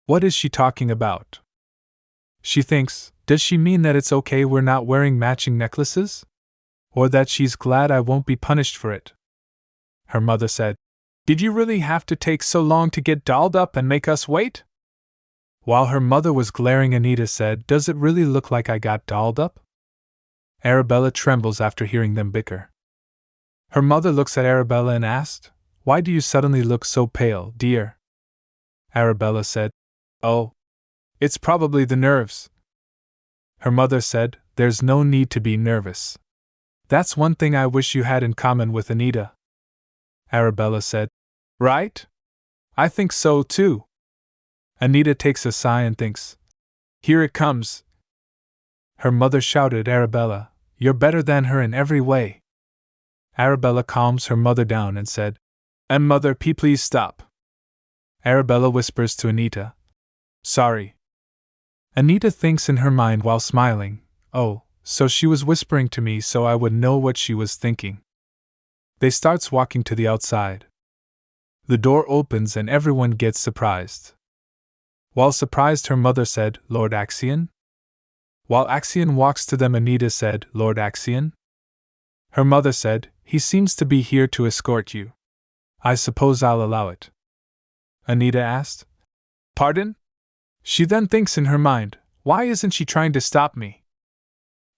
What is she talking about? She thinks, does she mean that it's okay we're not wearing matching necklaces? Or that she's glad I won't be punished for it? Her mother said, Did you really have to take so long to get dolled up and make us wait? While her mother was glaring, Anita said, Does it really look like I got dolled up? Arabella trembles after hearing them bicker. Her mother looks at Arabella and asked, Why do you suddenly look so pale, dear? Arabella said, Oh, it's probably the nerves. Her mother said, There's no need to be nervous. That's one thing I wish you had in common with Anita. Arabella said, Right? I think so too. Anita takes a sigh and thinks, Here it comes. Her mother shouted, Arabella, you're better than her in every way. Arabella calms her mother down and said, And mother, please stop. Arabella whispers to Anita, Sorry. Anita thinks in her mind while smiling, Oh, so she was whispering to me so I would know what she was thinking. They starts walking to the outside. The door opens and everyone gets surprised. While surprised, her mother said, Lord Axion? While Axion walks to them, Anita said, Lord Axion? Her mother said, He seems to be here to escort you. I suppose I'll allow it. Anita asked, Pardon? She then thinks in her mind, Why isn't she trying to stop me?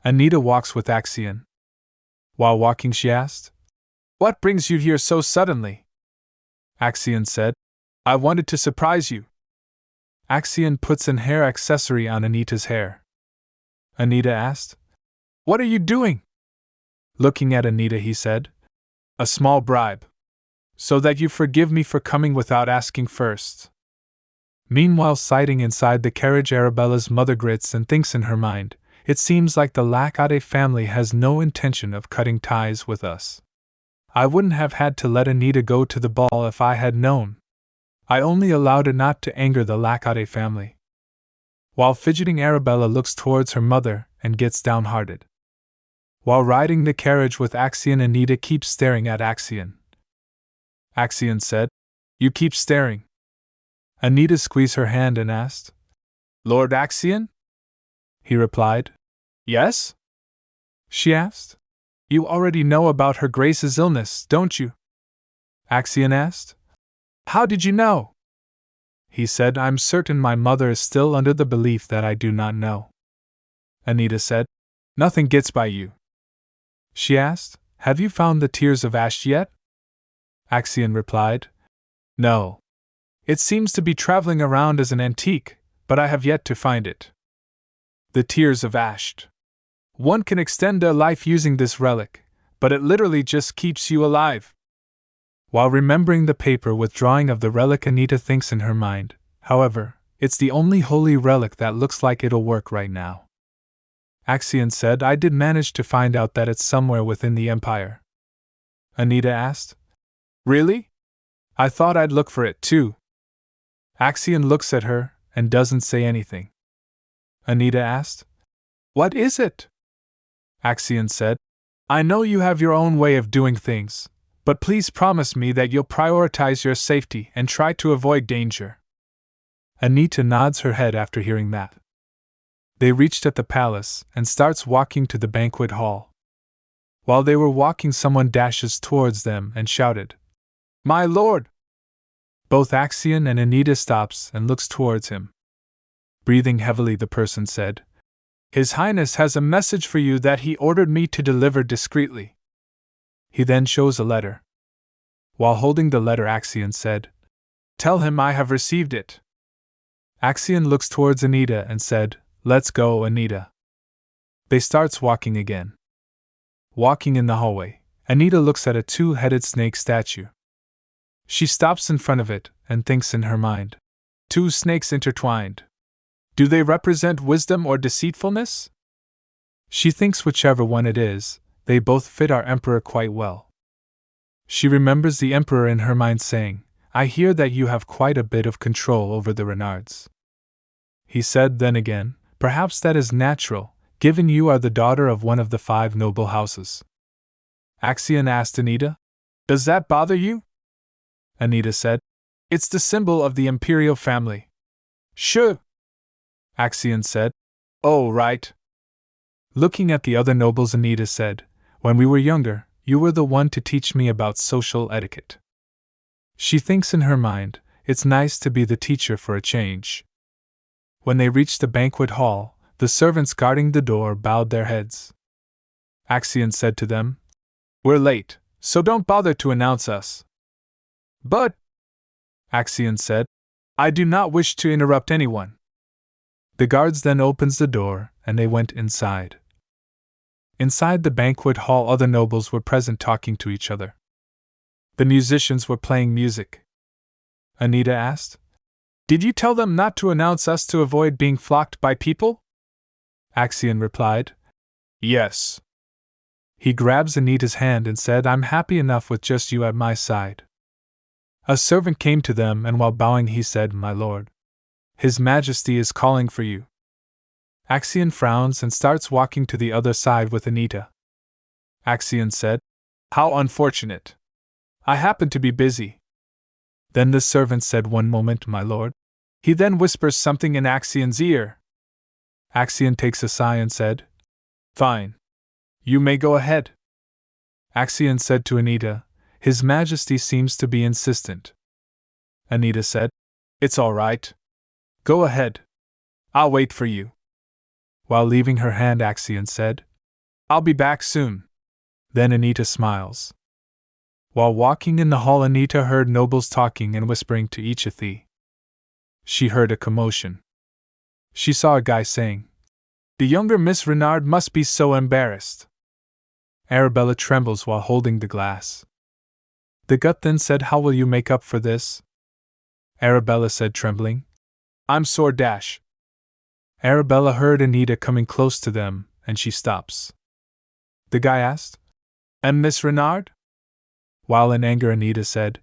Anita walks with Axion. While walking, she asked, What brings you here so suddenly? Axion said, I wanted to surprise you. Axion puts an hair accessory on Anita's hair. Anita asked, What are you doing? Looking at Anita, he said, A small bribe. So that you forgive me for coming without asking first. Meanwhile, sitting inside the carriage, Arabella's mother grits and thinks in her mind, It seems like the Lacade family has no intention of cutting ties with us. I wouldn't have had to let Anita go to the ball if I had known. I only allowed it not to anger the Lacade family. While fidgeting, Arabella looks towards her mother and gets downhearted. While riding the carriage with Axion, Anita keeps staring at Axion. Axion said, You keep staring. Anita squeezed her hand and asked, Lord Axion? He replied, Yes? She asked, You already know about her Grace's illness, don't you? Axion asked, How did you know? He said, I'm certain my mother is still under the belief that I do not know. Anita said, Nothing gets by you. She asked, Have you found the Tears of Ash yet? Axion replied, No. It seems to be traveling around as an antique, but I have yet to find it. The Tears of Ash. One can extend a life using this relic, but it literally just keeps you alive. While remembering the paper with drawing of the relic, Anita thinks in her mind, however, it's the only holy relic that looks like it'll work right now. Axion said, I did manage to find out that it's somewhere within the Empire. Anita asked, Really? I thought I'd look for it too. Axion looks at her and doesn't say anything. Anita asked, What is it? Axion said, I know you have your own way of doing things, but please promise me that you'll prioritize your safety and try to avoid danger. Anita nods her head after hearing that. They reached at the palace and starts walking to the banquet hall. While they were walking, someone dashes towards them and shouted, My lord! Both Axion and Anita stops and looks towards him. Breathing heavily, the person said, His Highness has a message for you that he ordered me to deliver discreetly. He then shows a letter. While holding the letter, Axion said, Tell him I have received it. Axion looks towards Anita and said, Let's go, Anita. They starts walking again. Walking in the hallway, Anita looks at a two-headed snake statue. She stops in front of it and thinks in her mind, Two snakes intertwined. Do they represent wisdom or deceitfulness? She thinks whichever one it is, they both fit our emperor quite well. She remembers the emperor in her mind saying, I hear that you have quite a bit of control over the Renards. He said then again, Perhaps that is natural, given you are the daughter of one of the 5 noble houses? Axion asked Anita. Does that bother you? Anita said. It's the symbol of the imperial family. Sure, Axion said. Oh, right. Looking at the other nobles, Anita said, when we were younger, you were the one to teach me about social etiquette. She thinks in her mind, it's nice to be the teacher for a change. When they reached the banquet hall, the servants guarding the door bowed their heads. Axion said to them, We're late, so don't bother to announce us. But, Axion said, I do not wish to interrupt anyone. The guards then opened the door, and they went inside. Inside the banquet hall, other nobles were present talking to each other. The musicians were playing music. Anita asked, Did you tell them not to announce us to avoid being flocked by people? Axion replied, Yes. He grabs Anita's hand and said, I'm happy enough with just you at my side. A servant came to them, and while bowing he said, My lord, His Majesty is calling for you. Axion frowns and starts walking to the other side with Anita. Axion said, How unfortunate. I happen to be busy. Then the servant said, One moment, my lord. He then whispers something in Axion's ear. Axion takes a sigh and said, Fine. You may go ahead. Axion said to Anita, His Majesty seems to be insistent. Anita said, It's all right. Go ahead. I'll wait for you. While leaving her hand, Axion said, I'll be back soon. Then Anita smiles. While walking in the hall, Anita heard nobles talking and whispering to each of them. She heard a commotion. She saw a guy saying, The younger Miss Renard must be so embarrassed. Arabella trembles while holding the glass. The gut then said, How will you make up for this? Arabella said, trembling, I'm sore dash. Arabella heard Anita coming close to them, and she stops. The guy asked, And Miss Renard? While in anger, Anita said,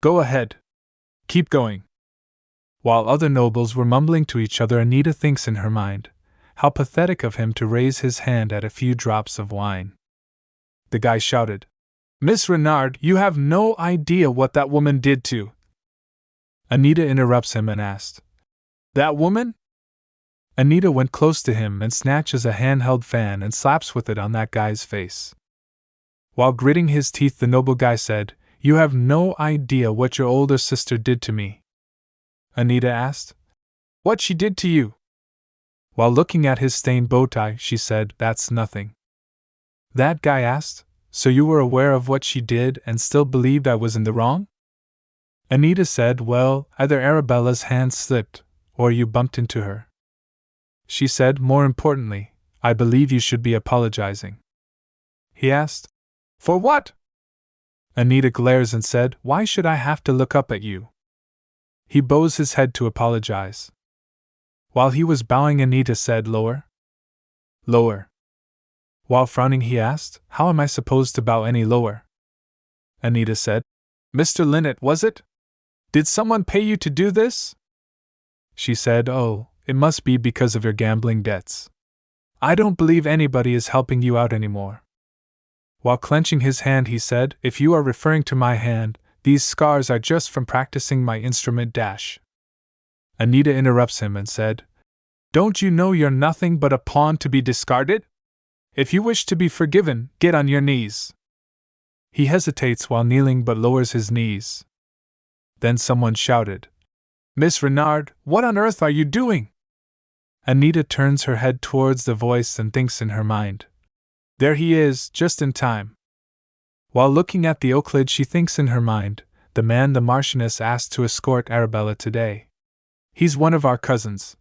Go ahead. Keep going. While other nobles were mumbling to each other, Anita thinks in her mind, How pathetic of him to raise his hand at a few drops of wine. The guy shouted, Miss Renard, you have no idea what that woman did to. Anita interrupts him and asked, That woman? Anita went close to him and snatches a handheld fan and slaps with it on that guy's face. While gritting his teeth, the noble guy said, You have no idea what your older sister did to me. Anita asked, What she did to you? While looking at his stained bow tie, she said, That's nothing. That guy asked, So you were aware of what she did and still believed I was in the wrong? Anita said, Well, either Arabella's hand slipped, or you bumped into her. She said, More importantly, I believe you should be apologizing. He asked, For what? Anita glares and said, Why should I have to look up at you? He bows his head to apologize. While he was bowing, Anita said, Lower. Lower. While frowning, he asked, How am I supposed to bow any lower? Anita said, Mr. Linnet, was it? Did someone pay you to do this? She said, Oh, it must be because of your gambling debts. I don't believe anybody is helping you out anymore. While clenching his hand, he said, If you are referring to my hand, these scars are just from practicing my instrument dash. Anita interrupts him and said, Don't you know you're nothing but a pawn to be discarded? If you wish to be forgiven, get on your knees. He hesitates while kneeling but lowers his knees. Then someone shouted, Miss Renard, what on earth are you doing? Anita turns her head towards the voice and thinks in her mind, There he is, just in time. While looking at the Euclid, she thinks in her mind, The man the Marchioness asked to escort Arabella today. He's one of our cousins.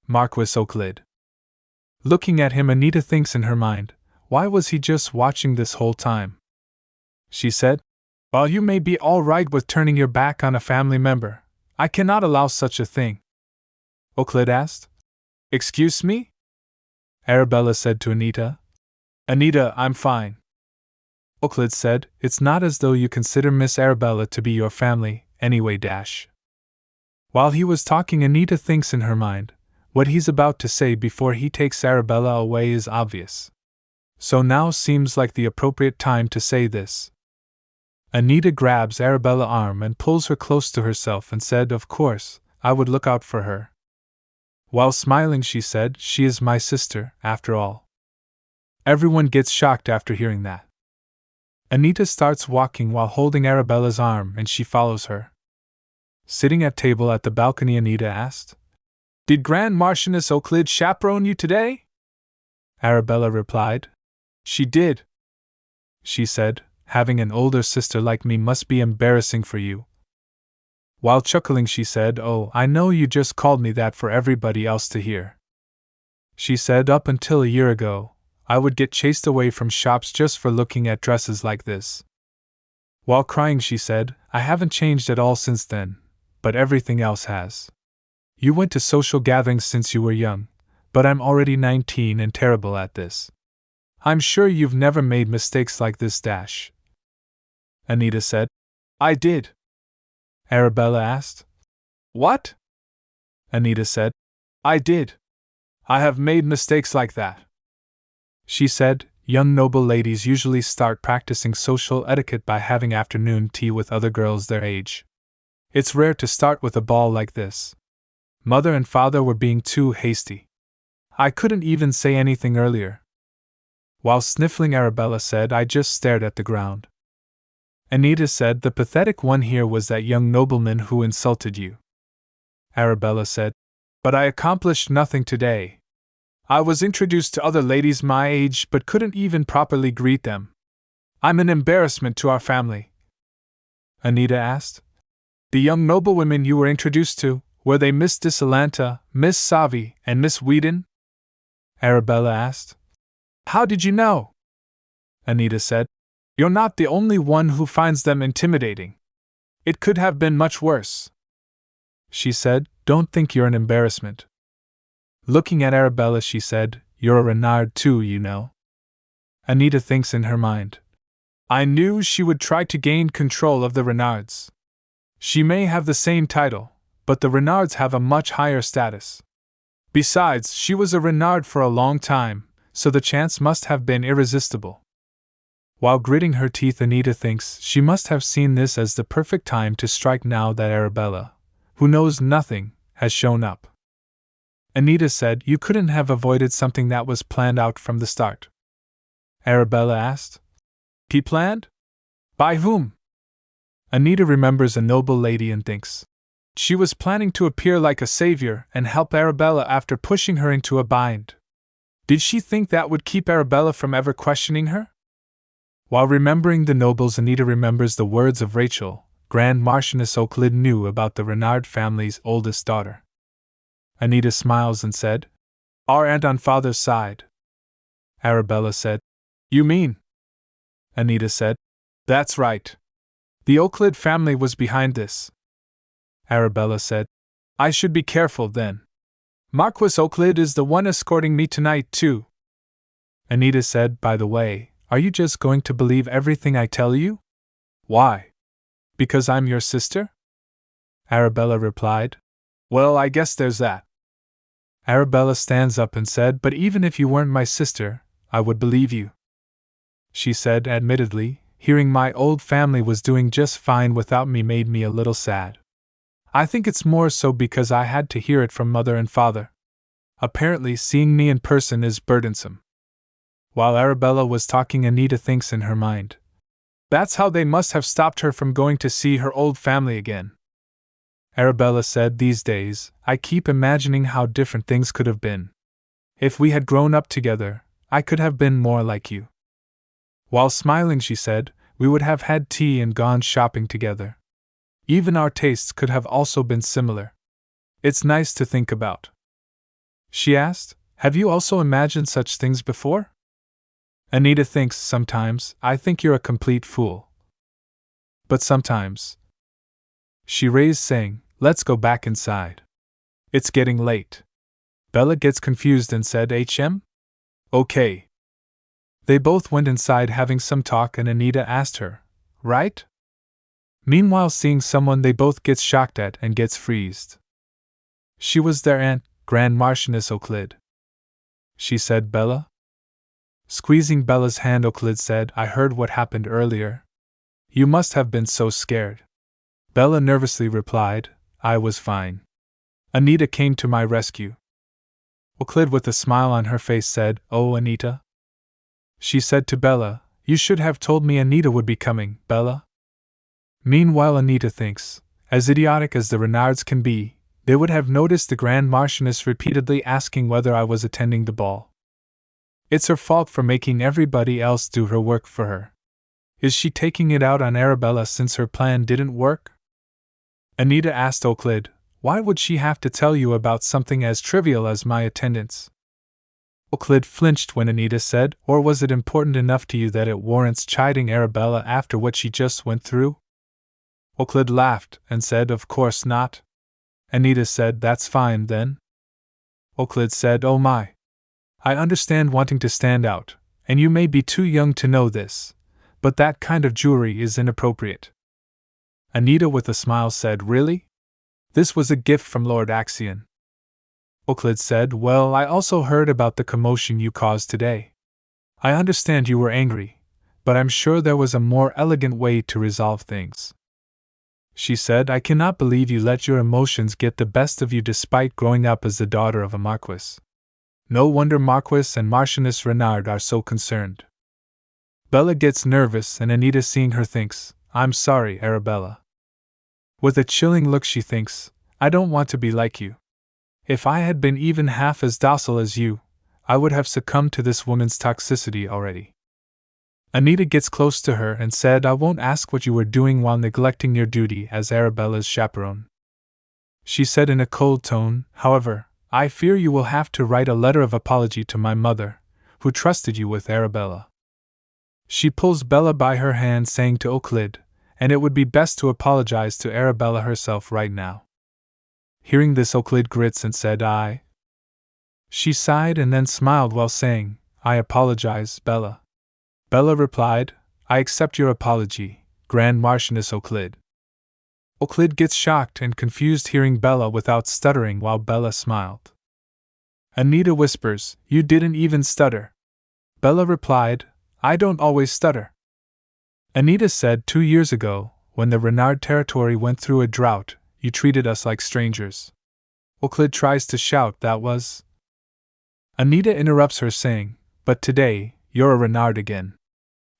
Marquis Euclid. Looking at him, Anita thinks in her mind, Why was he just watching this whole time? She said, While you may be all right with turning your back on a family member, I cannot allow such a thing. Euclid asked, Excuse me? Arabella said to Anita, Anita, I'm fine. Euclid said, It's not as though you consider Miss Arabella to be your family, anyway dash. While he was talking, Anita thinks in her mind, What he's about to say before he takes Arabella away is obvious. So now seems like the appropriate time to say this. Anita grabs Arabella's arm and pulls her close to herself and said, "Of course, I would look out for her." While smiling, she said, "She is my sister, after all." Everyone gets shocked after hearing that. Anita starts walking while holding Arabella's arm and she follows her. Sitting at table at the balcony, Anita asked, "Did Grand Marchioness Euclid chaperone you today?" Arabella replied, "She did." She said, "Having an older sister like me must be embarrassing for you." While chuckling, she said, "Oh, I know you just called me that for everybody else to hear." She said, "Up until a year ago, I would get chased away from shops just for looking at dresses like this." While crying, she said, "I haven't changed at all since then, but everything else has. You went to social gatherings since you were young, but I'm already 19 and terrible at this. I'm sure you've never made mistakes like this, dash." Anita said, "I did." Arabella asked, "What?" Anita said, "I did. I have made mistakes like that." She said, "Young noble ladies usually start practicing social etiquette by having afternoon tea with other girls their age. It's rare to start with a ball like this. Mother and father were being too hasty. I couldn't even say anything earlier." While sniffling, Arabella said, "I just stared at the ground." Anita said, "The pathetic one here was that young nobleman who insulted you." Arabella said, "But I accomplished nothing today. I was introduced to other ladies my age but couldn't even properly greet them. I'm an embarrassment to our family." Anita asked, "The young noblewomen you were introduced to, were they Miss Disalanta, Miss Savi, and Miss Whedon?" Arabella asked. "How did you know?" Anita said, "You're not the only one who finds them intimidating. It could have been much worse." She said, "Don't think you're an embarrassment." Looking at Arabella, she said, "You're a Renard too, you know." Anita thinks in her mind, "I knew she would try to gain control of the Renards. She may have the same title, but the Renards have a much higher status. Besides, she was a Renard for a long time, so the chance must have been irresistible." While gritting her teeth, Anita thinks she must have seen this as the perfect time to strike now that Arabella, who knows nothing, has shown up. Anita said, "You couldn't have avoided something that was planned out from the start?" Arabella asked. "Planned? By whom?" Anita remembers a noble lady and thinks she was planning to appear like a savior and help Arabella after pushing her into a bind. Did she think that would keep Arabella from ever questioning her? While remembering the nobles, Anita remembers the words of Rachel. Grand Marchioness Euclid knew about the Renard family's oldest daughter. Anita smiles and said, "Our aunt on father's side." Arabella said, "You mean?" Anita said, "That's right. The Euclid family was behind this." Arabella said, "I should be careful then. Marquis Euclid is the one escorting me tonight, too." Anita said, "By the way, are you just going to believe everything I tell you?" "Why? Because I'm your sister?" Arabella replied, "Well, I guess there's that." Arabella stands up and said, "But even if you weren't my sister, I would believe you." She said, "Admittedly, hearing my old family was doing just fine without me made me a little sad. I think it's more so because I had to hear it from mother and father. Apparently, seeing me in person is burdensome." While Arabella was talking, Anita thinks in her mind, "That's how they must have stopped her from going to see her old family again." Arabella said, "These days, I keep imagining how different things could have been. If we had grown up together, I could have been more like you." While smiling, she said, "We would have had tea and gone shopping together. Even our tastes could have also been similar. It's nice to think about." She asked, "Have you also imagined such things before?" Anita thinks, "Sometimes, I think you're a complete fool. But sometimes." She raised, saying, "Let's go back inside. It's getting late." Bella gets confused and said, "HM? Okay." They both went inside having some talk and Anita asked her, "Right?" Meanwhile, seeing someone they both gets shocked at and gets freezed. She was their aunt, Grand Marchioness Euclid. She said, Bella? Squeezing Bella's hand, Euclid said, I heard what happened earlier. You must have been so scared. Bella nervously replied, I was fine. Anita came to my rescue. Euclid, with a smile on her face, said, Oh, Anita? She said to Bella, You should have told me Anita would be coming, Bella. Meanwhile, Anita thinks, as idiotic as the Renards can be, they would have noticed the Grand Marchioness repeatedly asking whether I was attending the ball. It's her fault for making everybody else do her work for her. Is she taking it out on Arabella since her plan didn't work? Anita asked Euclid, Why would she have to tell you about something as trivial as my attendance? Euclid flinched when Anita said, Or was it important enough to you that it warrants chiding Arabella after what she just went through? Euclid laughed and said, Of course not. Anita said, That's fine then. Euclid said, Oh my. I understand wanting to stand out, and you may be too young to know this, but that kind of jewelry is inappropriate. Anita, with a smile, said, Really? This was a gift from Lord Axion. Euclid said, Well, I also heard about the commotion you caused today. I understand you were angry, but I'm sure there was a more elegant way to resolve things. She said, I cannot believe you let your emotions get the best of you despite growing up as the daughter of a marquis. No wonder Marquis and Marchioness Renard are so concerned. Bella gets nervous and Anita, seeing her, thinks, I'm sorry, Arabella. With a chilling look she thinks, I don't want to be like you. If I had been even half as docile as you, I would have succumbed to this woman's toxicity already. Anita gets close to her and said, I won't ask what you were doing while neglecting your duty as Arabella's chaperone. She said in a cold tone, However, I fear you will have to write a letter of apology to my mother, who trusted you with Arabella. She pulls Bella by her hand, saying to Euclid, And it would be best to apologize to Arabella herself right now. Hearing this, Euclid grits and said, I. She sighed and then smiled while saying, I apologize, Bella. Bella replied, I accept your apology, Grand Marchioness Euclid. Euclid gets shocked and confused hearing Bella without stuttering while Bella smiled. Anita whispers, You didn't even stutter. Bella replied, I don't always stutter. Anita said 2 years ago, when the Renard territory went through a drought, you treated us like strangers. Euclid tries to shout that was. Anita interrupts her saying, But today, you're a Renard again.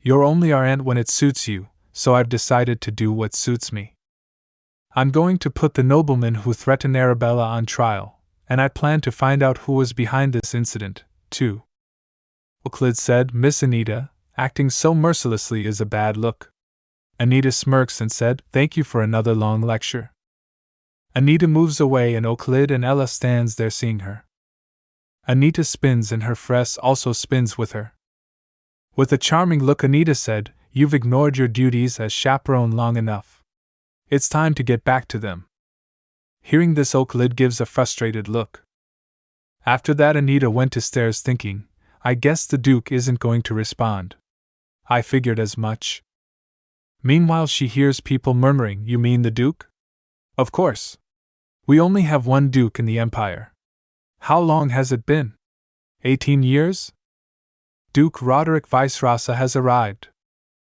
You're only our aunt when it suits you, so I've decided to do what suits me. I'm going to put the nobleman who threatened Arabella on trial, and I plan to find out who was behind this incident, too. Euclid said, Miss Anita, acting so mercilessly is a bad look. Anita smirks and said, Thank you for another long lecture. Anita moves away and Euclid and Ella stands there seeing her. Anita spins and her friend also spins with her. With a charming look, Anita said, You've ignored your duties as chaperone long enough. It's time to get back to them. Hearing this, Euclid gives a frustrated look. After that, Anita went to stairs thinking, I guess the Duke isn't going to respond. I figured as much. Meanwhile, she hears people murmuring, You mean the Duke? Of course. We only have one Duke in the Empire. How long has it been? 18 years? Duke Roderick Vice-Rasa has arrived.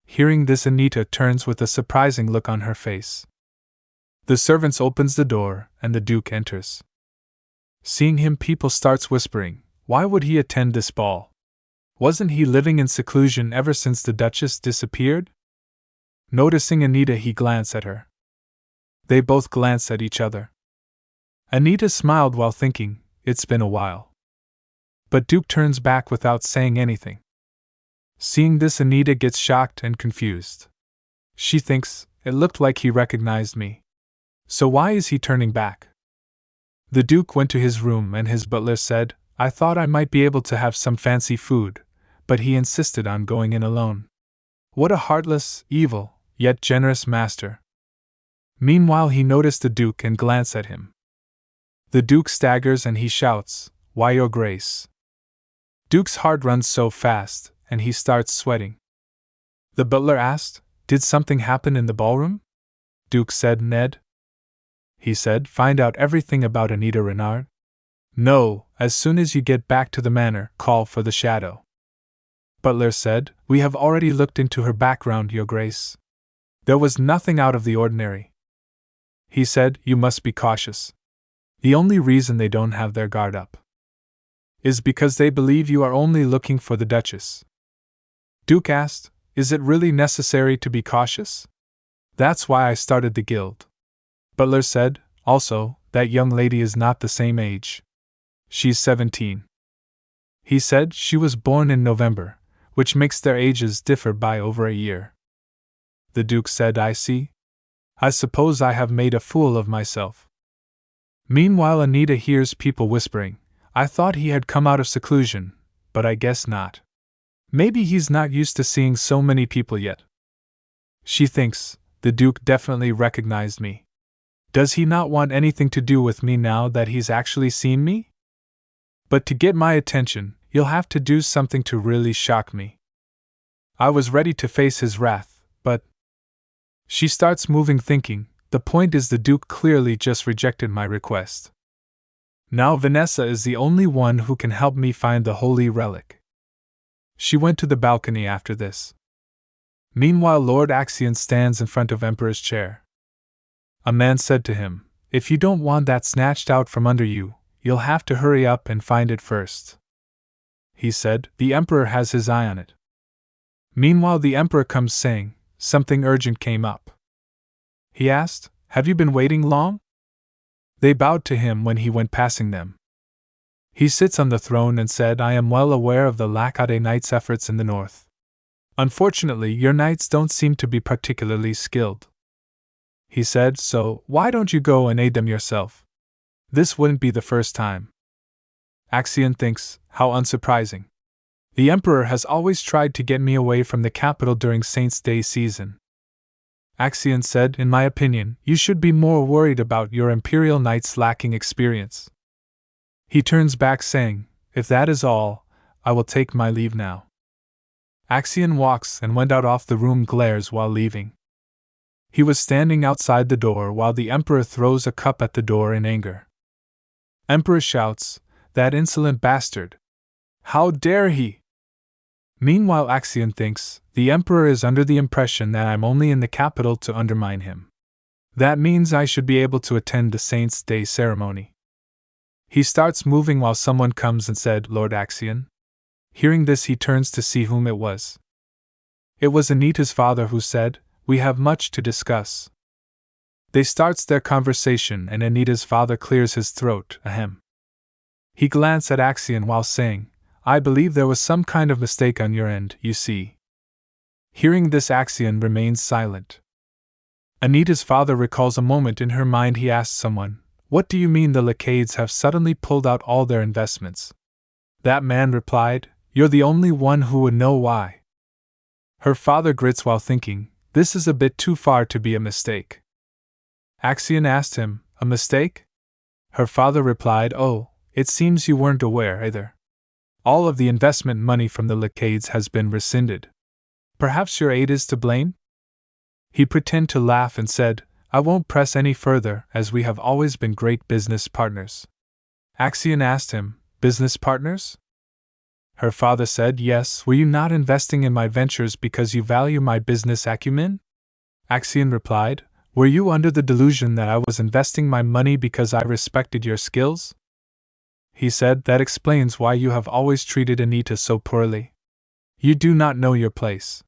Hearing this, Anita turns with a surprising look on her face. The servants opens the door, and the Duke enters. Seeing him, people starts whispering, Why would he attend this ball? Wasn't he living in seclusion ever since the Duchess disappeared? Noticing Anita, he glanced at her. They both glanced at each other. Anita smiled while thinking, It's been a while. But Duke turns back without saying anything. Seeing this, Anita gets shocked and confused. She thinks, It looked like he recognized me. So why is he turning back? The Duke went to his room and his butler said, I thought I might be able to have some fancy food, but he insisted on going in alone. What a heartless, evil, yet generous master. Meanwhile, he noticed the Duke and glanced at him. The Duke staggers and he shouts, Why, Your Grace? Duke's heart runs so fast, and he starts sweating. The butler asked, Did something happen in the ballroom? Duke said, Ned. He said, Find out everything about Anita Renard. No, as soon as you get back to the manor, call for the shadow. Butler said, we have already looked into her background, Your Grace. There was nothing out of the ordinary. He said, you must be cautious. The only reason they don't have their guard up is because they believe you are only looking for the Duchess. Duke asked, is it really necessary to be cautious? That's why I started the guild. Butler said, also, that young lady is not the same age. She's 17. He said she was born in November, which makes their ages differ by over a year. The Duke said, I see. I suppose I have made a fool of myself. Meanwhile, Anita hears people whispering. I thought he had come out of seclusion, but I guess not. Maybe he's not used to seeing so many people yet. She thinks, the Duke definitely recognized me. Does he not want anything to do with me now that he's actually seen me? But to get my attention, you'll have to do something to really shock me. I was ready to face his wrath, but... She starts moving, thinking, the point is the Duke clearly just rejected my request. Now Vanessa is the only one who can help me find the holy relic. She went to the balcony after this. Meanwhile, Lord Axion stands in front of Emperor's chair. A man said to him, if you don't want that snatched out from under you, you'll have to hurry up and find it first. He said, the Emperor has his eye on it. Meanwhile, the Emperor comes saying, something urgent came up. He asked, have you been waiting long? They bowed to him when he went passing them. He sits on the throne and said, I am well aware of the Lackade Knights' efforts in the north. Unfortunately, your knights don't seem to be particularly skilled. He said, so why don't you go and aid them yourself? This wouldn't be the first time. Axion thinks, how unsurprising. The Emperor has always tried to get me away from the capital during Saints' Day season. Axion said, in my opinion, you should be more worried about your Imperial Knights lacking experience. He turns back saying, if that is all, I will take my leave now. Axion walks and went out off the room, glares while leaving. He was standing outside the door while the Emperor throws a cup at the door in anger. Emperor shouts, that insolent bastard! How dare he! Meanwhile, Axion thinks, the Emperor is under the impression that I'm only in the capital to undermine him. That means I should be able to attend the Saints' Day ceremony. He starts moving while someone comes and said, Lord Axion. Hearing this, he turns to see whom it was. It was Anita's father, who said, we have much to discuss. They starts their conversation and Anita's father clears his throat, ahem. He glanced at Axion while saying, I believe there was some kind of mistake on your end, you see. Hearing this, Axion remains silent. Anita's father recalls a moment in her mind. He asked someone, what do you mean the Lacades have suddenly pulled out all their investments? That man replied, you're the only one who would know why. Her father grits while thinking, this is a bit too far to be a mistake. Axion asked him, a mistake? Her father replied, oh, it seems you weren't aware either. All of the investment money from the Lacades has been rescinded. Perhaps your aide is to blame? He pretended to laugh and said, I won't press any further, as we have always been great business partners. Axion asked him, business partners? Her father said, yes. Were you not investing in my ventures because you value my business acumen? Axion replied, were you under the delusion that I was investing my money because I respected your skills? He said, that explains why you have always treated Anita so poorly. You do not know your place.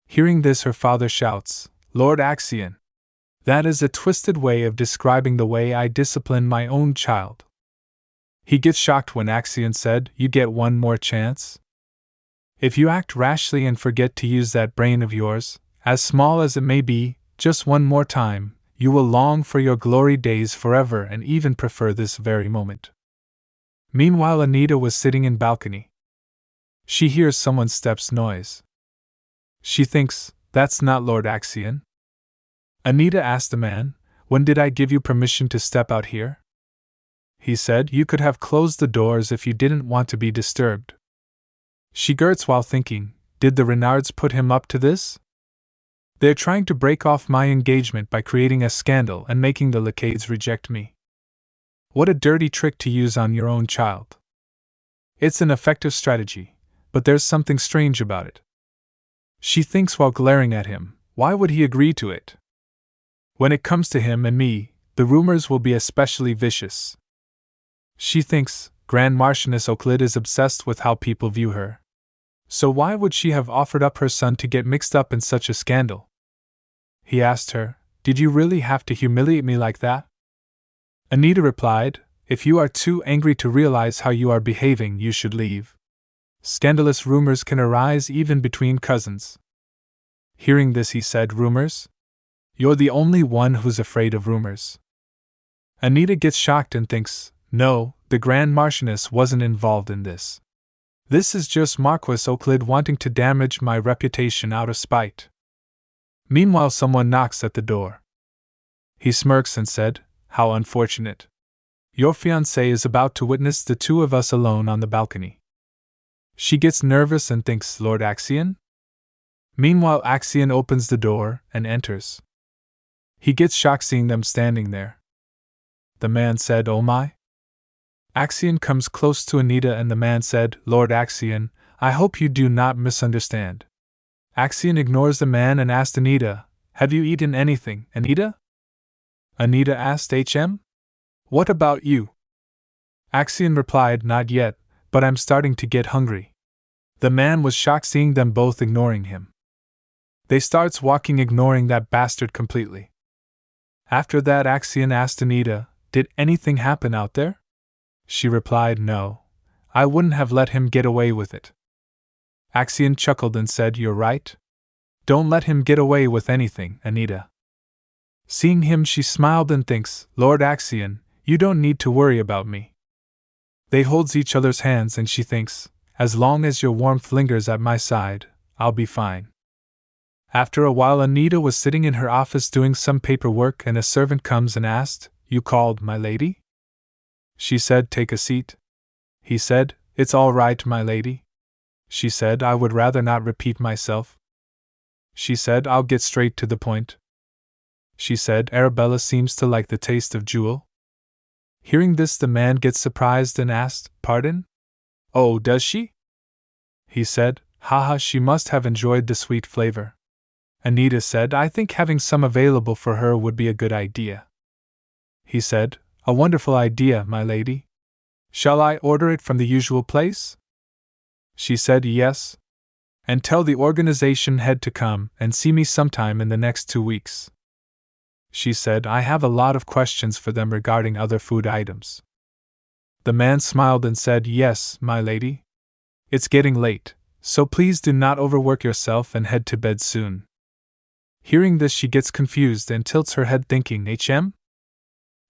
Hearing this, her father shouts, Lord Axion! That is a twisted way of describing the way I discipline my own child. He gets shocked when Axion said, you get one more chance? If you act rashly and forget to use that brain of yours, as small as it may be, just one more time, you will long for your glory days forever and even prefer this very moment. Meanwhile, Anita was sitting in balcony. She hears someone's steps noise. She thinks, that's not Lord Axion. Anita asked the man, when did I give you permission to step out here? He said, you could have closed the doors if you didn't want to be disturbed. She grunts while thinking, did the Renards put him up to this? They're trying to break off my engagement by creating a scandal and making the Lacades reject me. What a dirty trick to use on your own child. It's an effective strategy, but there's something strange about it. She thinks while glaring at him, why would he agree to it? When it comes to him and me, the rumors will be especially vicious. She thinks Grand Marchioness Euclid is obsessed with how people view her. So why would she have offered up her son to get mixed up in such a scandal? He asked her, "Did you really have to humiliate me like that?" Anita replied, "If you are too angry to realize how you are behaving, you should leave. Scandalous rumors can arise even between cousins." Hearing this, he said, "Rumors? You're the only one who's afraid of rumors." Anita gets shocked and thinks, no, the Grand Marchioness wasn't involved in this. This is just Marquis Euclid wanting to damage my reputation out of spite. Meanwhile, someone knocks at the door. He smirks and said, "How unfortunate. Your fiancé is about to witness the two of us alone on the balcony." She gets nervous and thinks, Lord Axion? Meanwhile, Axion opens the door and enters. He gets shocked seeing them standing there. The man said, "Oh my?" Axion comes close to Anita and the man said, "Lord Axion, I hope you do not misunderstand." Axion ignores the man and asked Anita, "Have you eaten anything, Anita?" Anita asked HM, "What about you?" Axion replied, "Not yet, but I'm starting to get hungry." The man was shocked seeing them both ignoring him. They starts walking ignoring that bastard completely. After that, Axion asked Anita, "Did anything happen out there?" She replied, "No. I wouldn't have let him get away with it." Axion chuckled and said, "You're right. Don't let him get away with anything, Anita." Seeing him, she smiled and thinks, "Lord Axion, you don't need to worry about me." They holds each other's hands and she thinks, as long as your warmth lingers at my side, I'll be fine. After a while, Anita was sitting in her office doing some paperwork and a servant comes and asked, "You called, my lady?" She said, "Take a seat." He said, "It's all right, my lady." She said, "I would rather not repeat myself." She said, "I'll get straight to the point." She said, "Arabella seems to like the taste of jewel." Hearing this, the man gets surprised and asked, "Pardon? Oh, does she?" He said, "Haha, she must have enjoyed the sweet flavor." Anita said, "I think having some available for her would be a good idea." He said, "A wonderful idea, my lady. Shall I order it from the usual place?" She said, "Yes. And tell the organization head to come and see me sometime in the next 2 weeks." She said, "I have a lot of questions for them regarding other food items." The man smiled and said, "Yes, my lady. It's getting late, so please do not overwork yourself and head to bed soon." Hearing this, she gets confused and tilts her head thinking, HM?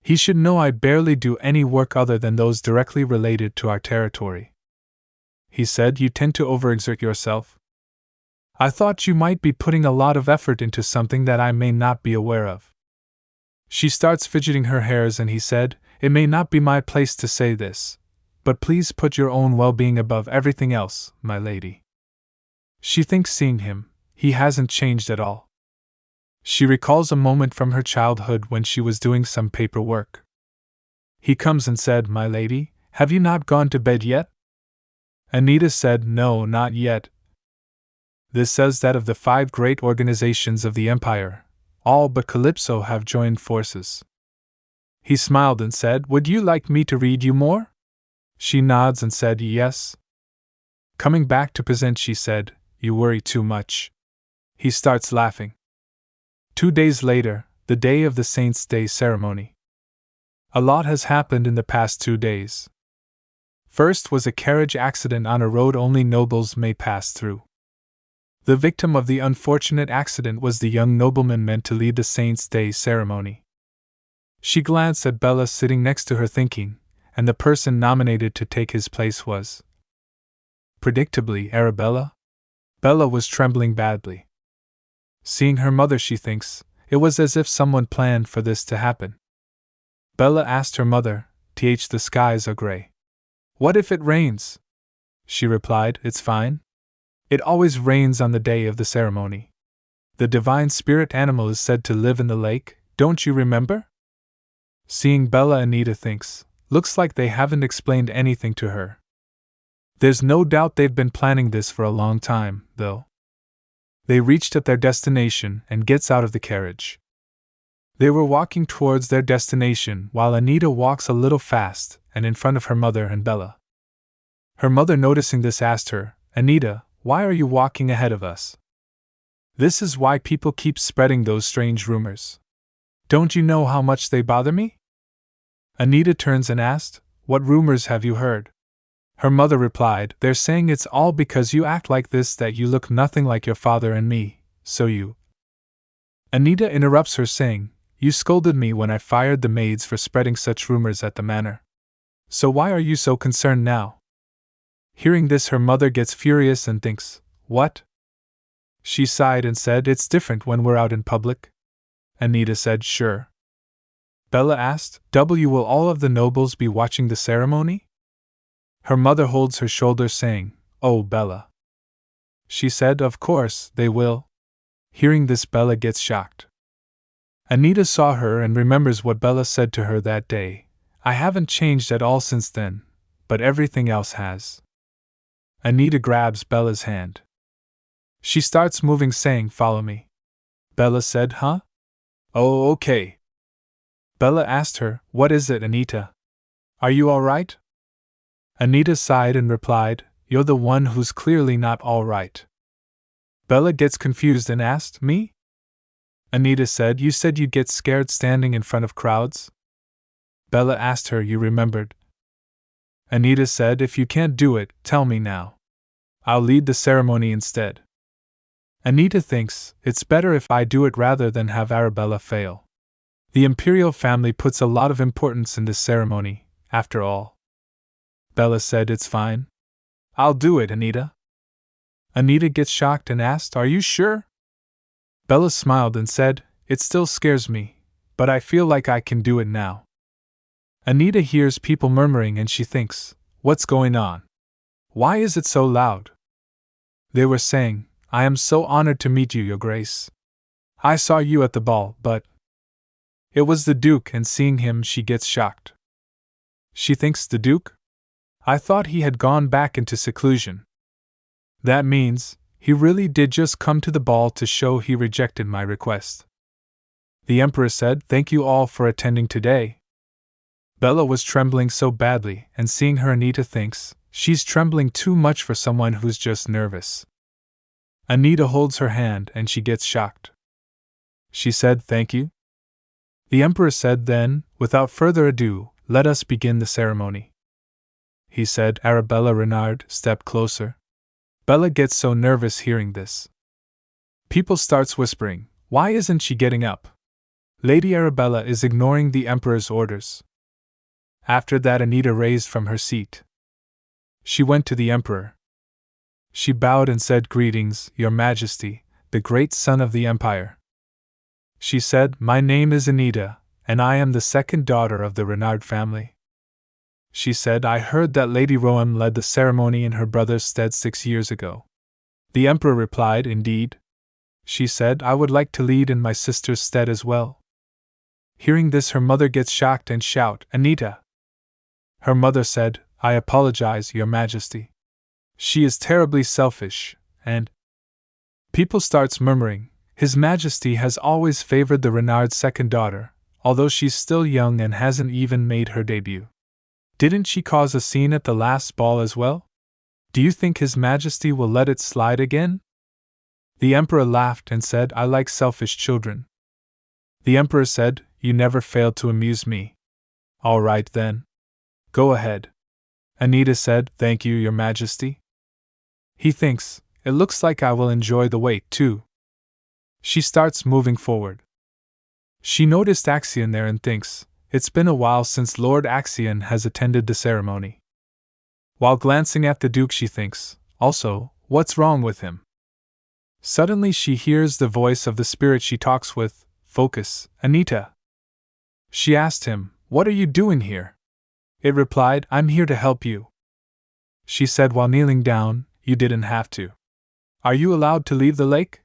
He should know I barely do any work other than those directly related to our territory. He said, "You tend to overexert yourself. I thought you might be putting a lot of effort into something that I may not be aware of." She starts fidgeting her hairs and he said, "It may not be my place to say this, but please put your own well-being above everything else, my lady." She thinks seeing him, he hasn't changed at all. She recalls a moment from her childhood when she was doing some paperwork. He comes and said, "My lady, have you not gone to bed yet?" Anita said, "No, not yet." This says that of the 5 great organizations of the Empire, all but Calypso have joined forces. He smiled and said, "Would you like me to read you more?" She nods and said, "Yes." Coming back to present, she said, "You worry too much." He starts laughing. 2 days later, the day of the Saint's Day ceremony. A lot has happened in the past 2 days. First was a carriage accident on a road only nobles may pass through. The victim of the unfortunate accident was the young nobleman meant to lead the Saint's Day ceremony. She glanced at Bella sitting next to her thinking, and the person nominated to take his place was, predictably, Arabella. Bella was trembling badly. Seeing her mother, she thinks, it was as if someone planned for this to happen. Bella asked her mother, "The skies are gray. What if it rains?" She replied, "It's fine. It always rains on the day of the ceremony. The divine spirit animal is said to live in the lake, don't you remember?" Seeing Bella, Anita thinks, looks like they haven't explained anything to her. There's no doubt they've been planning this for a long time, though. They reached at their destination and gets out of the carriage. They were walking towards their destination while Anita walks a little fast and in front of her mother and Bella. Her mother, noticing this, asked her, "Anita, why are you walking ahead of us? This is why people keep spreading those strange rumors. Don't you know how much they bother me?" Anita turns and asked, "What rumors have you heard?" Her mother replied, "They're saying it's all because you act like this that you look nothing like your father and me, so you—" Anita interrupts her saying, "You scolded me when I fired the maids for spreading such rumors at the manor. So why are you so concerned now?" Hearing this, her mother gets furious and thinks, "What?" She sighed and said, "It's different when we're out in public." Anita said, "Sure." Bella asked, "Will all of the nobles be watching the ceremony?" Her mother holds her shoulder saying, "Oh, Bella." She said, "Of course, they will." Hearing this, Bella gets shocked. Anita saw her and remembers what Bella said to her that day. "I haven't changed at all since then, but everything else has." Anita grabs Bella's hand. She starts moving, saying, "Follow me." Bella said, "Huh? Oh, okay." Bella asked her, "What is it, Anita? Are you all right?" Anita sighed and replied, "You're the one who's clearly not all right." Bella gets confused and asked, "Me?" Anita said, "You said you'd get scared standing in front of crowds?" Bella asked her, "You remembered?" Anita said, "If you can't do it, tell me now. I'll lead the ceremony instead." Anita thinks, "It's better if I do it rather than have Arabella fail. The imperial family puts a lot of importance in this ceremony, after all." Bella said, "It's fine. I'll do it, Anita." Anita gets shocked and asked, "Are you sure?" Bella smiled and said, "It still scares me, but I feel like I can do it now." Anita hears people murmuring and she thinks, "What's going on? Why is it so loud?" They were saying, "I am so honored to meet you, Your Grace. I saw you at the ball, but—" It was the Duke, and seeing him she gets shocked. She thinks, "The Duke? I thought he had gone back into seclusion. That means, he really did just come to the ball to show he rejected my request." The Emperor said, "Thank you all for attending today." Bella was trembling so badly, and seeing her, Anita thinks, she's trembling too much for someone who's just nervous. Anita holds her hand and she gets shocked. She said, "Thank you." The Emperor said then, "Without further ado, let us begin the ceremony." He said, "Arabella Renard, step closer." Bella gets so nervous hearing this. People starts whispering, "Why isn't she getting up?" Lady Arabella is ignoring the Emperor's orders. After that, Anita raised from her seat. She went to the Emperor. She bowed and said, "Greetings, Your Majesty, the great son of the Empire." She said, "My name is Anita, and I am the second daughter of the Renard family." She said, "I heard that Lady Roem led the ceremony in her brother's stead 6 years ago." The Emperor replied, "Indeed." She said, "I would like to lead in my sister's stead as well." Hearing this, her mother gets shocked and shout, "Anita!" Her mother said, "I apologize, Your Majesty. She is terribly selfish, and—" People starts murmuring, "His Majesty has always favored the Renard's second daughter, although she's still young and hasn't even made her debut. Didn't she cause a scene at the last ball as well? Do you think His Majesty will let it slide again?" The Emperor laughed and said, "I like selfish children." The Emperor said, "You never fail to amuse me." "All right then. Go ahead." Anita said, "Thank you, Your Majesty." He thinks, "It looks like I will enjoy the wait, too." She starts moving forward. She noticed Axion there and thinks, "It's been a while since Lord Axion has attended the ceremony." While glancing at the Duke, she thinks, also, "What's wrong with him?" Suddenly she hears the voice of the spirit she talks with, "Focus, Anita." She asked him, "What are you doing here?" It replied, "I'm here to help you." She said while kneeling down, "You didn't have to. Are you allowed to leave the lake?"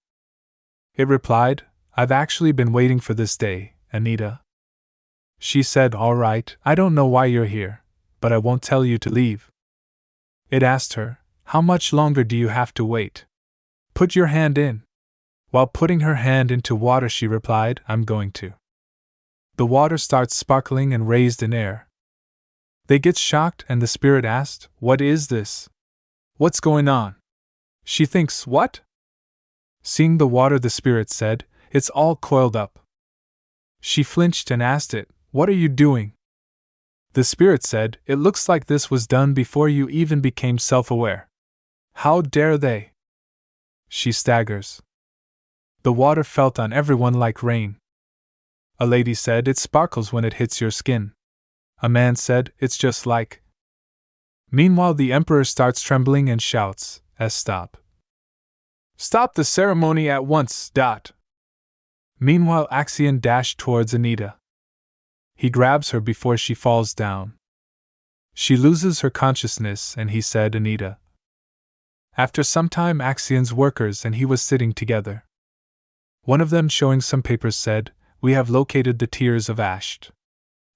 It replied, "I've actually been waiting for this day, Anita." She said, "All right, I don't know why you're here, but I won't tell you to leave." It asked her, "How much longer do you have to wait? Put your hand in." While putting her hand into water, she replied, "I'm going to." The water starts sparkling and raised in air. They get shocked and the spirit asked, "What is this? What's going on?" She thinks, "What?" Seeing the water, the spirit said, "It's all coiled up." She flinched and asked it, "What are you doing?" The spirit said, "It looks like this was done before you even became self-aware. How dare they?" She staggers. The water felt on everyone like rain. A lady said, "It sparkles when it hits your skin." A man said, "It's just like." Meanwhile, the emperor starts trembling and shouts, "Stop! Stop the ceremony at once!" Meanwhile, Axion dashed towards Anita. He grabs her before she falls down. She loses her consciousness and he said, "Anita." After some time, Axion's workers and he was sitting together. One of them, showing some papers, said, "We have located the Tears of Asht.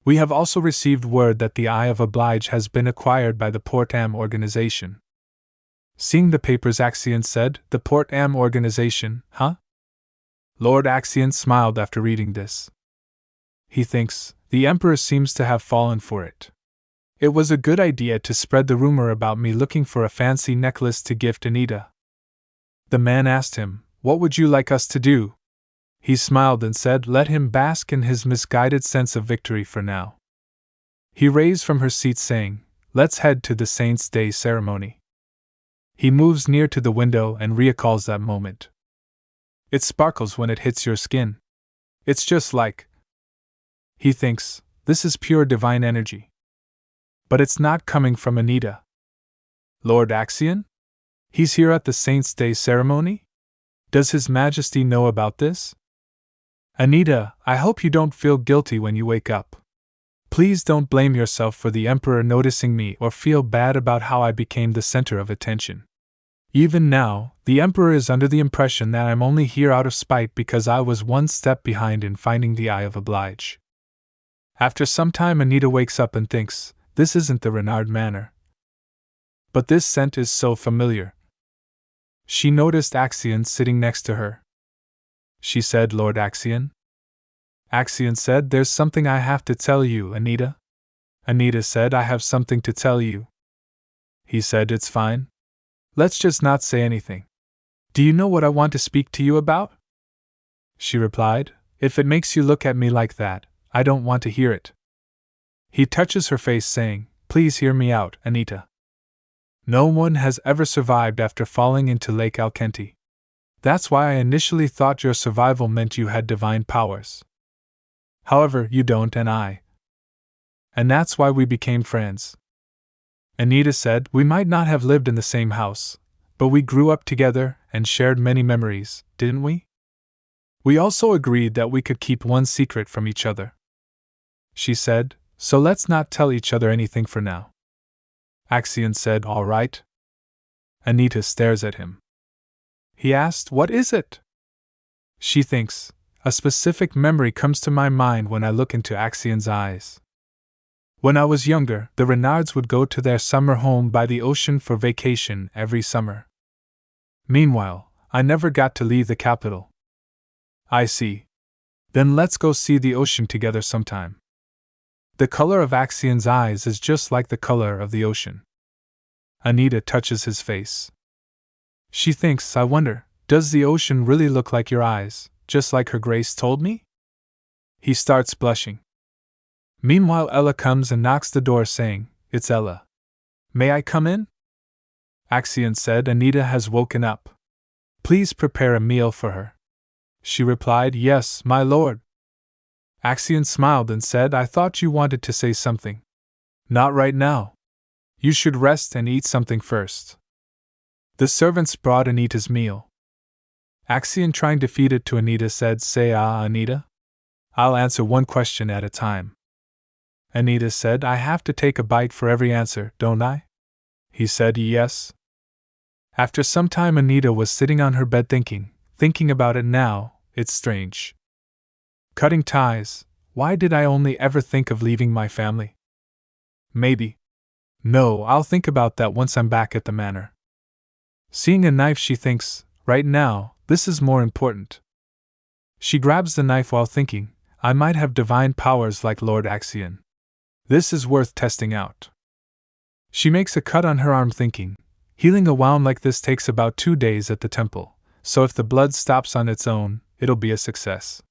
We have also received word that the Eye of Oblige has been acquired by the Port Am organization." Seeing the papers, Axion said, "The Port Am organization, huh?" Lord Axion smiled after reading this. He thinks, the Emperor seems to have fallen for it. It was a good idea to spread the rumor about me looking for a fancy necklace to gift Anita. The man asked him, "What would you like us to do?" He smiled and said, "Let him bask in his misguided sense of victory for now." He raised from her seat, saying, "Let's head to the Saint's Day ceremony." He moves near to the window and recalls that moment. It sparkles when it hits your skin. It's just like. He thinks, this is pure divine energy. But it's not coming from Anita. Lord Axion? He's here at the Saint's Day ceremony? Does His Majesty know about this? Anita, I hope you don't feel guilty when you wake up. Please don't blame yourself for the Emperor noticing me or feel bad about how I became the center of attention. Even now, the Emperor is under the impression that I'm only here out of spite because I was one step behind in finding the Eye of Oblige. After some time, Anita wakes up and thinks, this isn't the Renard Manor. But this scent is so familiar. She noticed Axion sitting next to her. She said, "Lord Axion?" Axion said, "There's something I have to tell you, Anita." Anita said, "I have something to tell you." He said, "It's fine. Let's just not say anything. Do you know what I want to speak to you about?" She replied, "If it makes you look at me like that, I don't want to hear it." He touches her face, saying, "Please hear me out, Anita. No one has ever survived after falling into Lake Alkenti. That's why I initially thought your survival meant you had divine powers. However, you don't and I. And that's why we became friends." Anita said, "We might not have lived in the same house, but we grew up together and shared many memories, didn't we? We also agreed that we could keep one secret from each other." She said, "So let's not tell each other anything for now." Axion said, "All right." Anita stares at him. He asked, "What is it?" She thinks, a specific memory comes to my mind when I look into Axion's eyes. When I was younger, the Renards would go to their summer home by the ocean for vacation every summer. Meanwhile, I never got to leave the capital. I see. Then let's go see the ocean together sometime. The color of Axion's eyes is just like the color of the ocean. Anita touches his face. She thinks, I wonder, does the ocean really look like your eyes, just like Her Grace told me? He starts blushing. Meanwhile, Ella comes and knocks the door, saying, "It's Ella. May I come in?" Axion said, "Anita has woken up. Please prepare a meal for her." She replied, "Yes, my lord." Axion smiled and said, "I thought you wanted to say something." "Not right now. You should rest and eat something first." The servants brought Anita's meal. Axion, trying to feed it to Anita, said, "Say Anita. I'll answer one question at a time." Anita said, "I have to take a bite for every answer, don't I?" He said, "Yes." After some time, Anita was sitting on her bed thinking about it now, it's strange. Cutting ties, Why did I only ever think of leaving my family? Maybe. No, I'll think about that once I'm back at the manor. Seeing a knife, she thinks, right now, this is more important. She grabs the knife while thinking, I might have divine powers like Lord Axion. This is worth testing out. She makes a cut on her arm thinking, healing a wound like this takes about 2 days at the temple, so if the blood stops on its own, it'll be a success.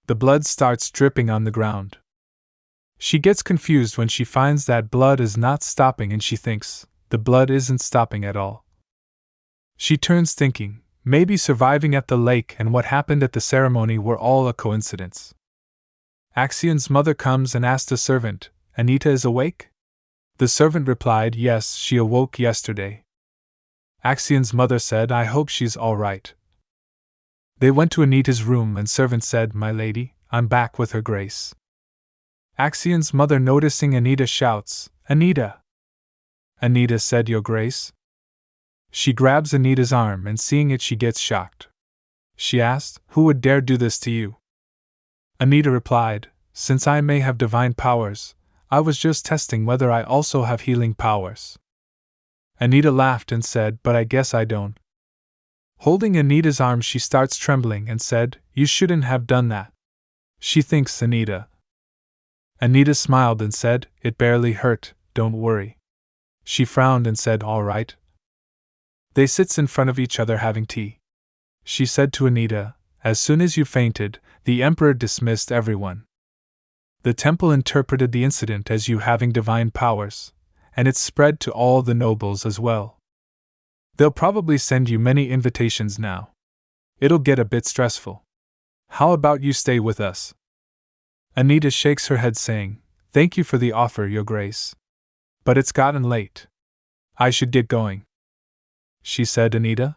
The blood starts dripping on the ground. She gets confused when she finds that blood is not stopping and she thinks, the blood isn't stopping at all. She turns thinking, maybe surviving at the lake and what happened at the ceremony were all a coincidence. Axion's mother comes and asks the servant, Anita is awake? The servant replied, yes, she awoke yesterday. Axion's mother said, I hope she's all right. They went to Anita's room and servant said, my lady, I'm back with her grace. Axion's mother noticing Anita shouts, Anita! Anita said, your grace? She grabs Anita's arm and seeing it she gets shocked. She asked, who would dare do this to you? Anita replied, since I may have divine powers, I was just testing whether I also have healing powers. Anita laughed and said, but I guess I don't. Holding Anita's arm she starts trembling and said, you shouldn't have done that. She thinks Anita. Anita smiled and said, it barely hurt, don't worry. She frowned and said, all right. They sits in front of each other having tea. She said to Anita, as soon as you fainted, the emperor dismissed everyone. The temple interpreted the incident as you having divine powers, and it's spread to all the nobles as well. They'll probably send you many invitations now. It'll get a bit stressful. How about you stay with us? Anita shakes her head saying, thank you for the offer, your grace. But it's gotten late. I should get going. She said, Anita?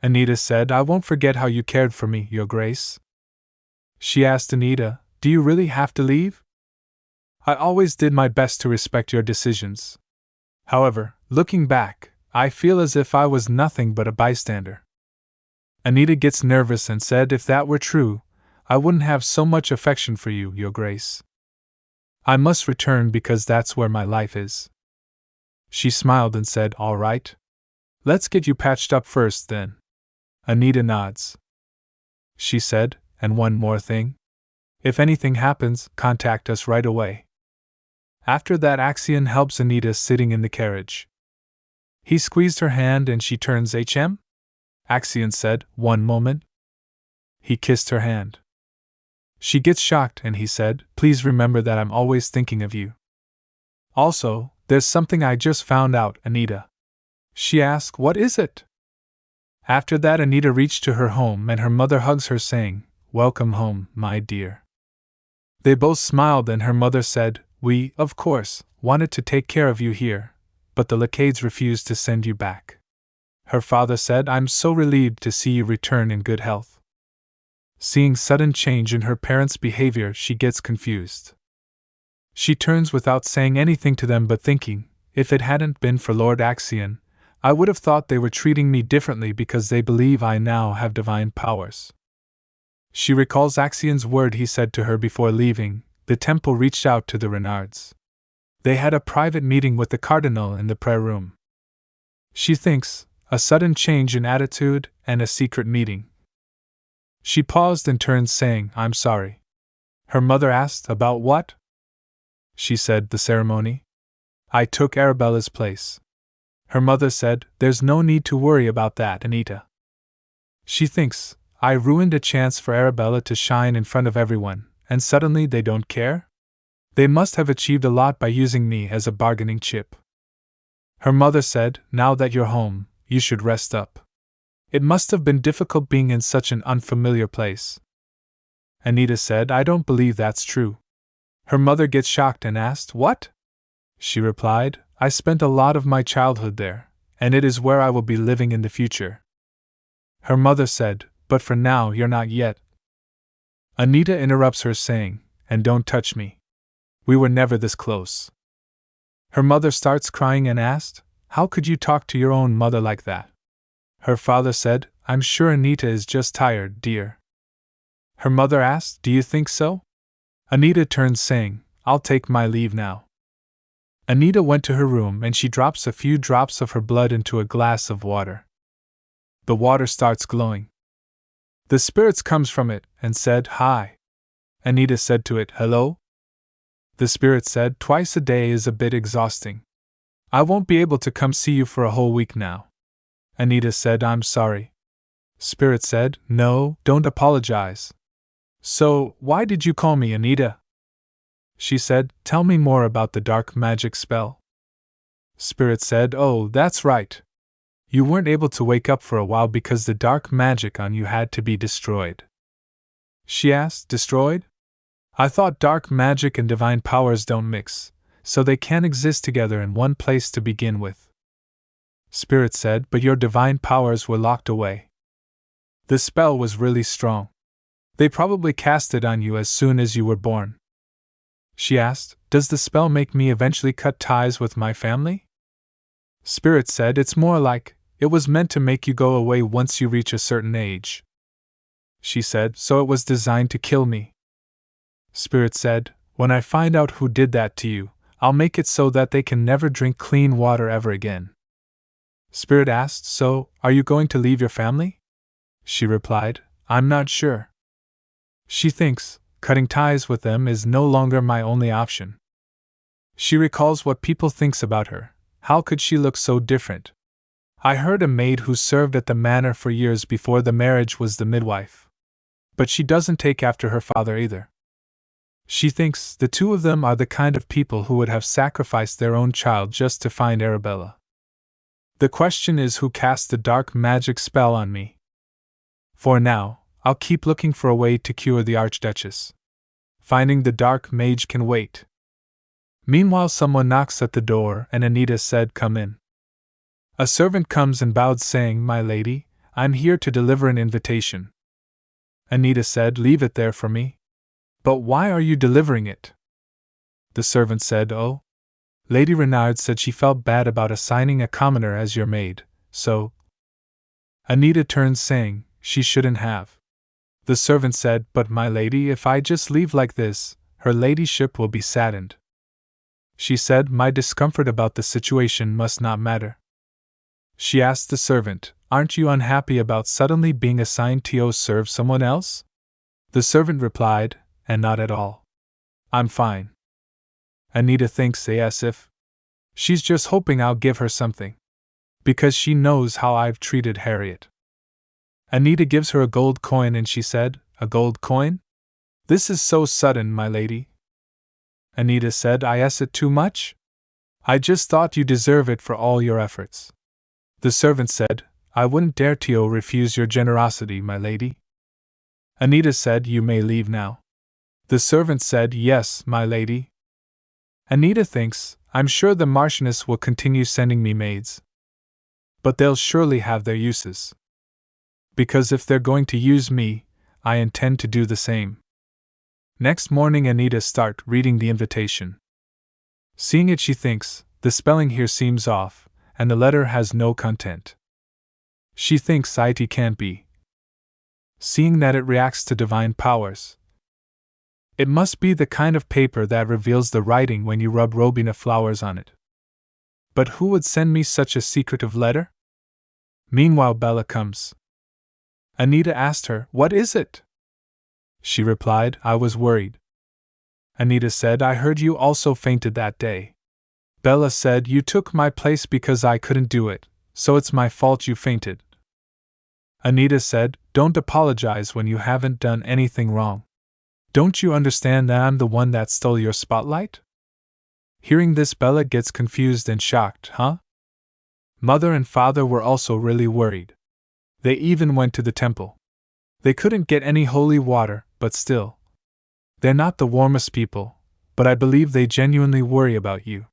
Anita said, I won't forget how you cared for me, your grace. She asked Anita, do you really have to leave? I always did my best to respect your decisions. However, looking back, I feel as if I was nothing but a bystander. Anita gets nervous and said, if that were true, I wouldn't have so much affection for you, your grace. I must return because that's where my life is. She smiled and said, all right. Let's get you patched up first then. Anita nods. She said, and one more thing. If anything happens, contact us right away. After that, Axion helps Anita sitting in the carriage. He squeezed her hand and she turns HM? Axion said, one moment. He kissed her hand. She gets shocked and he said, please remember that I'm always thinking of you. Also, there's something I just found out, Anita. She asked, what is it? After that, Anita reached to her home and her mother hugs her saying, welcome home, my dear. They both smiled and her mother said, we, of course, wanted to take care of you here, but the Lacades refused to send you back. Her father said, I'm so relieved to see you return in good health. Seeing sudden change in her parents' behavior, she gets confused. She turns without saying anything to them but thinking, if it hadn't been for Lord Axion, I would have thought they were treating me differently because they believe I now have divine powers. She recalls Axion's word he said to her before leaving. The temple reached out to the Renards. They had a private meeting with the cardinal in the prayer room. She thinks, a sudden change in attitude and a secret meeting. She paused and turned saying, I'm sorry. Her mother asked, about what? She said, the ceremony. I took Arabella's place. Her mother said, there's no need to worry about that, Anita. She thinks, I ruined a chance for Arabella to shine in front of everyone, and suddenly they don't care? They must have achieved a lot by using me as a bargaining chip. Her mother said, now that you're home, you should rest up. It must have been difficult being in such an unfamiliar place. Anita said, I don't believe that's true. Her mother gets shocked and asked, what? She replied, I spent a lot of my childhood there, and it is where I will be living in the future. Her mother said, but for now you're not yet. Anita interrupts her saying, and don't touch me. We were never this close. Her mother starts crying and asked, how could you talk to your own mother like that? Her father said, I'm sure Anita is just tired, dear. Her mother asked, do you think so? Anita turned, saying, I'll take my leave now. Anita went to her room and she drops a few drops of her blood into a glass of water. The water starts glowing. The spirits comes from it and said, Hi. Anita said to it, Hello? The spirit said, Twice a day is a bit exhausting. I won't be able to come see you for a whole week now. Anita said, I'm sorry. Spirit said, No, don't apologize. So, why did you call me, Anita? She said, Tell me more about the dark magic spell. Spirit said, Oh, that's right. You weren't able to wake up for a while because the dark magic on you had to be destroyed. She asked, Destroyed? I thought dark magic and divine powers don't mix, so they can't exist together in one place to begin with. Spirit said, But your divine powers were locked away. The spell was really strong. They probably cast it on you as soon as you were born. She asked, Does the spell make me eventually cut ties with my family? Spirit said, It's more like, it was meant to make you go away once you reach a certain age. She said, So it was designed to kill me. Spirit said, When I find out who did that to you, I'll make it so that they can never drink clean water ever again. Spirit asked, So, are you going to leave your family? She replied, I'm not sure. She thinks, cutting ties with them is no longer my only option. She recalls what people thinks about her. How could she look so different? I heard a maid who served at the manor for years before the marriage was the midwife. But she doesn't take after her father either. She thinks the two of them are the kind of people who would have sacrificed their own child just to find Arabella. The question is who cast the dark magic spell on me. For now, I'll keep looking for a way to cure the Archduchess. Finding the dark mage can wait. Meanwhile, someone knocks at the door and Anita said, Come in. A servant comes and bowed, saying, My lady, I'm here to deliver an invitation. Anita said, Leave it there for me. But why are you delivering it? The servant said, Oh. Lady Renard said she felt bad about assigning a commoner as your maid, so. Anita turned, saying, She shouldn't have. The servant said, But my lady, if I just leave like this, her ladyship will be saddened. She said, My discomfort about the situation must not matter. She asked the servant, Aren't you unhappy about suddenly being assigned to serve someone else? The servant replied, And not at all. I'm fine. Anita thinks as if she's just hoping I'll give her something. Because she knows how I've treated Harriet. Anita gives her a gold coin and she said, A gold coin? This is so sudden, my lady. Anita said, I ask it too much? I just thought you deserve it for all your efforts. The servant said, I wouldn't dare to refuse your generosity, my lady. Anita said, You may leave now. The servant said, Yes, my lady. Anita thinks, I'm sure the Marchioness will continue sending me maids. But they'll surely have their uses. Because if they're going to use me, I intend to do the same. Next morning Anita starts reading the invitation. Seeing it, she thinks, the spelling here seems off, and the letter has no content. She thinks it can't be. Seeing that it reacts to divine powers. It must be the kind of paper that reveals the writing when you rub Robina flowers on it. But who would send me such a secretive letter? Meanwhile Bella comes. Anita asked her, What is it? She replied, I was worried. Anita said, I heard you also fainted that day. Bella said, You took my place because I couldn't do it, so it's my fault you fainted. Anita said, Don't apologize when you haven't done anything wrong. Don't you understand that I'm the one that stole your spotlight? Hearing this, Bella gets confused and shocked, Mother and father were also really worried. They even went to the temple. They couldn't get any holy water, but still. They're not the warmest people, but I believe they genuinely worry about you.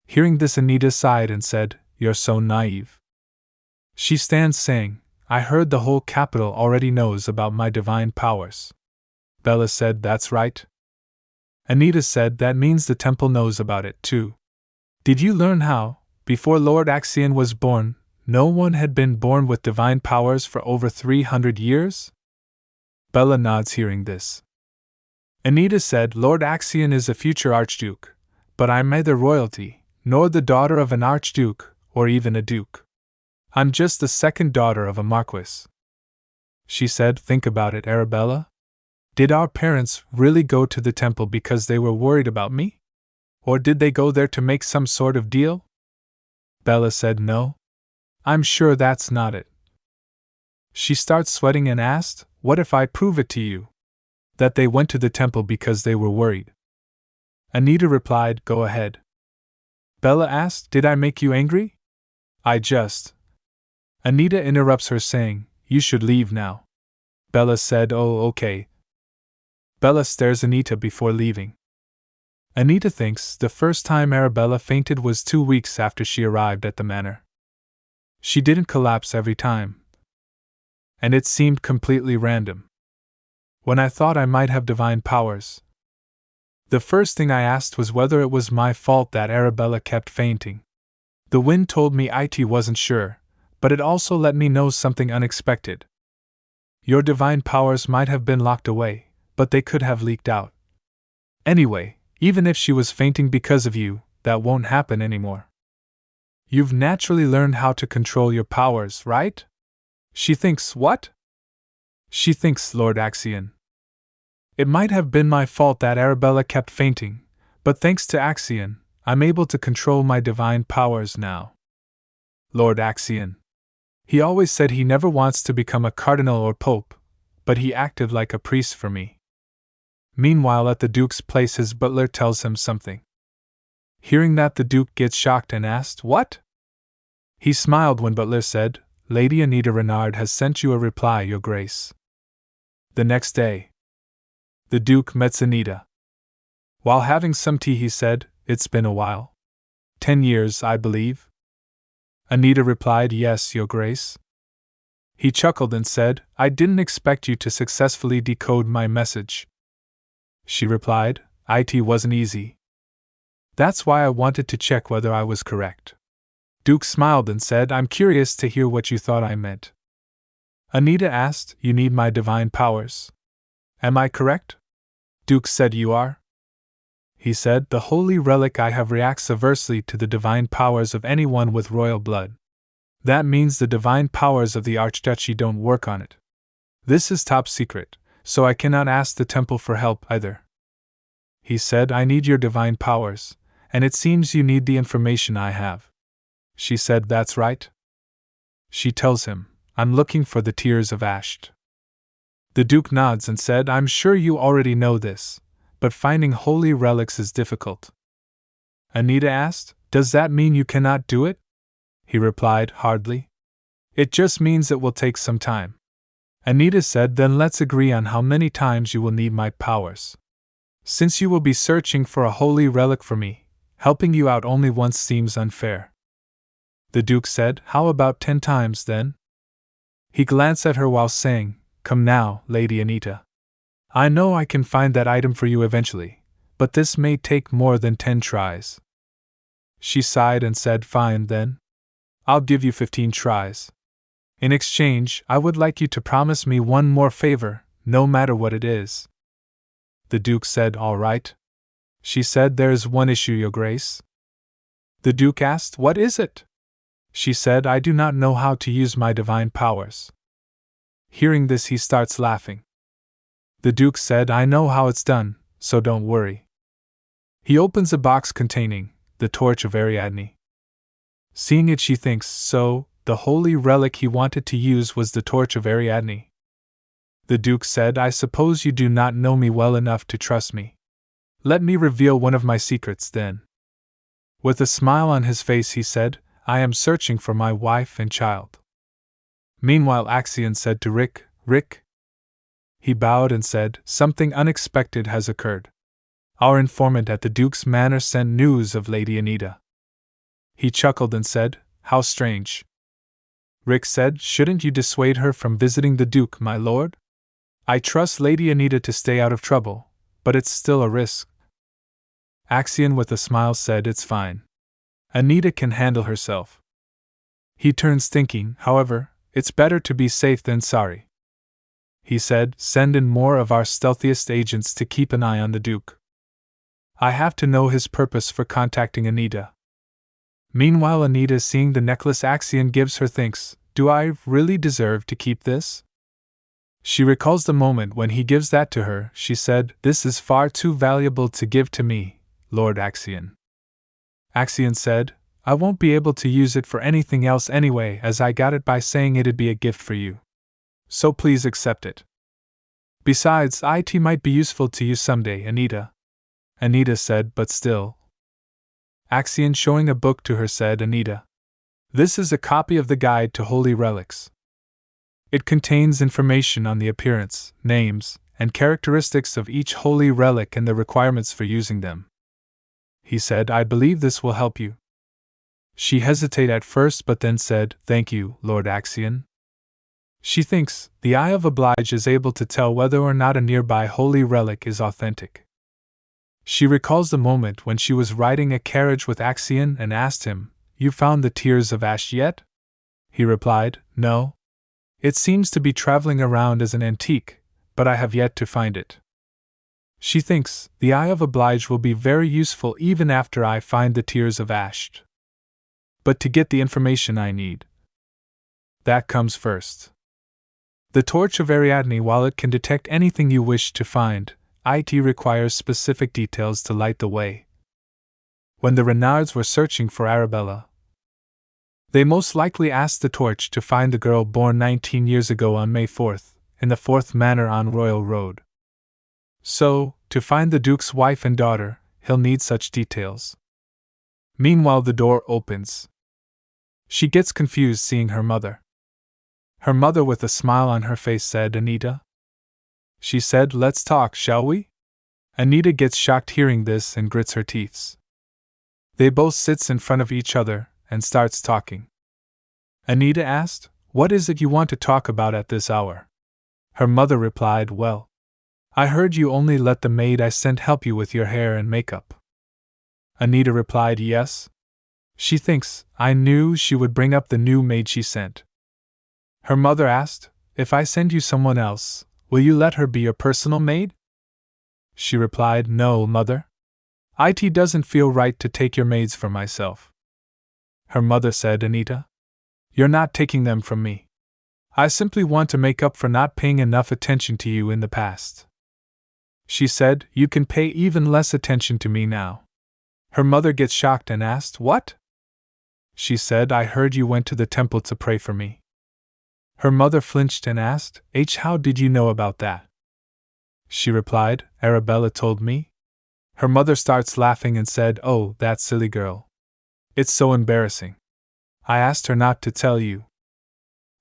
Hearing this, Anita sighed and said, You're so naive. She stands saying, I heard the whole capital already knows about my divine powers. Bella said, That's right. Anita said, That means the temple knows about it too. Did you learn how, before Lord Axion was born, no one had been born with divine powers for over 300 years? Bella nods hearing this. Anita said, Lord Axion is a future archduke, but I'm neither royalty, nor the daughter of an archduke, or even a duke. I'm just the second daughter of a marquis. She said, think about it, Arabella. Did our parents really go to the temple because they were worried about me? Or did they go there to make some sort of deal? Bella said, no. I'm sure that's not it. She starts sweating and asked, what if I prove it to you? That they went to the temple because they were worried. Anita replied, go ahead. Bella asked, did I make you angry? I just. Anita interrupts her saying, you should leave now. Bella said, oh, okay. Bella stares Anita before leaving. Anita thinks the first time Arabella fainted was 2 weeks after she arrived at the manor. She didn't collapse every time. And it seemed completely random. When I thought I might have divine powers, the first thing I asked was whether it was my fault that Arabella kept fainting. The wind told me it wasn't sure, but it also let me know something unexpected. Your divine powers might have been locked away, but they could have leaked out. Anyway, even if she was fainting because of you, that won't happen anymore. You've naturally learned how to control your powers, right? She thinks what? She thinks, Lord Axion. It might have been my fault that Arabella kept fainting, but thanks to Axion, I'm able to control my divine powers now. Lord Axion. He always said he never wants to become a cardinal or pope, but he acted like a priest for me. Meanwhile, at the Duke's place, his butler tells him something. Hearing that, the Duke gets shocked and asked, what? He smiled when butler said, Lady Anita Renard has sent you a reply, Your Grace. The next day, the Duke met Anita. While having some tea, he said, it's been a while. 10 years, I believe. Anita replied, yes, Your Grace. He chuckled and said, I didn't expect you to successfully decode my message. She replied, it wasn't easy. That's why I wanted to check whether I was correct. Duke smiled and said, I'm curious to hear what you thought I meant. Anita asked, you need my divine powers. Am I correct? Duke said, you are. He said, the holy relic I have reacts adversely to the divine powers of anyone with royal blood. That means the divine powers of the Archduchy don't work on it. This is top secret, so I cannot ask the temple for help either. He said, I need your divine powers, and it seems you need the information I have. She said, that's right. She tells him, I'm looking for the Tears of Asht. The Duke nods and said, I'm sure you already know this, but finding holy relics is difficult. Anita asked, does that mean you cannot do it? He replied, hardly. It just means it will take some time. Anita said, then let's agree on how many times you will need my powers. Since you will be searching for a holy relic for me, helping you out only once seems unfair. The Duke said, how about 10 times then? He glanced at her while saying, come now, Lady Anita. I know I can find that item for you eventually, but this may take more than 10 tries. She sighed and said, fine then. I'll give you 15 tries. In exchange, I would like you to promise me one more favor, no matter what it is. The Duke said, all right. She said, there is one issue, Your Grace. The Duke asked, what is it? She said, I do not know how to use my divine powers. Hearing this, he starts laughing. The Duke said, I know how it's done, so don't worry. He opens a box containing the torch of Ariadne. Seeing it, she thinks, so, the holy relic he wanted to use was the torch of Ariadne. The Duke said, I suppose you do not know me well enough to trust me. Let me reveal one of my secrets then. With a smile on his face, he said, I am searching for my wife and child. Meanwhile, Axion said to Rick, Rick. He bowed and said, something unexpected has occurred. Our informant at the Duke's manor sent news of Lady Anita. He chuckled and said, how strange. Rick said, shouldn't you dissuade her from visiting the Duke, my lord? I trust Lady Anita to stay out of trouble, but it's still a risk. Axion with a smile said, it's fine. Anita can handle herself. He turns thinking, however, it's better to be safe than sorry. he said. Send in more of our stealthiest agents to keep an eye on the Duke. I have to know his purpose for contacting Anita. Meanwhile, Anita, seeing the necklace Axion gives her, thinks, do I really deserve to keep this? She recalls the moment when he gives that to her. She said, this is far too valuable to give to me, Lord Axion. Axion said, I won't be able to use it for anything else anyway, as I got it by saying it'd be a gift for you. So please accept it. Besides, it might be useful to you someday, Anita. Anita said, but still. Axion, showing a book to her, said, Anita, this is a copy of the Guide to Holy Relics. It contains information on the appearance, names, and characteristics of each holy relic and the requirements for using them. He said, I believe this will help you. She hesitated at first but then said, thank you, Lord Axion. She thinks the Eye of Oblige is able to tell whether or not a nearby holy relic is authentic. She recalls the moment when she was riding a carriage with Axion and asked him, you found the Tears of Ash yet? He replied, no. It seems to be traveling around as an antique, but I have yet to find it. She thinks the Eye of Oblige will be very useful even after I find the Tears of Ash. But to get the information I need, that comes first. The Torch of Ariadne, while it can detect anything you wish to find, it requires specific details to light the way. When the Renards were searching for Arabella, they most likely asked the Torch to find the girl born 19 years ago on May 4th, in the 4th Manor on Royal Road. So, to find the Duke's wife and daughter, he'll need such details. Meanwhile, the door opens. She gets confused seeing her mother. Her mother, with a smile on her face, said, Anita? She said, let's talk, shall we? Anita gets shocked hearing this and grits her teeth. They both sits in front of each other and starts talking. Anita asked, what is it you want to talk about at this hour? Her mother replied, well, I heard you only let the maid I sent help you with your hair and makeup. Anita replied, yes. She thinks I knew she would bring up the new maid she sent. Her mother asked, if I send you someone else, will you let her be your personal maid? She replied, no, mother. It doesn't feel right to take your maids from myself. Her mother said, Anita, you're not taking them from me. I simply want to make up for not paying enough attention to you in the past. She said, you can pay even less attention to me now. Her mother gets shocked and asked, what? She said, I heard you went to the temple to pray for me. Her mother flinched and asked, how did you know about that? She replied, Arabella told me. Her mother starts laughing and said, oh, that silly girl. It's so embarrassing. I asked her not to tell you.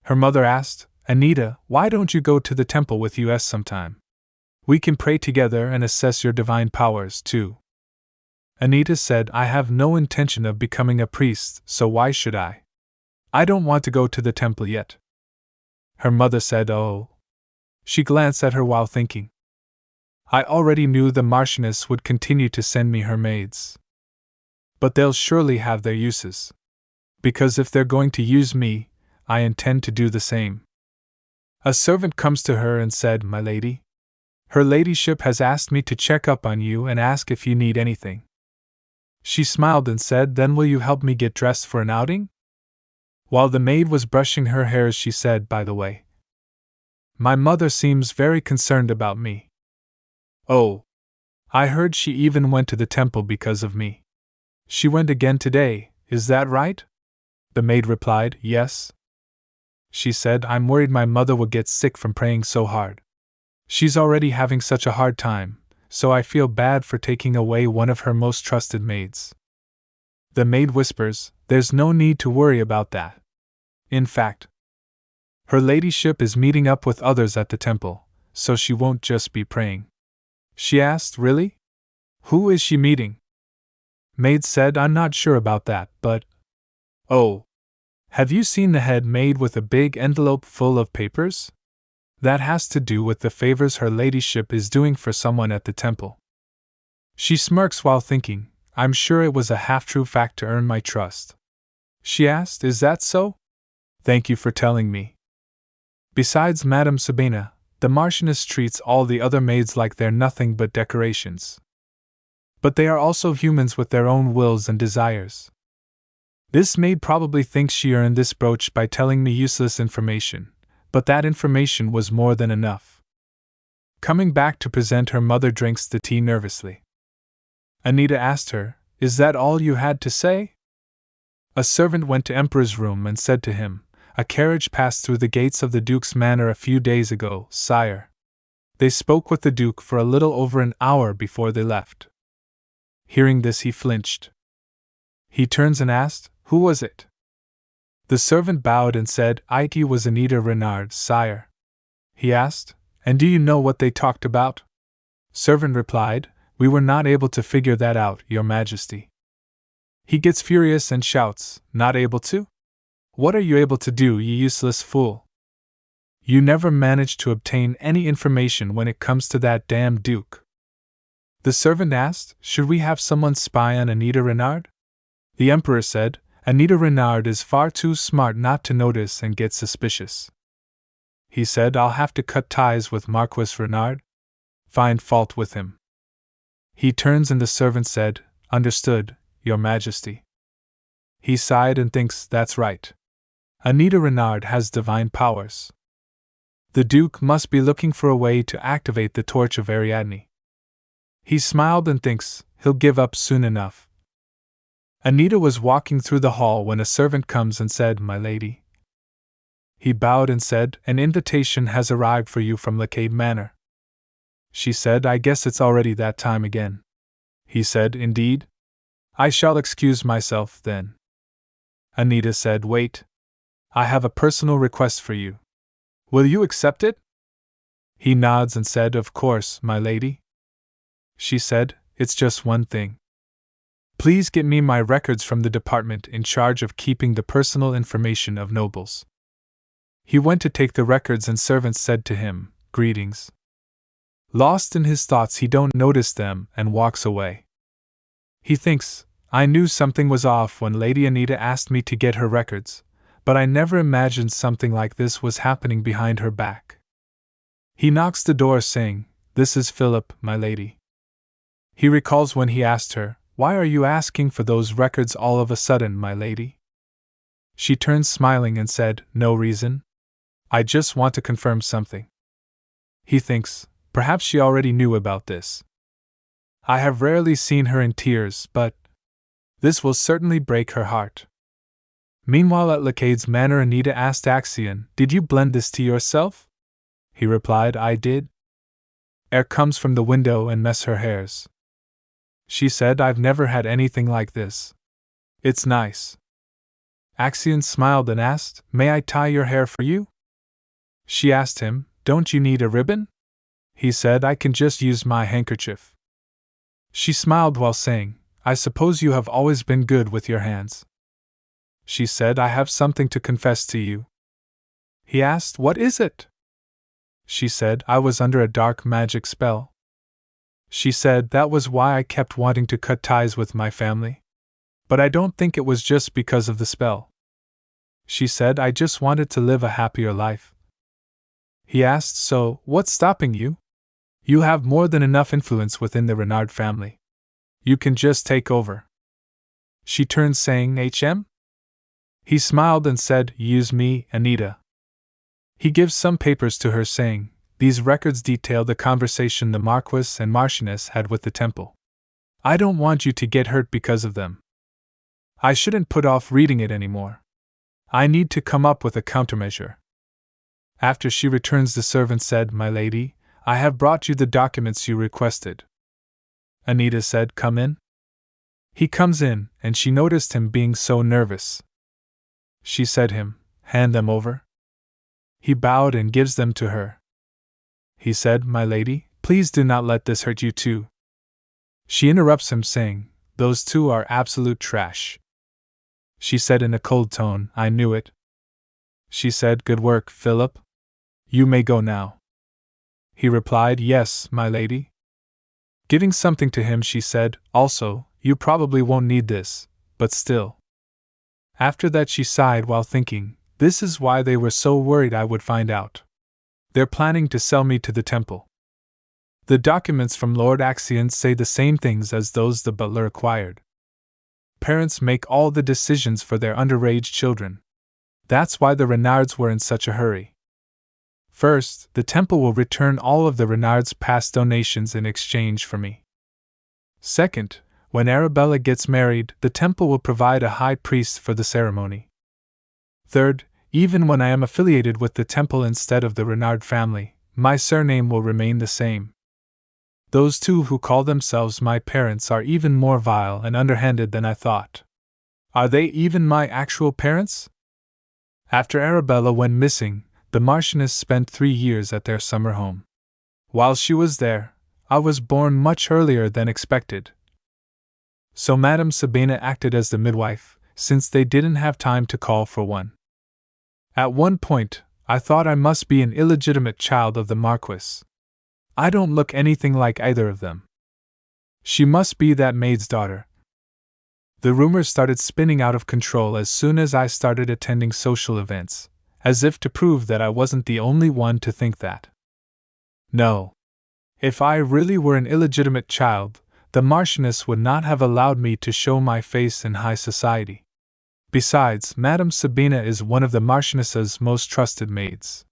Her mother asked, Anita, why don't you go to the temple with us sometime? We can pray together and assess your divine powers, too. Anita said, I have no intention of becoming a priest, so why should I? I don't want to go to the temple yet. Her mother said, oh. She glanced at her while thinking. I already knew the Marchioness would continue to send me her maids. But they'll surely have their uses. Because if they're going to use me, I intend to do the same. A servant comes to her and said, my lady, her ladyship has asked me to check up on you and ask if you need anything. She smiled and said, then will you help me get dressed for an outing? While the maid was brushing her hair, she said, by the way, my mother seems very concerned about me. Oh, I heard she even went to the temple because of me. She went again today, is that right? The maid replied, yes. She said, I'm worried my mother will get sick from praying so hard. She's already having such a hard time, so I feel bad for taking away one of her most trusted maids. The maid whispers, there's no need to worry about that. In fact, her ladyship is meeting up with others at the temple, so she won't just be praying. She asked, really? Who is she meeting? Maid said, I'm not sure about that, but… Oh. Have you seen the head maid with a big envelope full of papers? That has to do with the favors her ladyship is doing for someone at the temple. She smirks while thinking, I'm sure it was a half-true fact to earn my trust. She asked, is that so? Thank you for telling me. Besides Madame Sabina, The Marchioness treats all the other maids like they're nothing but decorations. But they are also humans with their own wills and desires. This maid probably thinks she earned this brooch by telling me useless information, but that information was more than enough. Coming back to present, her mother drinks the tea nervously. Anita asked her, "Is that all you had to say?" A servant went to Emperor's room and said to him, "A carriage passed through the gates of the Duke's manor a few days ago, sire." They spoke with the Duke for a little over an hour before they left. Hearing this, he flinched. He turns and asked, "Who was it?" The servant bowed and said, "It was Anita Renard, sire." He asked, "And do you know what they talked about?" Servant replied, "We were not able to figure that out, your majesty." He gets furious and shouts, "Not able to? What are you able to do, you useless fool? You never manage to obtain any information when it comes to that damned Duke." The servant asked, "Should we have someone spy on Anita Renard?" The Emperor said, "Anita Renard is far too smart not to notice and get suspicious." He said, "I'll have to cut ties with Marquis Renard. Find fault with him." He turns and the servant said, "Understood, your majesty." He sighed and thinks, "That's right. Anita Renard has divine powers. The Duke must be looking for a way to activate the torch of Ariadne." He smiled and thinks, he'll give up soon enough. Anita was walking through the hall when a servant comes and said, "My lady." He bowed and said, "An invitation has arrived for you from Lacade Manor." She said, "I guess it's already that time again." He said, "Indeed? I shall excuse myself, then." Anita said, "Wait. I have a personal request for you. Will you accept it?" He nods and said, "Of course, my lady." She said, "It's just one thing. Please get me my records from the department in charge of keeping the personal information of nobles." He went to take the records and servants said to him, "Greetings." Lost in his thoughts, he don't notice them and walks away. He thinks, "I knew something was off when Lady Anita asked me to get her records, but I never imagined something like this was happening behind her back." He knocks the door saying, "This is Philip, my lady." He recalls when he asked her, "Why are you asking for those records all of a sudden, my lady?" She turned smiling and said, "No reason. I just want to confirm something." He thinks, perhaps she already knew about this. I have rarely seen her in tears, but this will certainly break her heart. Meanwhile, at Lacade's manor, Anita asked Axion, "Did you blend this tea yourself?" He replied, "I did." Air comes from the window and mess her hairs. She said, "I've never had anything like this. It's nice." Axion smiled and asked, "May I tie your hair for you?" She asked him, "Don't you need a ribbon?" He said, "I can just use my handkerchief." She smiled while saying, "I suppose you have always been good with your hands." She said, "I have something to confess to you." He asked, "What is it?" She said, "I was under a dark magic spell." She said, "That was why I kept wanting to cut ties with my family. But I don't think it was just because of the spell." She said, "I just wanted to live a happier life." He asked, "So, what's stopping you? You have more than enough influence within the Renard family. You can just take over." She turned saying, "HM?" He smiled and said, "Use me, Anita." He gives some papers to her saying, "These records detail the conversation the Marquis and Marchioness had with the temple. I don't want you to get hurt because of them. I shouldn't put off reading it anymore. I need to come up with a countermeasure." After she returns, the servant said, "My lady, I have brought you the documents you requested." Anita said, "Come in." He comes in, and she noticed him being so nervous. She said him, "Hand them over." He bowed and gives them to her. He said, "My lady, please do not let this hurt you too." She interrupts him saying, "Those two are absolute trash." She said in a cold tone, "I knew it." She said, "Good work, Philip. You may go now." He replied, "Yes, my lady." Giving something to him, she said, "Also, you probably won't need this, but still." After that she sighed while thinking, "This is why they were so worried I would find out. They're planning to sell me to the temple. The documents from Lord Axion say the same things as those the butler acquired. Parents make all the decisions for their underage children. That's why the Renards were in such a hurry. First, the temple will return all of the Renards' past donations in exchange for me. Second, when Arabella gets married, the temple will provide a high priest for the ceremony. Third, even when I am affiliated with the temple instead of the Renard family, my surname will remain the same. Those two who call themselves my parents are even more vile and underhanded than I thought. Are they even my actual parents? After Arabella went missing, the Marchioness spent 3 years at their summer home. While she was there, I was born much earlier than expected. So Madame Sabina acted as the midwife, since they didn't have time to call for one. At one point, I thought I must be an illegitimate child of the Marquis. I don't look anything like either of them. She must be that maid's daughter. The rumors started spinning out of control as soon as I started attending social events, as if to prove that I wasn't the only one to think that. No. If I really were an illegitimate child, the Marchioness would not have allowed me to show my face in high society. Besides, Madame Sabina is one of the Marchioness's most trusted maids.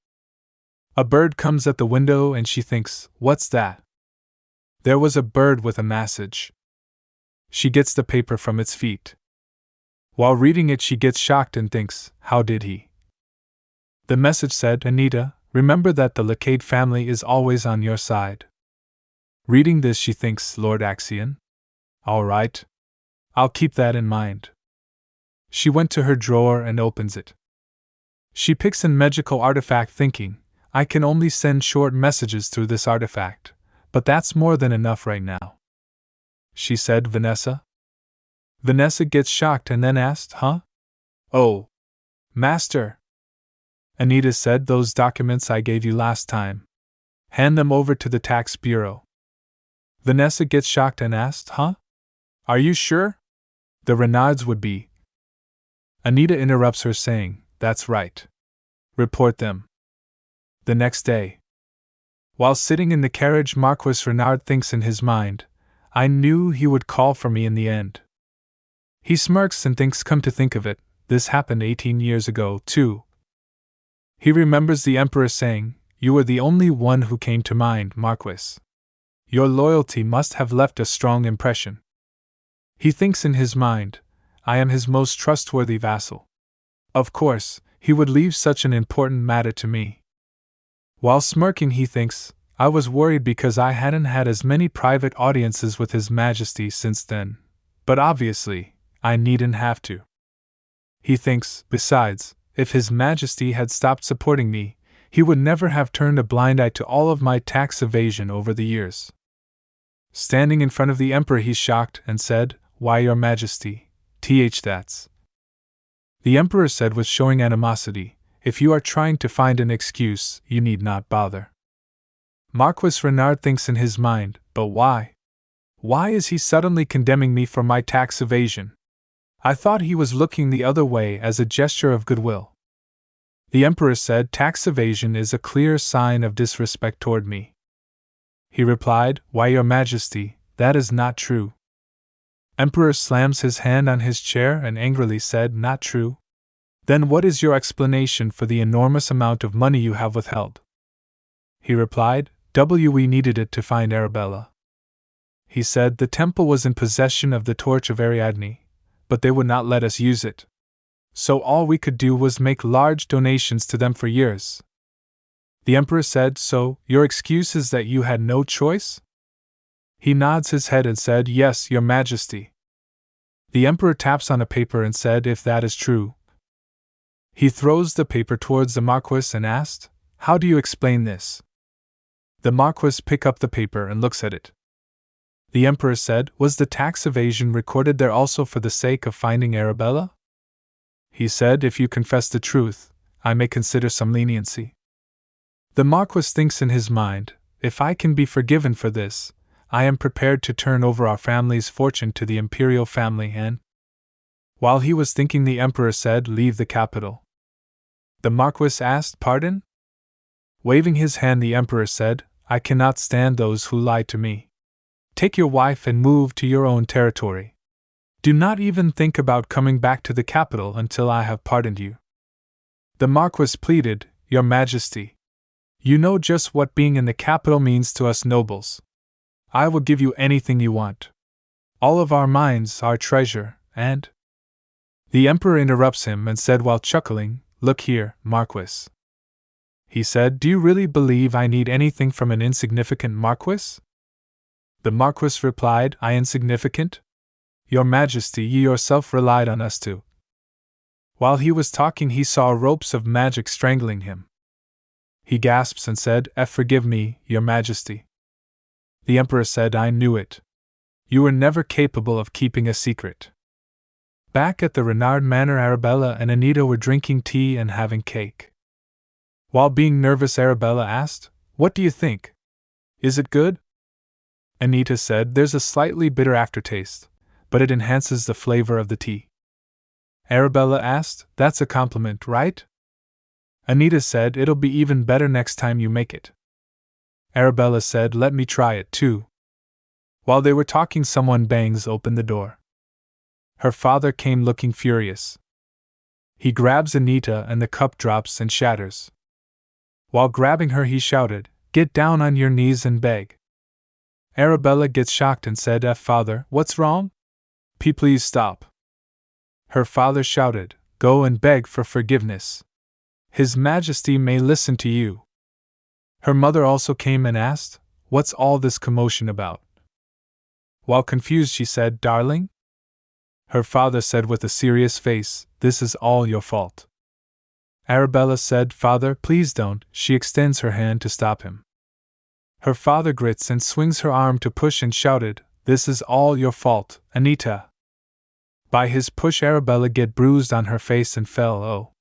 A bird comes at the window and she thinks, "What's that?" There was a bird with a message. She gets the paper from its feet. While reading it, she gets shocked and thinks, "How did he?" The message said, "Anita, remember that the Lacade family is always on your side." Reading this, she thinks, "Lord Axion? All right. I'll keep that in mind." She went to her drawer and opens it. She picks a magical artifact thinking, "I can only send short messages through this artifact, but that's more than enough right now." She said, "Vanessa?" Vanessa gets shocked and then asked, "Huh? Oh, Master." Anita said, "Those documents I gave you last time. Hand them over to the tax bureau." Vanessa gets shocked and asked, "Huh? Are you sure? The Renards would be." Anita interrupts her saying, "That's right. Report them." The next day, while sitting in the carriage, Marquis Renard thinks in his mind, "I knew he would call for me in the end." He smirks and thinks, come to think of it, this happened 18 years ago, too. He remembers the Emperor saying, "You were the only one who came to mind, Marquis. Your loyalty must have left a strong impression." He thinks in his mind, "I am his most trustworthy vassal. Of course, he would leave such an important matter to me." While smirking, he thinks, "I was worried because I hadn't had as many private audiences with His Majesty since then, but obviously, I needn't have to." He thinks, besides, if His Majesty had stopped supporting me, he would never have turned a blind eye to all of my tax evasion over the years. Standing in front of the Emperor, he's shocked and said, "Why, Your Majesty, that's." The Emperor said with showing animosity, "If you are trying to find an excuse, you need not bother." Marquis Renard thinks in his mind, "But why? Why is he suddenly condemning me for my tax evasion? I thought he was looking the other way as a gesture of goodwill." The Emperor said, "Tax evasion is a clear sign of disrespect toward me." He replied, "Why, Your Majesty, that is not true." Emperor slams his hand on his chair and angrily said, "Not true? Then what is your explanation for the enormous amount of money you have withheld?" He replied, "We needed it to find Arabella." He said, "The temple was in possession of the torch of Ariadne, but they would not let us use it. So all we could do was make large donations to them for years." The Emperor said, "So, your excuse is that you had no choice?" He nods his head and said, "Yes, Your Majesty." The Emperor taps on a paper and said, "If that is true." He throws the paper towards the Marquis and asked, "How do you explain this?" The Marquis picks up the paper and looks at it. The Emperor said, "Was the tax evasion recorded there also for the sake of finding Arabella?" He said, "If you confess the truth, I may consider some leniency." The Marquis thinks in his mind, "If I can be forgiven for this, I am prepared to turn over our family's fortune to the imperial family and—" While he was thinking, the Emperor said, "Leave the capital." The Marquis asked, "Pardon?" Waving his hand, the emperor said, I cannot stand those who lie to me. Take your wife and move to your own territory. Do not even think about coming back to the capital until I have pardoned you. The Marquis pleaded, Your Majesty. You know just what being in the capital means to us nobles. I will give you anything you want. All of our mines, our treasure, and… The emperor interrupts him and said while chuckling, Look here, Marquis. He said, Do you really believe I need anything from an insignificant Marquis? The Marquis replied, I insignificant? Your Majesty, ye yourself relied on us too. While he was talking, he saw ropes of magic strangling him. He gasps and said, Forgive me, Your Majesty. The emperor said, I knew it. You were never capable of keeping a secret. Back at the Renard Manor, Arabella and Anita were drinking tea and having cake. While being nervous, Arabella asked, What do you think? Is it good? Anita said, There's a slightly bitter aftertaste, but it enhances the flavor of the tea. Arabella asked, That's a compliment, right? Anita said, It'll be even better next time you make it. Arabella said, Let me try it too. While they were talking, someone bangs open the door. Her father came looking furious. He grabs Anita and the cup drops and shatters. While grabbing her, he shouted, Get down on your knees and beg. Arabella gets shocked and said, Father, what's wrong? Please stop. Her father shouted, Go and beg for forgiveness. His Majesty may listen to you. Her mother also came and asked, What's all this commotion about? While confused, she said, Darling? Her father said with a serious face, This is all your fault. Arabella said, Father, please don't. She extends her hand to stop him. Her father grits and swings her arm to push and shouted, This is all your fault, Anita. By his push, Arabella get bruised on her face and fell. Oh.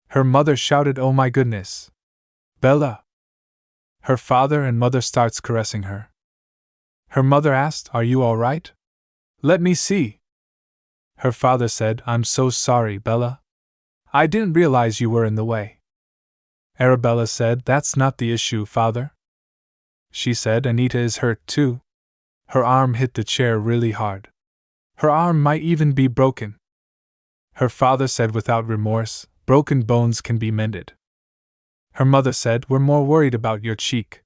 Her mother shouted, Oh my goodness. Bella. Her father and mother starts caressing her. Her mother asked, Are you all right? Let me see. Her father said, I'm so sorry, Bella. I didn't realize you were in the way. Arabella said, That's not the issue, father. She said, Anita is hurt too. Her arm hit the chair really hard. Her arm might even be broken. Her father said without remorse, Broken bones can be mended. Her mother said, We're more worried about your cheek.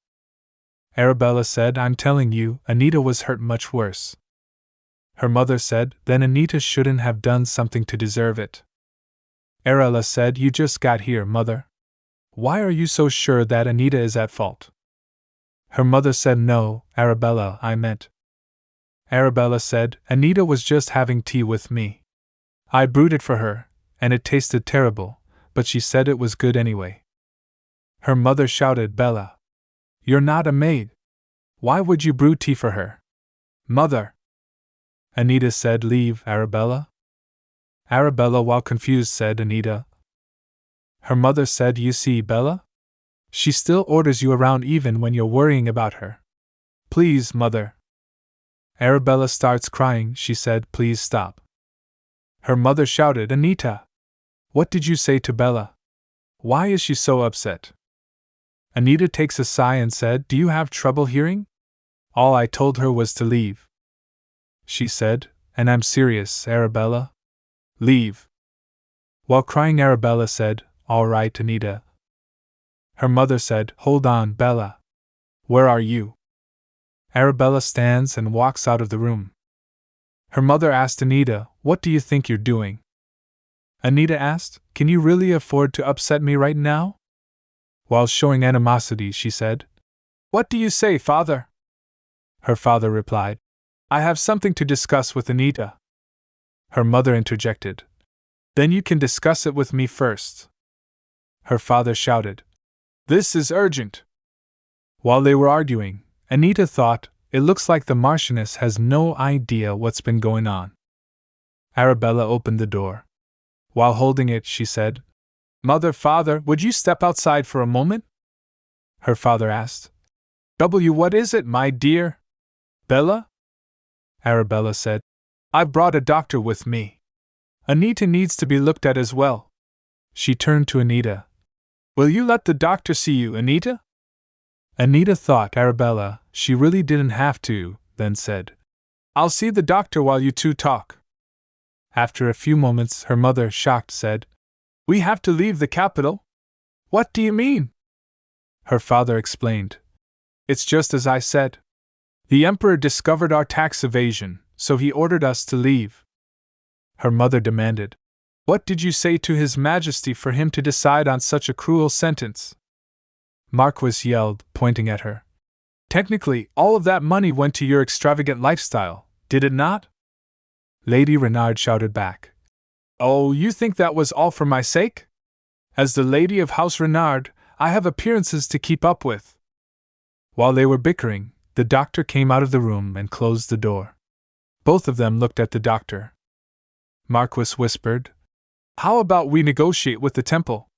Arabella said, I'm telling you, Anita was hurt much worse. Her mother said, Then Anita shouldn't have done something to deserve it. Arabella said, You just got here, mother. Why are you so sure that Anita is at fault? Her mother said, No, Arabella, I meant. Arabella said, Anita was just having tea with me. I brewed it for her, and it tasted terrible, but she said it was good anyway. Her mother shouted, Bella. You're not a maid. Why would you brew tea for her? Mother. Anita said, Leave, Arabella. Arabella, while confused, said, Anita. Her mother said, You see, Bella? She still orders you around even when you're worrying about her. Please, mother. Arabella starts crying. She said, Please stop. Her mother shouted, Anita. What did you say to Bella? Why is she so upset? Anita takes a sigh and said, Do you have trouble hearing? All I told her was to leave. She said, And I'm serious, Arabella. Leave. While crying, Arabella said, All right, Anita. Her mother said, Hold on, Bella. Where are you? Arabella stands and walks out of the room. Her mother asked Anita, What do you think you're doing? Anita asked, Can you really afford to upset me right now? While showing animosity, she said, What do you say, father? Her father replied, I have something to discuss with Anita. Her mother interjected, Then you can discuss it with me first. Her father shouted, This is urgent. While they were arguing, Anita thought, It looks like the Marchioness has no idea what's been going on. Arabella opened the door. While holding it, she said, Mother, father, would you step outside for a moment? Her father asked, What is it, my dear? Bella? Arabella said, I've brought a doctor with me. Anita needs to be looked at as well. She turned to Anita. Will you let the doctor see you, Anita? Anita thought Arabella, she really didn't have to, then said, I'll see the doctor while you two talk. After a few moments, her mother, shocked, said, We have to leave the capital? What do you mean? Her father explained. It's just as I said. The emperor discovered our tax evasion, so he ordered us to leave. Her mother demanded, What did you say to His Majesty for him to decide on such a cruel sentence? Marquis yelled, pointing at her. Technically, all of that money went to your extravagant lifestyle, did it not? Lady Renard shouted back. Oh, you think that was all for my sake? As the lady of House Renard, I have appearances to keep up with. While they were bickering, the doctor came out of the room and closed the door. Both of them looked at the doctor. Marquis whispered, How about we negotiate with the temple?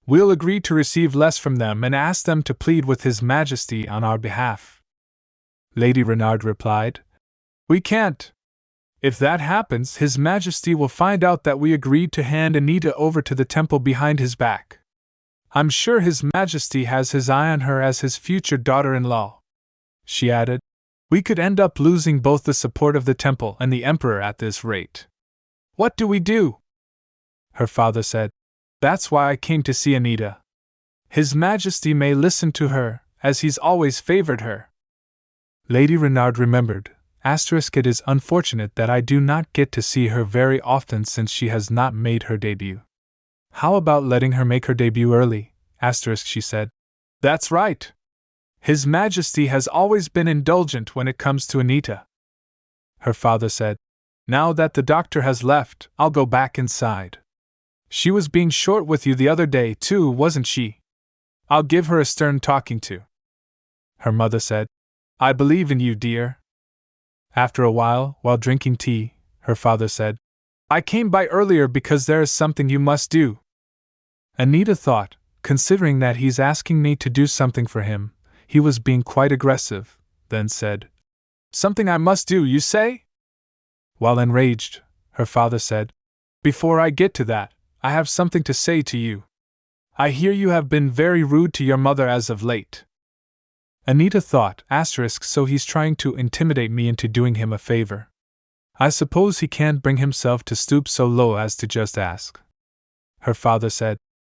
We'll agree to receive less from them and ask them to plead with His Majesty on our behalf. Lady Renard replied, We can't. If that happens, His Majesty will find out that we agreed to hand Anita over to the temple behind his back. I'm sure His Majesty has his eye on her as his future daughter-in-law. She added, We could end up losing both the support of the temple and the emperor at this rate. What do we do? Her father said, That's why I came to see Anita. His Majesty may listen to her, as he's always favored her. Lady Renard remembered, it is unfortunate that I do not get to see her very often since she has not made her debut. How about letting her make her debut early? She said. That's right. His Majesty has always been indulgent when it comes to Anita. Her father said, Now that the doctor has left, I'll go back inside. She was being short with you the other day too, wasn't she? I'll give her a stern talking to. Her mother said, I believe in you, dear. After a while drinking tea, her father said, I came by earlier because there is something you must do. Anita thought, considering that he's asking me to do something for him, he was being quite aggressive, then said, Something I must do, you say? While enraged, her father said, Before I get to that, I have something to say to you. I hear you have been very rude to your mother as of late. Anita thought, so he's trying to intimidate me into doing him a favor. I suppose he can't bring himself to stoop so low as to just ask. Her father said,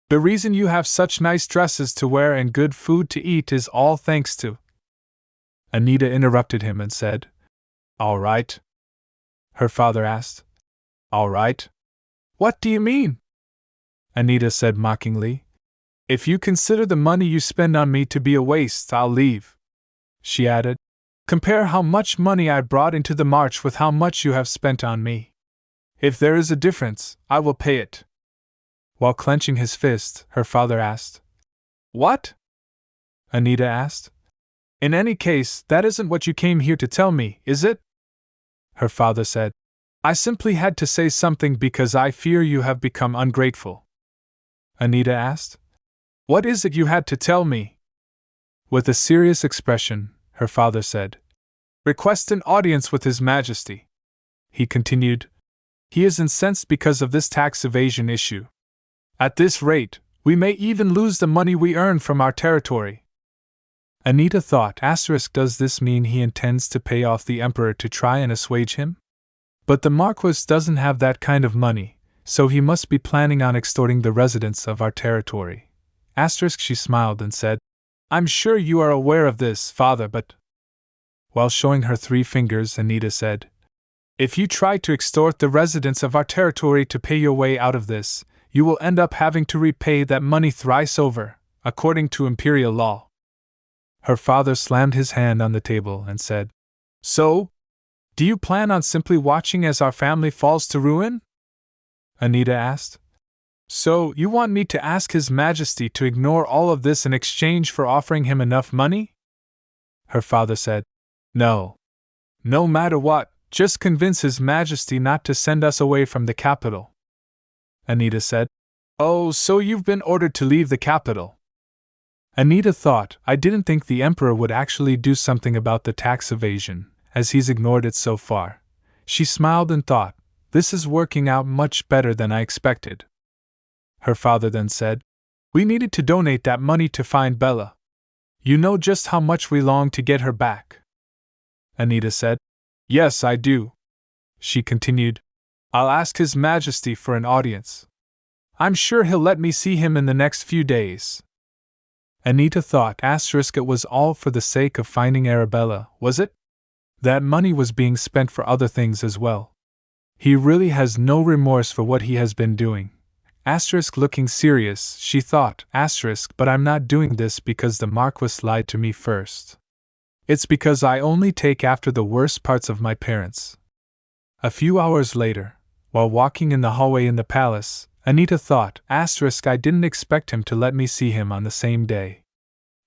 The reason you have such nice dresses to wear and good food to eat is all thanks to. Anita interrupted him and said, All right. Her father asked, All right? What do you mean? Anita said mockingly, If you consider the money you spend on me to be a waste, I'll leave. She added, Compare how much money I brought into the march with how much you have spent on me. If there is a difference, I will pay it. While clenching his fist, her father asked, What? Anita asked. In any case, that isn't what you came here to tell me, is it? Her father said, I simply had to say something because I fear you have become ungrateful. Anita asked, What is it you had to tell me? With a serious expression, her father said, Request an audience with His Majesty. He continued, He is incensed because of this tax evasion issue. At this rate, we may even lose the money we earn from our territory. Anita thought, does this mean he intends to pay off the emperor to try and assuage him? But the Marquis doesn't have that kind of money, so he must be planning on extorting the residents of our territory. She smiled and said, I'm sure you are aware of this, father, but... While showing her 3 fingers, Anita said, If you try to extort the residents of our territory to pay your way out of this, you will end up having to repay that money thrice over, according to imperial law. Her father slammed his hand on the table and said, So? Do you plan on simply watching as our family falls to ruin? Anita asked. So, you want me to ask His Majesty to ignore all of this in exchange for offering him enough money? Her father said, No. No matter what, just convince His Majesty not to send us away from the capital. Anita said, Oh, so you've been ordered to leave the capital. Anita thought, I didn't think the emperor would actually do something about the tax evasion, as he's ignored it so far. She smiled and thought, this is working out much better than I expected. Her father then said, We needed to donate that money to find Bella. You know just how much we long to get her back. Anita said. Yes, I do. She continued. I'll ask His Majesty for an audience. I'm sure he'll let me see him in the next few days. Anita thought it was all for the sake of finding Arabella, was it? That money was being spent for other things as well. He really has no remorse for what he has been doing. Looking serious, she thought, but I'm not doing this because the Marquis lied to me first. It's because I only take after the worst parts of my parents. A few hours later, while walking in the hallway in the palace, Anita thought, I didn't expect him to let me see him on the same day.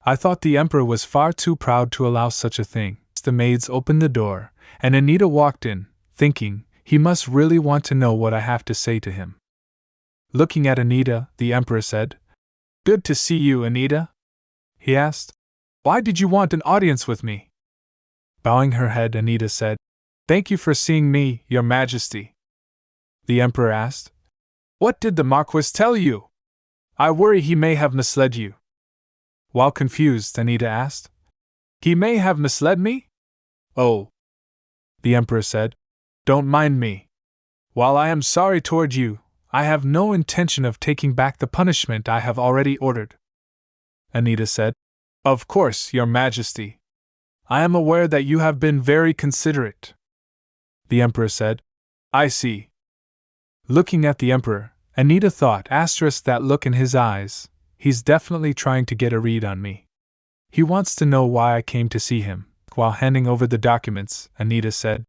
I thought the Emperor was far too proud to allow such a thing. The maids opened the door, and Anita walked in, thinking, he must really want to know what I have to say to him. Looking at Anita, the Emperor said, Good to see you, Anita. He asked, Why did you want an audience with me? Bowing her head, Anita said, Thank you for seeing me, Your Majesty. The Emperor asked, What did the Marquis tell you? I worry he may have misled you. While confused, Anita asked, He may have misled me? Oh. The Emperor said, Don't mind me. While I am sorry toward you, I have no intention of taking back the punishment I have already ordered. Anita said, Of course, Your Majesty. I am aware that you have been very considerate. The Emperor said, I see. Looking at the Emperor, Anita thought, that look in his eyes, he's definitely trying to get a read on me. He wants to know why I came to see him. While handing over the documents, Anita said,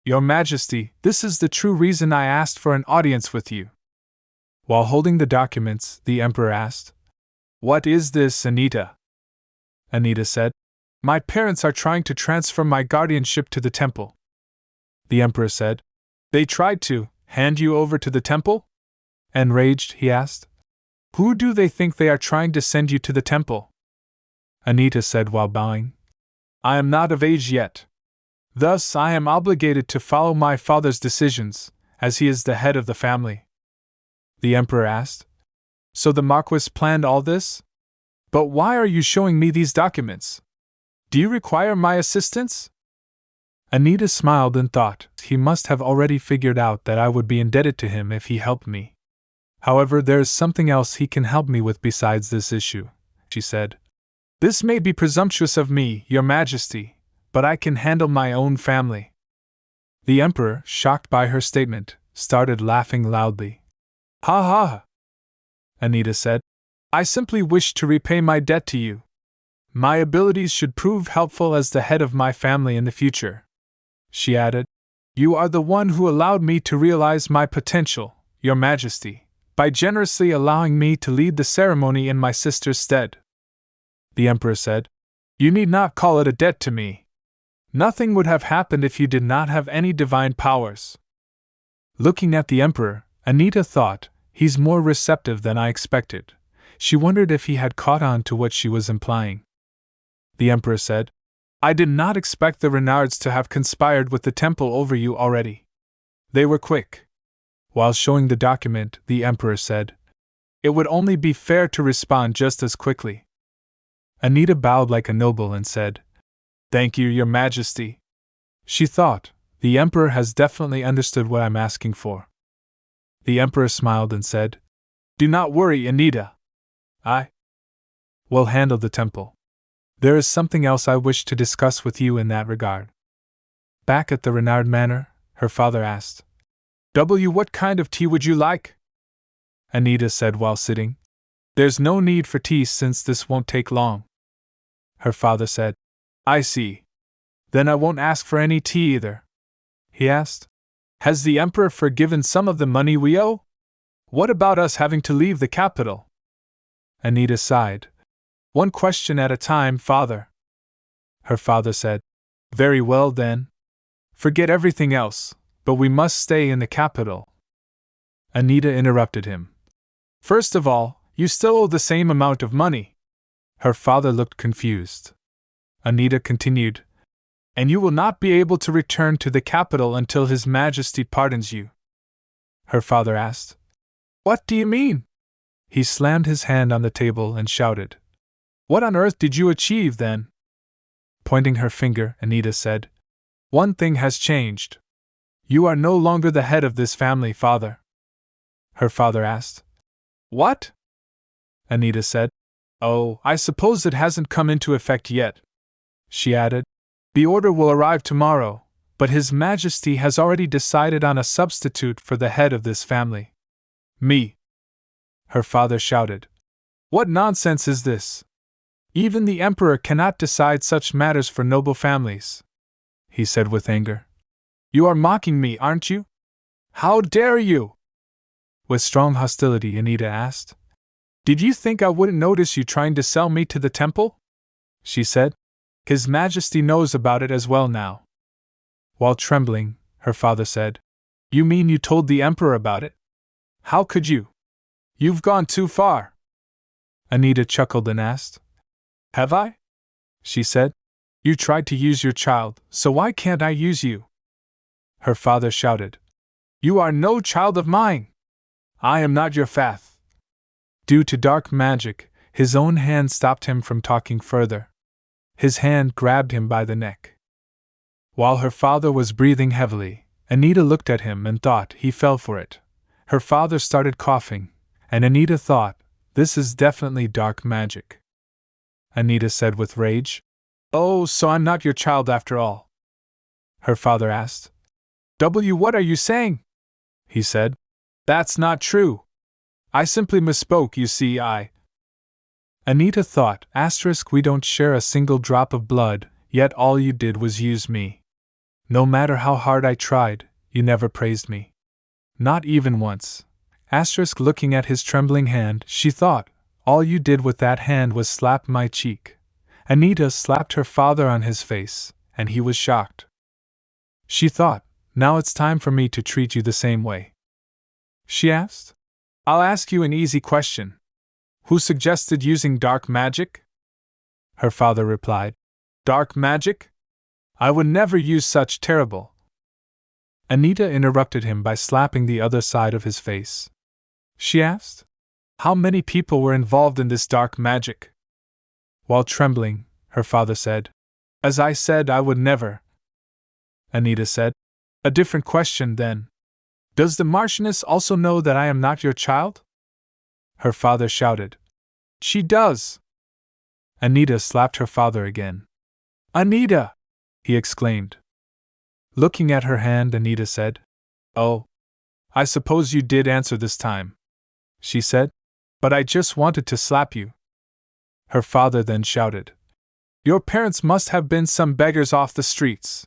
Your Majesty, this is the true reason I asked for an audience with you. While holding the documents, the Emperor asked, What is this, Anita? Anita said, My parents are trying to transfer my guardianship to the temple. The Emperor said, They tried to hand you over to the temple? Enraged, he asked, Who do they think they are trying to send you to the temple? Anita said while bowing, I am not of age yet. Thus I am obligated to follow my father's decisions, as he is the head of the family. The Emperor asked, So the Marquis planned all this? But why are you showing me these documents? Do you require my assistance? Anita smiled and thought, he must have already figured out that I would be indebted to him if he helped me. However, there is something else he can help me with besides this issue, she said. This may be presumptuous of me, Your Majesty, but I can handle my own family. The Emperor, shocked by her statement, started laughing loudly. Ha ha! Anita said, I simply wish to repay my debt to you. My abilities should prove helpful as the head of my family in the future. She added, You are the one who allowed me to realize my potential, Your Majesty, by generously allowing me to lead the ceremony in my sister's stead. The Emperor said, You need not call it a debt to me. Nothing would have happened if you did not have any divine powers. Looking at the Emperor, Anita thought, he's more receptive than I expected. She wondered if he had caught on to what she was implying. The Emperor said, I did not expect the Renards to have conspired with the temple over you already. They were quick. While showing the document, the Emperor said, It would only be fair to respond just as quickly. Anita bowed like a noble and said, Thank you, Your Majesty. She thought, the Emperor has definitely understood what I'm asking for. The Emperor smiled and said, Do not worry, Anita. I will handle the temple. There is something else I wish to discuss with you in that regard. Back at the Renard Manor, her father asked, What kind of tea would you like? Anita said while sitting, There's no need for tea since this won't take long. Her father said, I see. Then I won't ask for any tea either. He asked, Has the Emperor forgiven some of the money we owe? What about us having to leave the capital? Anita sighed. One question at a time, father. Her father said, Very well then. Forget everything else, but we must stay in the capital. Anita interrupted him. First of all, you still owe the same amount of money. Her father looked confused. Anita continued, And you will not be able to return to the capital until His Majesty pardons you. Her father asked, What do you mean? He slammed his hand on the table and shouted, "What on earth did you achieve then?" Pointing her finger, Anita said, "One thing has changed. You are no longer the head of this family, father." Her father asked, "What?" Anita said, "Oh, I suppose it hasn't come into effect yet." She added, "The order will arrive tomorrow, but His Majesty has already decided on a substitute for the head of this family." "Me!" her father shouted. "What nonsense is this? Even the Emperor cannot decide such matters for noble families," he said with anger. "You are mocking me, aren't you? How dare you?" With strong hostility, Anita asked, "Did you think I wouldn't notice you trying to sell me to the temple?" She said, "His Majesty knows about it as well now." While trembling, her father said, "You mean you told the Emperor about it? How could you? You've gone too far." Anita chuckled and asked, "Have I?" She said, "You tried to use your child, so why can't I use you?" Her father shouted, "You are no child of mine! I am not your fath." Due to dark magic, his own hand stopped him from talking further. His hand grabbed him by the neck. While her father was breathing heavily, Anita looked at him and thought he fell for it. Her father started coughing, and Anita thought, "This is definitely dark magic." Anita said with rage, "Oh, so I'm not your child after all?" Her father asked. What are you saying?" he said. "That's not true. I simply misspoke, you see, Anita thought, we don't share a single drop of blood, yet all you did was use me. No matter how hard I tried, you never praised me. Not even once. Looking at his trembling hand, she thought, all you did with that hand was slap my cheek. Anita slapped her father on his face, and he was shocked. She thought, now it's time for me to treat you the same way. She asked, "I'll ask you an easy question. Who suggested using dark magic?" Her father replied, "Dark magic? I would never use such terrible." Anita interrupted him by slapping the other side of his face. She asked, "How many people were involved in this dark magic?" While trembling, her father said, "As I said, I would never." Anita said, "A different question, then. Does the Marchioness also know that I am not your child?" Her father shouted, "She does!" Anita slapped her father again. "Anita!" he exclaimed. Looking at her hand, Anita said, "Oh, I suppose you did answer this time," she said, "but I just wanted to slap you." Her father then shouted, "Your parents must have been some beggars off the streets.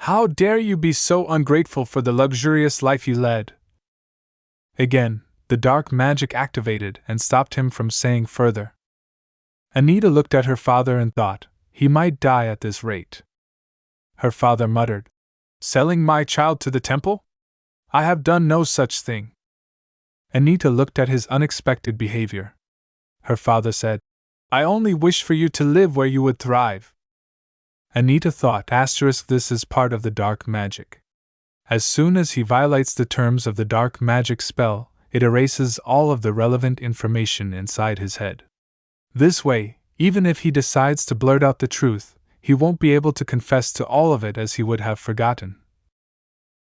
How dare you be so ungrateful for the luxurious life you led?" Again, the dark magic activated and stopped him from saying further. Anita looked at her father and thought, he might die at this rate. Her father muttered, "Selling my child to the temple? I have done no such thing." Anita looked at his unexpected behavior. Her father said, "I only wish for you to live where you would thrive." Anita thought, this is part of the dark magic. As soon as he violates the terms of the dark magic spell, it erases all of the relevant information inside his head. This way, even if he decides to blurt out the truth, he won't be able to confess to all of it as he would have forgotten.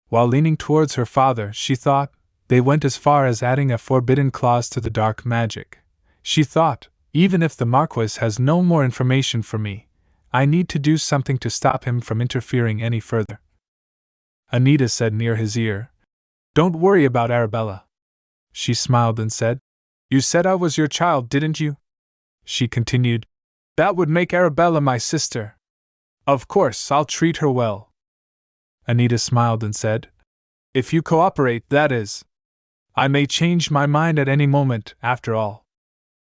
While leaning towards her father, she thought, they went as far as adding a forbidden clause to the dark magic. She thought, even if the Marquis has no more information for me, I need to do something to stop him from interfering any further. Anita said near his ear, "Don't worry about Arabella." She smiled and said, "You said I was your child, didn't you?" She continued, "That would make Arabella my sister. Of course, I'll treat her well." Anita smiled and said, "If you cooperate, that is. I may change my mind at any moment, after all."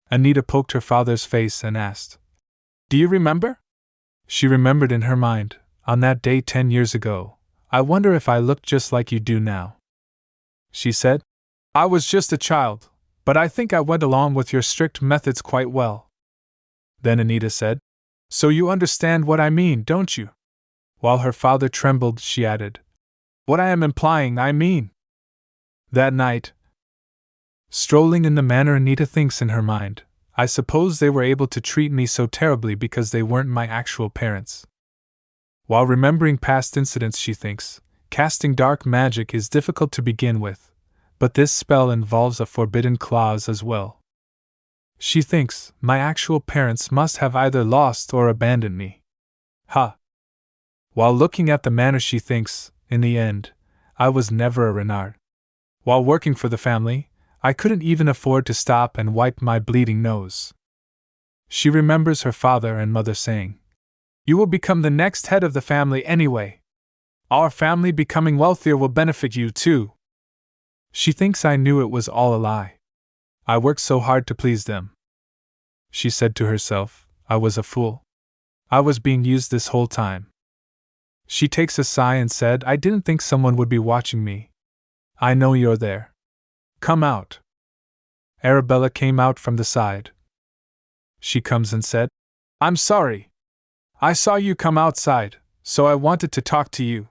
Anita poked her father's face and asked, "Do you remember?" She remembered in her mind, on that day 10 years ago, "I wonder if I looked just like you do now." She said, "I was just a child, but I think I went along with your strict methods quite well." Then Anita said, "So you understand what I mean, don't you?" While her father trembled, she added, "What I am implying, I mean." That night, Strolling in the manner Anita thinks in her mind, I suppose they were able to treat me so terribly because they weren't my actual parents. While remembering past incidents, she thinks, casting dark magic is difficult to begin with, but this spell involves a forbidden clause as well. She thinks, my actual parents must have either lost or abandoned me. Ha! While looking at the manner, she thinks, in the end, I was never a Renard. While working for the family, I couldn't even afford to stop and wipe my bleeding nose. She remembers her father and mother saying, "You will become the next head of the family anyway. Our family becoming wealthier will benefit you too." She thinks I knew it was all a lie. I worked so hard to please them. She said to herself, I was a fool. I was being used this whole time. She takes a sigh and said, I didn't think someone would be watching me. I know you're there. Come out. Arabella came out from the side. She comes and said, I'm sorry. I saw you come outside, so I wanted to talk to you.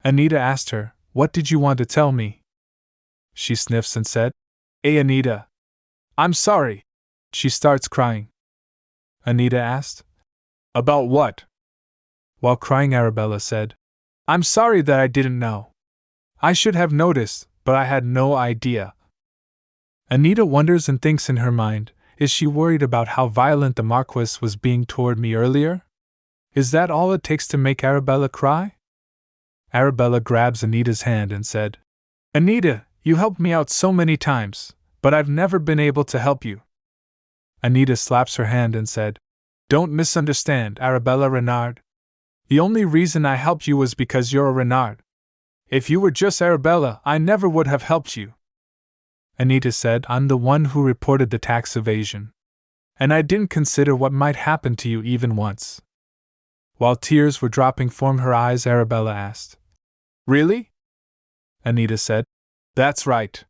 Anita asked her, what did you want to tell me? She sniffs and said, Hey Anita. I'm sorry. She starts crying. Anita asked, About what? While crying, Arabella said, I'm sorry that I didn't know. I should have noticed, but I had no idea. Anita wonders and thinks in her mind, is she worried about how violent the Marquis was being toward me earlier? Is that all it takes to make Arabella cry? Arabella grabs Anita's hand and said, Anita, you helped me out so many times, but I've never been able to help you. Anita slaps her hand and said, Don't misunderstand, Arabella Renard. The only reason I helped you was because you're a Renard. If you were just Arabella, I never would have helped you. Anita said, I'm the one who reported the tax evasion. And I didn't consider what might happen to you even once. While tears were dropping from her eyes, Arabella asked, Really? Anita said, That's right.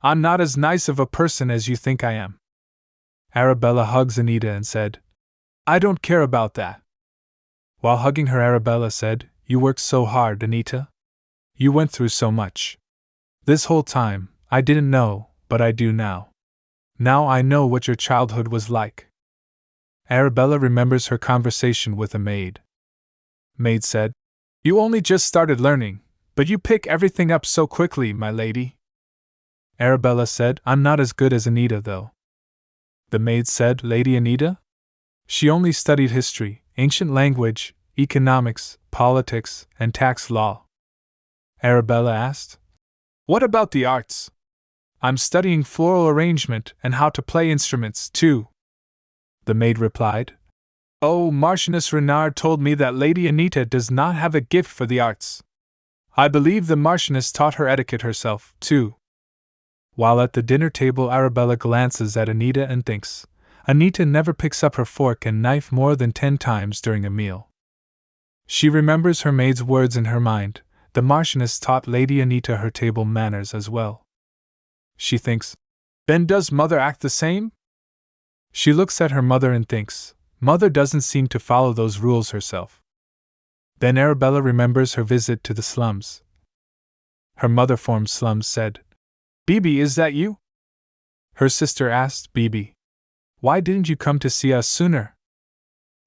I'm not as nice of a person as you think I am. Arabella hugs Anita and said, I don't care about that. While hugging her, Arabella said, You worked so hard, Anita. You went through so much. This whole time, I didn't know, but I do now. Now I know what your childhood was like. Arabella remembers her conversation with a maid. Maid said, You only just started learning, but you pick everything up so quickly, my lady. Arabella said, I'm not as good as Anita, though. The maid said, Lady Anita? She only studied history, ancient language, economics, politics, and tax law. Arabella asked, What about the arts? I'm studying floral arrangement and how to play instruments, too. The maid replied, Oh, Marchioness Renard told me that Lady Anita does not have a gift for the arts. I believe the Marchioness taught her etiquette herself, too. While at the dinner table, Arabella glances at Anita and thinks, Anita never picks up her fork and knife more than 10 times during a meal. She remembers her maid's words in her mind, the Marchioness taught Lady Anita her table manners as well. She thinks, Then does Mother act the same? She looks at her mother and thinks, Mother doesn't seem to follow those rules herself. Then Arabella remembers her visit to the slums. Her mother from slums said, Bibi, is that you? Her sister asked, Bibi, why didn't you come to see us sooner?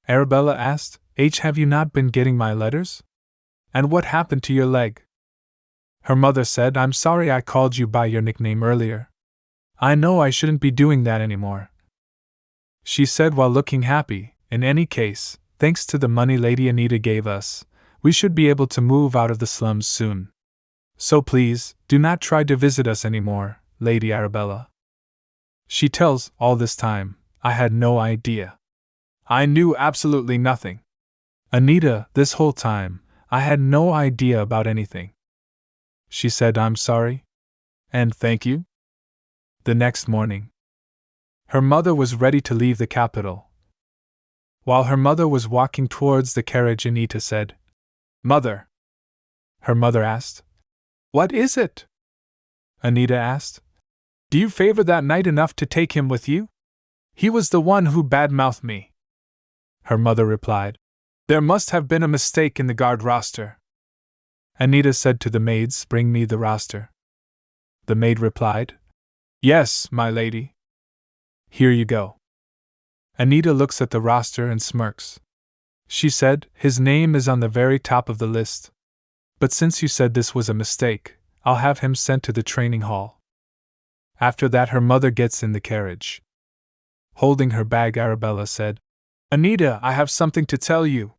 Arabella asked, have you not been getting my letters? And what happened to your leg? Her mother said, I'm sorry I called you by your nickname earlier. I know I shouldn't be doing that anymore. She said while looking happy, in any case, thanks to the money Lady Anita gave us, we should be able to move out of the slums soon. So please, do not try to visit us anymore, Lady Arabella. She tells, all this time, I had no idea. I knew absolutely nothing. Anita, this whole time, I had no idea about anything. She said, I'm sorry. And thank you. The next morning, her mother was ready to leave the capital. While her mother was walking towards the carriage, Anita said, Mother. Her mother asked, What is it? Anita asked, Do you favor that knight enough to take him with you? He was the one who badmouthed me. Her mother replied, There must have been a mistake in the guard roster. Anita said to the maids, Bring me the roster. The maid replied, Yes, my lady. Here you go. Anita looks at the roster and smirks. She said, his name is on the very top of the list. But since you said this was a mistake, I'll have him sent to the training hall. After that, her mother gets in the carriage. Holding her bag, Arabella said, Anita, I have something to tell you.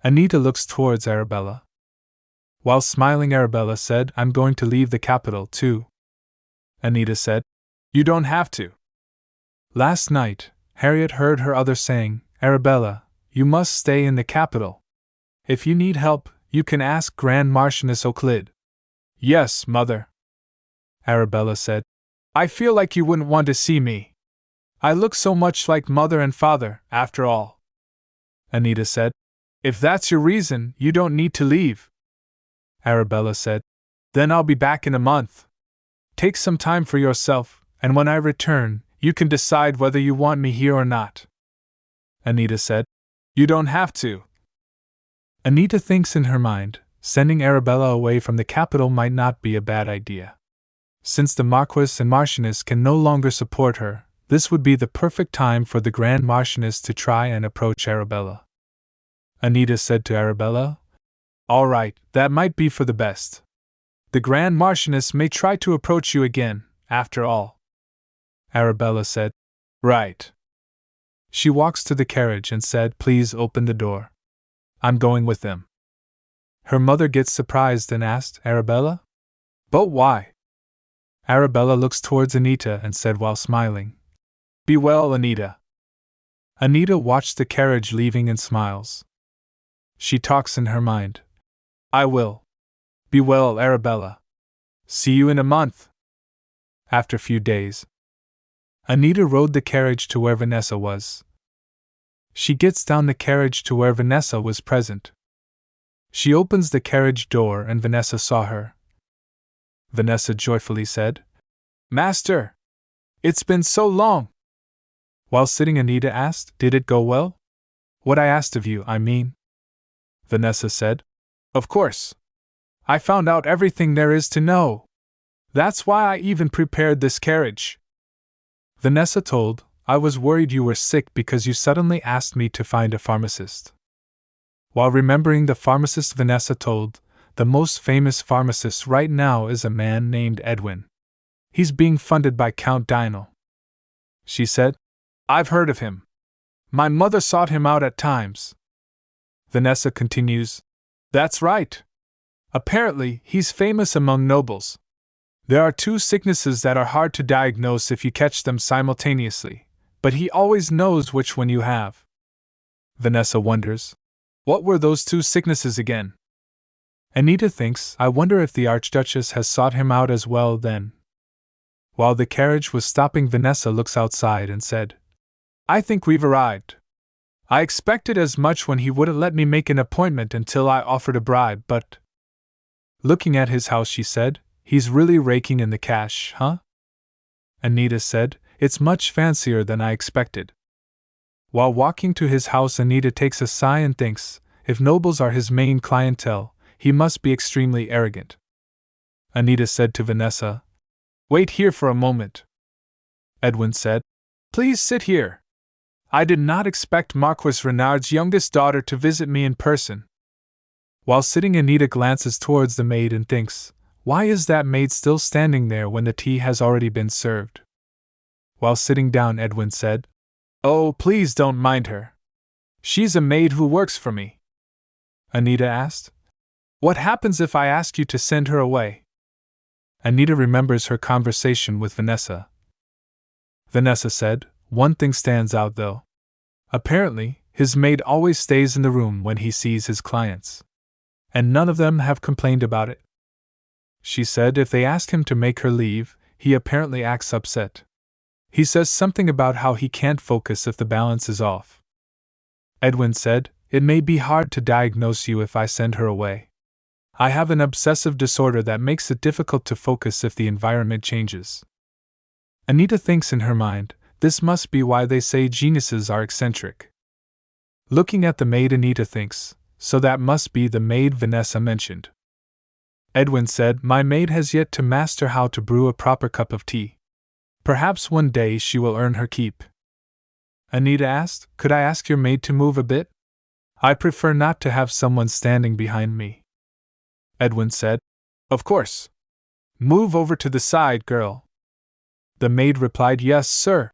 Anita looks towards Arabella. While smiling, Arabella said, I'm going to leave the capital, too. Anita said, You don't have to. Last night, Harriet heard her other saying, Arabella, you must stay in the capital. If you need help, you can ask Grand Marchioness Euclid. Yes, Mother. Arabella said, I feel like you wouldn't want to see me. I look so much like Mother and Father, after all. Anita said, If that's your reason, you don't need to leave. Arabella said, Then I'll be back in a month. Take some time for yourself, and when I return, you can decide whether you want me here or not. Anita said, You don't have to. Anita thinks in her mind, sending Arabella away from the capital might not be a bad idea. Since the Marquis and Marchioness can no longer support her, this would be the perfect time for the Grand Marchioness to try and approach Arabella. Anita said to Arabella, All right, that might be for the best. The Grand Marchioness may try to approach you again, after all. Arabella said, Right. She walks to the carriage and said, Please open the door. I'm going with them. Her mother gets surprised and asked, Arabella? But why? Arabella looks towards Anita and said while smiling, Be well, Anita. Anita watched the carriage leaving and smiles. She talks in her mind, I will. Be well, Arabella. See you in a month. After a few days, Anita rode the carriage to where Vanessa was. She gets down the carriage to where Vanessa was present. She opens the carriage door and Vanessa saw her. Vanessa joyfully said, Master! It's been so long! While sitting, Anita asked, Did it go well? What I asked of you, I mean. Vanessa said, Of course. I found out everything there is to know. That's why I even prepared this carriage. Vanessa told, I was worried you were sick because you suddenly asked me to find a pharmacist. While remembering the pharmacist, Vanessa told, the most famous pharmacist right now is a man named Edwin. He's being funded by Count Dino. She said, I've heard of him. My mother sought him out at times. Vanessa continues, That's right. Apparently, he's famous among nobles. There are two sicknesses that are hard to diagnose if you catch them simultaneously, but he always knows which one you have. Vanessa wonders, what were those two sicknesses again? Anita thinks, I wonder if the Archduchess has sought him out as well then. While the carriage was stopping, Vanessa looks outside and said, I think we've arrived. I expected as much when he wouldn't let me make an appointment until I offered a bribe, but... Looking at his house, she said, He's really raking in the cash, huh? Anita said, It's much fancier than I expected. While walking to his house, Anita takes a sigh and thinks, if nobles are his main clientele, he must be extremely arrogant. Anita said to Vanessa, Wait here for a moment. Edwin said, Please sit here. I did not expect Marquis Renard's youngest daughter to visit me in person. While sitting, Anita glances towards the maid and thinks, why is that maid still standing there when the tea has already been served? While sitting down, Edwin said, Oh, please don't mind her. She's a maid who works for me. Anita asked, What happens if I ask you to send her away? Anita remembers her conversation with Vanessa. Vanessa said, One thing stands out though. Apparently, his maid always stays in the room when he sees his clients. And none of them have complained about it. She said if they ask him to make her leave, he apparently acts upset. He says something about how he can't focus if the balance is off. Edwin said, It may be hard to diagnose you if I send her away. I have an obsessive disorder that makes it difficult to focus if the environment changes. Anita thinks in her mind, this must be why they say geniuses are eccentric. Looking at the maid, Anita thinks, so that must be the maid Vanessa mentioned. Edwin said, My maid has yet to master how to brew a proper cup of tea. Perhaps one day she will earn her keep. Anita asked, Could I ask your maid to move a bit? I prefer not to have someone standing behind me. Edwin said, Of course. Move over to the side, girl. The maid replied, Yes, sir.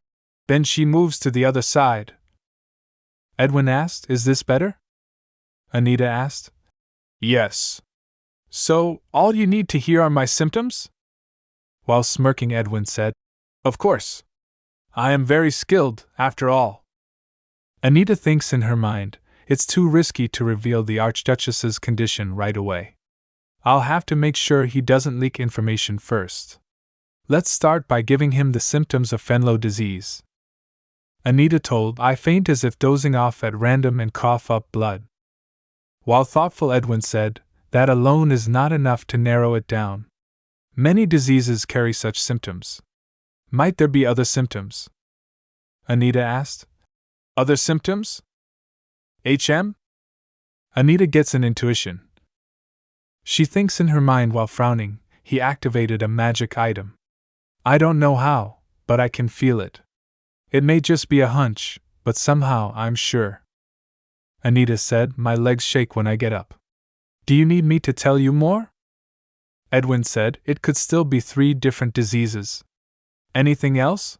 Then she moves to the other side. Edwin asked, Is this better? Anita asked. Yes. So, all you need to hear are my symptoms? While smirking, Edwin said, Of course. I am very skilled, after all. Anita thinks in her mind, It's too risky to reveal the Archduchess's condition right away. I'll have to make sure he doesn't leak information first. Let's start by giving him the symptoms of familial disease. Anita told, I faint as if dozing off at random and cough up blood. While thoughtful, Edwin said, That alone is not enough to narrow it down. Many diseases carry such symptoms. Might there be other symptoms? Anita asked. Other symptoms? HM? Anita gets an intuition. She thinks in her mind while frowning, he activated a magic item. I don't know how, but I can feel it. It may just be a hunch, but somehow I'm sure. Anita said, My legs shake when I get up. Do you need me to tell you more? Edwin said, It could still be 3 different diseases. Anything else?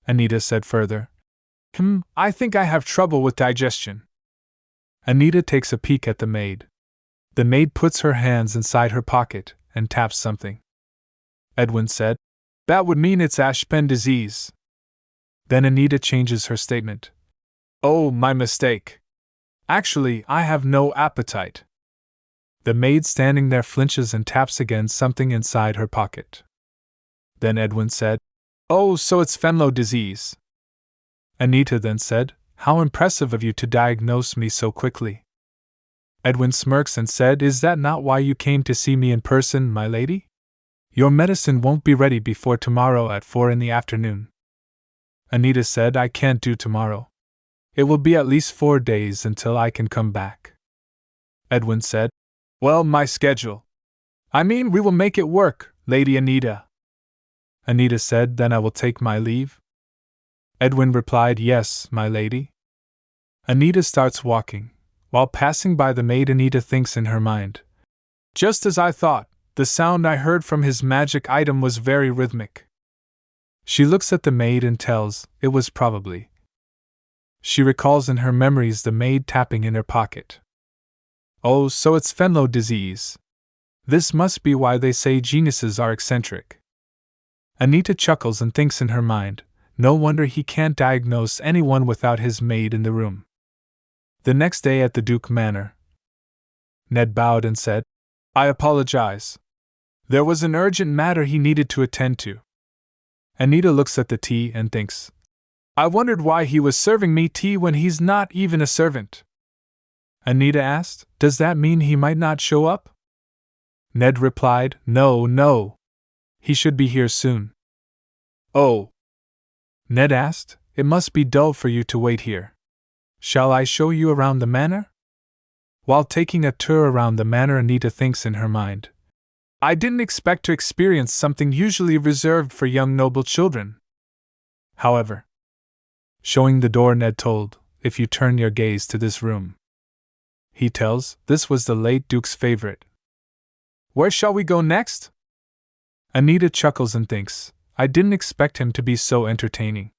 Anita said further. I think I have trouble with digestion. Anita takes a peek at the maid. The maid puts her hands inside her pocket and taps something. Edwin said, That would mean it's Ashpen disease. Then Anita changes her statement. Oh, my mistake. Actually, I have no appetite. The maid standing there flinches and taps again something inside her pocket. Then Edwin said, Oh, so it's familial disease. Anita then said, How impressive of you to diagnose me so quickly. Edwin smirks and said, Is that not why you came to see me in person, my lady? Your medicine won't be ready before tomorrow at 4 in the afternoon. Anita said, I can't do tomorrow. It will be at least 4 days until I can come back. Edwin said, Well, my schedule. I mean, we will make it work, Lady Anita. Anita said, Then I will take my leave. Edwin replied, Yes, my lady. Anita starts walking. While passing by the maid, Anita thinks in her mind, Just as I thought, the sound I heard from his magic item was very rhythmic. She looks at the maid and tells, It was probably. She recalls in her memories the maid tapping in her pocket. Oh, so it's familial disease. This must be why they say geniuses are eccentric. Anita chuckles and thinks in her mind, No wonder he can't diagnose anyone without his maid in the room. The next day at the Duke Manor, Ned bowed and said, I apologize. There was an urgent matter he needed to attend to. Anita looks at the tea and thinks, I wondered why he was serving me tea when he's not even a servant. Anita asked, Does that mean he might not show up? Ned replied, No. He should be here soon. Oh. Ned asked, It must be dull for you to wait here. Shall I show you around the manor? While taking a tour around the manor, Anita thinks in her mind, I didn't expect to experience something usually reserved for young noble children. However, showing the door, Ned told, If you turn your gaze to this room. He tells, This was the late Duke's favorite. Where shall we go next? Anita chuckles and thinks, I didn't expect him to be so entertaining.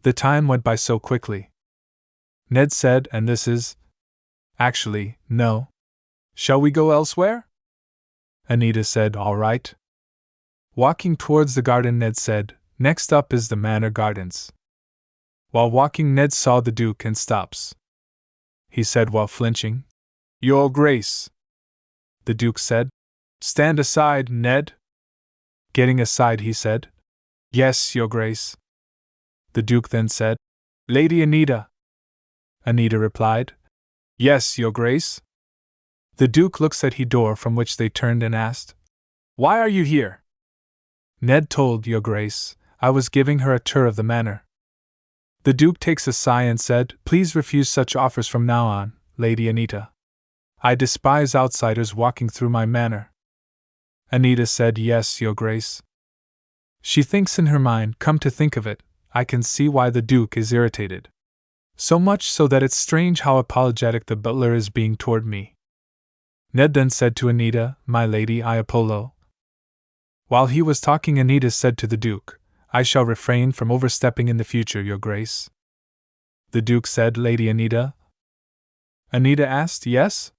The time went by so quickly. Ned said, And this is? Actually, no. Shall we go elsewhere? Anita said, All right. Walking towards the garden, Ned said, Next up is the manor gardens. While walking, Ned saw the Duke and stops. He said while flinching, Your Grace. The Duke said, Stand aside, Ned. Getting aside, he said, Yes, Your Grace. The Duke then said, Lady Anita. Anita replied, Yes, Your Grace. The Duke looks at the door from which they turned and asked, Why are you here? Ned told, Your Grace, I was giving her a tour of the manor. The Duke takes a sigh and said, Please refuse such offers from now on, Lady Anita. I despise outsiders walking through my manor. Anita said, Yes, Your Grace. She thinks in her mind, come to think of it, I can see why the Duke is irritated. So much so that it's strange how apologetic the butler is being toward me. Ned then said to Anita, my lady, I Apollo. While he was talking, Anita said to the Duke, I shall refrain from overstepping in the future, Your Grace. The Duke said, Lady Anita? Anita asked, yes?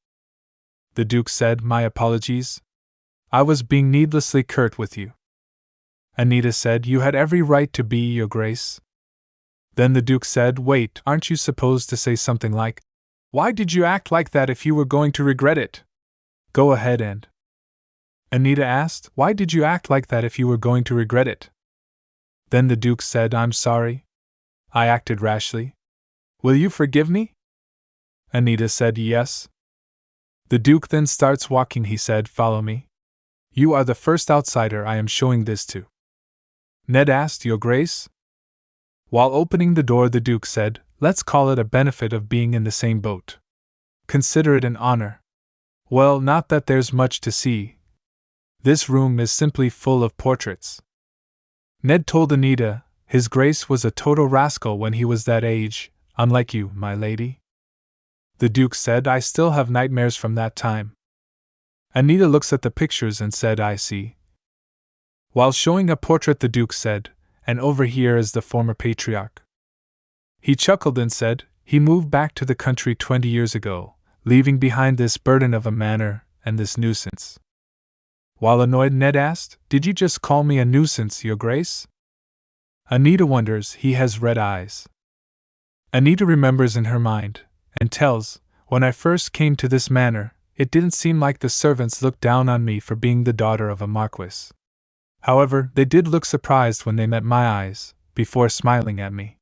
The Duke said, my apologies. I was being needlessly curt with you. Anita said, you had every right to be, Your Grace. Then the Duke said, wait, aren't you supposed to say something like, why did you act like that if you were going to regret it? Go ahead and. Anita asked, why did you act like that if you were going to regret it? Then the Duke said, I'm sorry. I acted rashly. Will you forgive me? Anita said, yes. The Duke then starts walking. He said, follow me. You are the first outsider I am showing this to. Ned asked, Your Grace? While opening the door, the Duke said, let's call it a benefit of being in the same boat. Consider it an honor. Well, not that there's much to see. This room is simply full of portraits. Ned told Anita, His Grace was a total rascal when he was that age, unlike you, my lady. The Duke said, I still have nightmares from that time. Anita looks at the pictures and said, I see. While showing a portrait, the Duke said, and over here is the former patriarch. He chuckled and said, he moved back to the country 20 years ago, leaving behind this burden of a manor and this nuisance. While annoyed, Ned asked, did you just call me a nuisance, Your Grace? Anita wonders, he has red eyes. Anita remembers in her mind, and tells, when I first came to this manor, it didn't seem like the servants looked down on me for being the daughter of a marquis. However, they did look surprised when they met my eyes, before smiling at me.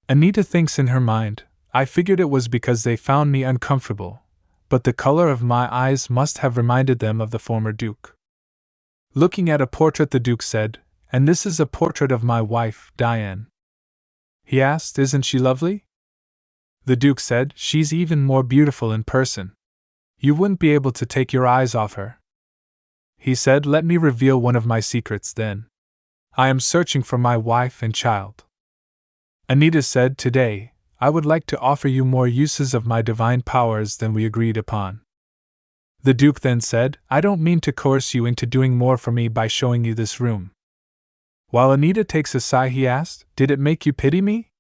Anita thinks in her mind, I figured it was because they found me uncomfortable, but the color of my eyes must have reminded them of the former Duke. Looking at a portrait, the Duke said, and this is a portrait of my wife, Diane. He asked, isn't she lovely? The Duke said, she's even more beautiful in person. You wouldn't be able to take your eyes off her. He said, let me reveal one of my secrets then. I am searching for my wife and child. Anita said, today, I would like to offer you more uses of my divine powers than we agreed upon. The Duke then said, I don't mean to coerce you into doing more for me by showing you this room. While Anita takes a sigh, he asked, did it make you pity me?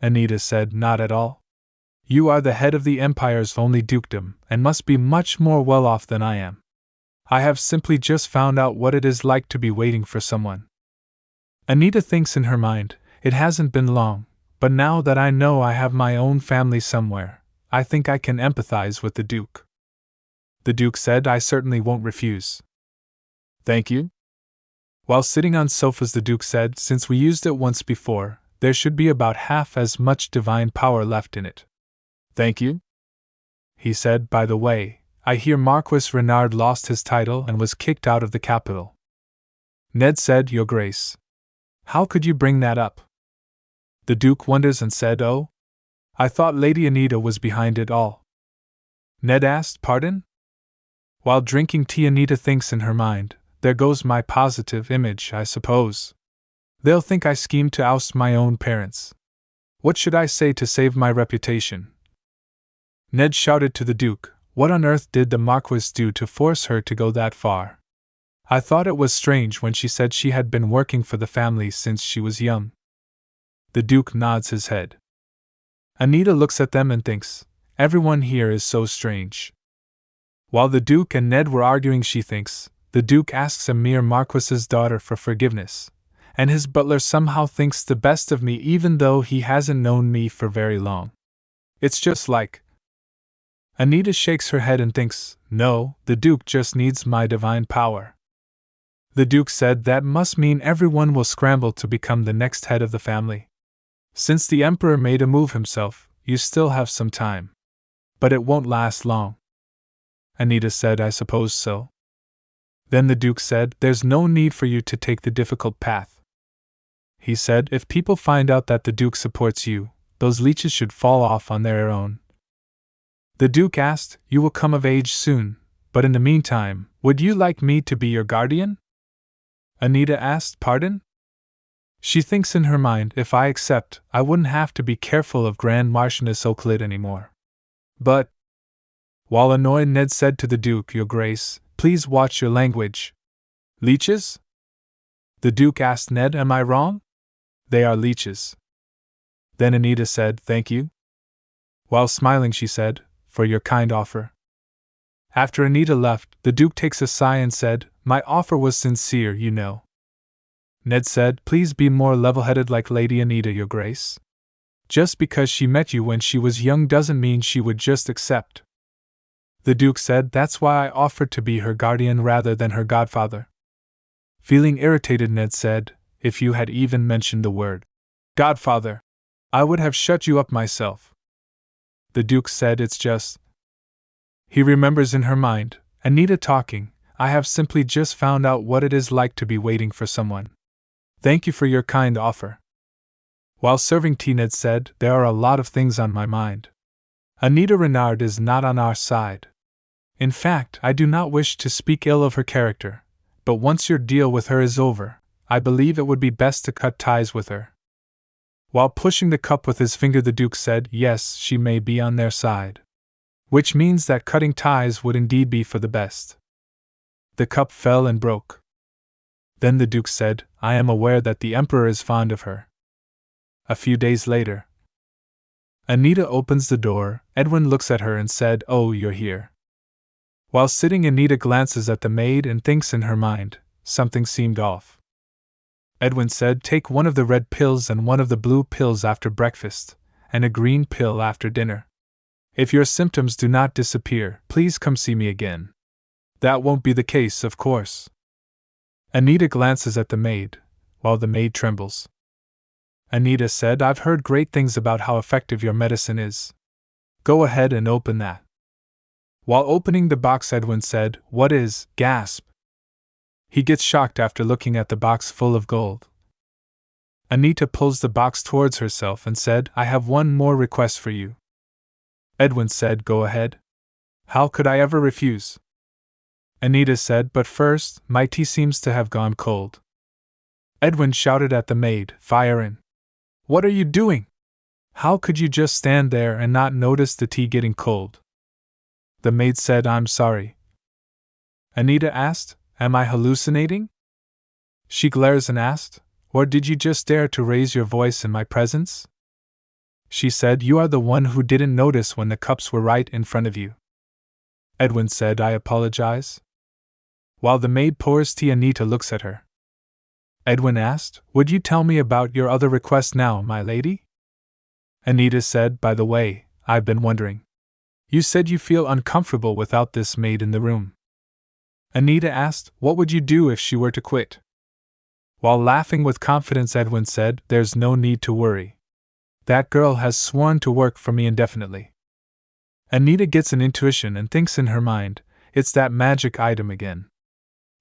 Anita said, not at all. You are the head of the empire's only dukedom, and must be much more well off than I am. I have simply just found out what it is like to be waiting for someone. Anita thinks in her mind, it hasn't been long, but now that I know I have my own family somewhere, I think I can empathize with the Duke. The Duke said, I certainly won't refuse. Thank you. While sitting on sofas, the Duke said, since we used it once before, there should be about half as much divine power left in it. Thank you. He said, by the way, I hear Marquis Renard lost his title and was kicked out of the capital. Ned said, Your Grace. How could you bring that up? The Duke wonders and said, oh? I thought Lady Anita was behind it all. Ned asked, pardon? While drinking tea, Anita thinks in her mind, there goes my positive image, I suppose. They'll think I schemed to oust my own parents. What should I say to save my reputation? Ned shouted to the Duke, what on earth did the Marquis do to force her to go that far? I thought it was strange when she said she had been working for the family since she was young. The Duke nods his head. Anita looks at them and thinks, everyone here is so strange. While the Duke and Ned were arguing, she thinks, the Duke asks a mere Marquis's daughter for forgiveness, and his butler somehow thinks the best of me even though he hasn't known me for very long. It's just like. Anita shakes her head and thinks, no, the Duke just needs my divine power. The Duke said that must mean everyone will scramble to become the next head of the family. Since the Emperor made a move himself, you still have some time. But it won't last long. Anita said, I suppose so. Then the Duke said, there's no need for you to take the difficult path. He said, if people find out that the Duke supports you, those leeches should fall off on their own. The Duke asked, you will come of age soon, but in the meantime, would you like me to be your guardian? Anita asked. Pardon? She thinks in her mind, if I accept, I wouldn't have to be careful of Grand Marchioness Oakland anymore. But, while annoyed, Ned said to the Duke, Your Grace, please watch your language. Leeches? The Duke asked Ned, Am I wrong? They are leeches. Then Anita said, Thank you. While smiling, she said, For your kind offer. After Anita left, the Duke takes a sigh and said, My offer was sincere, you know. Ned said, Please be more level-headed like Lady Anita, Your Grace. Just because she met you when she was young doesn't mean she would just accept. The Duke said, That's why I offered to be her guardian rather than her godfather. Feeling irritated, Ned said, If you had even mentioned the word godfather, I would have shut you up myself. The Duke said, It's just. He remembers in her mind, Anita talking, I have simply just found out what it is like to be waiting for someone. Thank you for your kind offer. While serving tea, Ned said, There are a lot of things on my mind. Anita Renard is not on our side. In fact, I do not wish to speak ill of her character, but once your deal with her is over, I believe it would be best to cut ties with her. While pushing the cup with his finger, the Duke said, Yes, she may be on their side. Which means that cutting ties would indeed be for the best. The cup fell and broke. Then the Duke said, I am aware that the Emperor is fond of her. A few days later, Anita opens the door. Edwin looks at her and said, Oh, you're here. While sitting, Anita glances at the maid and thinks in her mind, something seemed off. Edwin said, Take one of the red pills and one of the blue pills after breakfast, and a green pill after dinner. If your symptoms do not disappear, please come see me again. That won't be the case, of course. Anita glances at the maid, while the maid trembles. Anita said, I've heard great things about how effective your medicine is. Go ahead and open that. While opening the box, Edwin said, What is, gasp. He gets shocked after looking at the box full of gold. Anita pulls the box towards herself and said, I have one more request for you. Edwin said, Go ahead. How could I ever refuse? Anita said, But first, my tea seems to have gone cold. Edwin shouted at the maid, Fire in. What are you doing? How could you just stand there and not notice the tea getting cold? The maid said, I'm sorry. Anita asked, Am I hallucinating? She glares and asked, Or did you just dare to raise your voice in my presence? She said, You are the one who didn't notice when the cups were right in front of you. Edwin said, I apologize. While the maid pours tea, Anita looks at her. Edwin asked, Would you tell me about your other request now, my lady? Anita said, By the way, I've been wondering. You said you feel uncomfortable without this maid in the room. Anita asked, What would you do if she were to quit? While laughing with confidence, Edwin said, There's no need to worry. That girl has sworn to work for me indefinitely. Anita gets an intuition and thinks in her mind, It's that magic item again.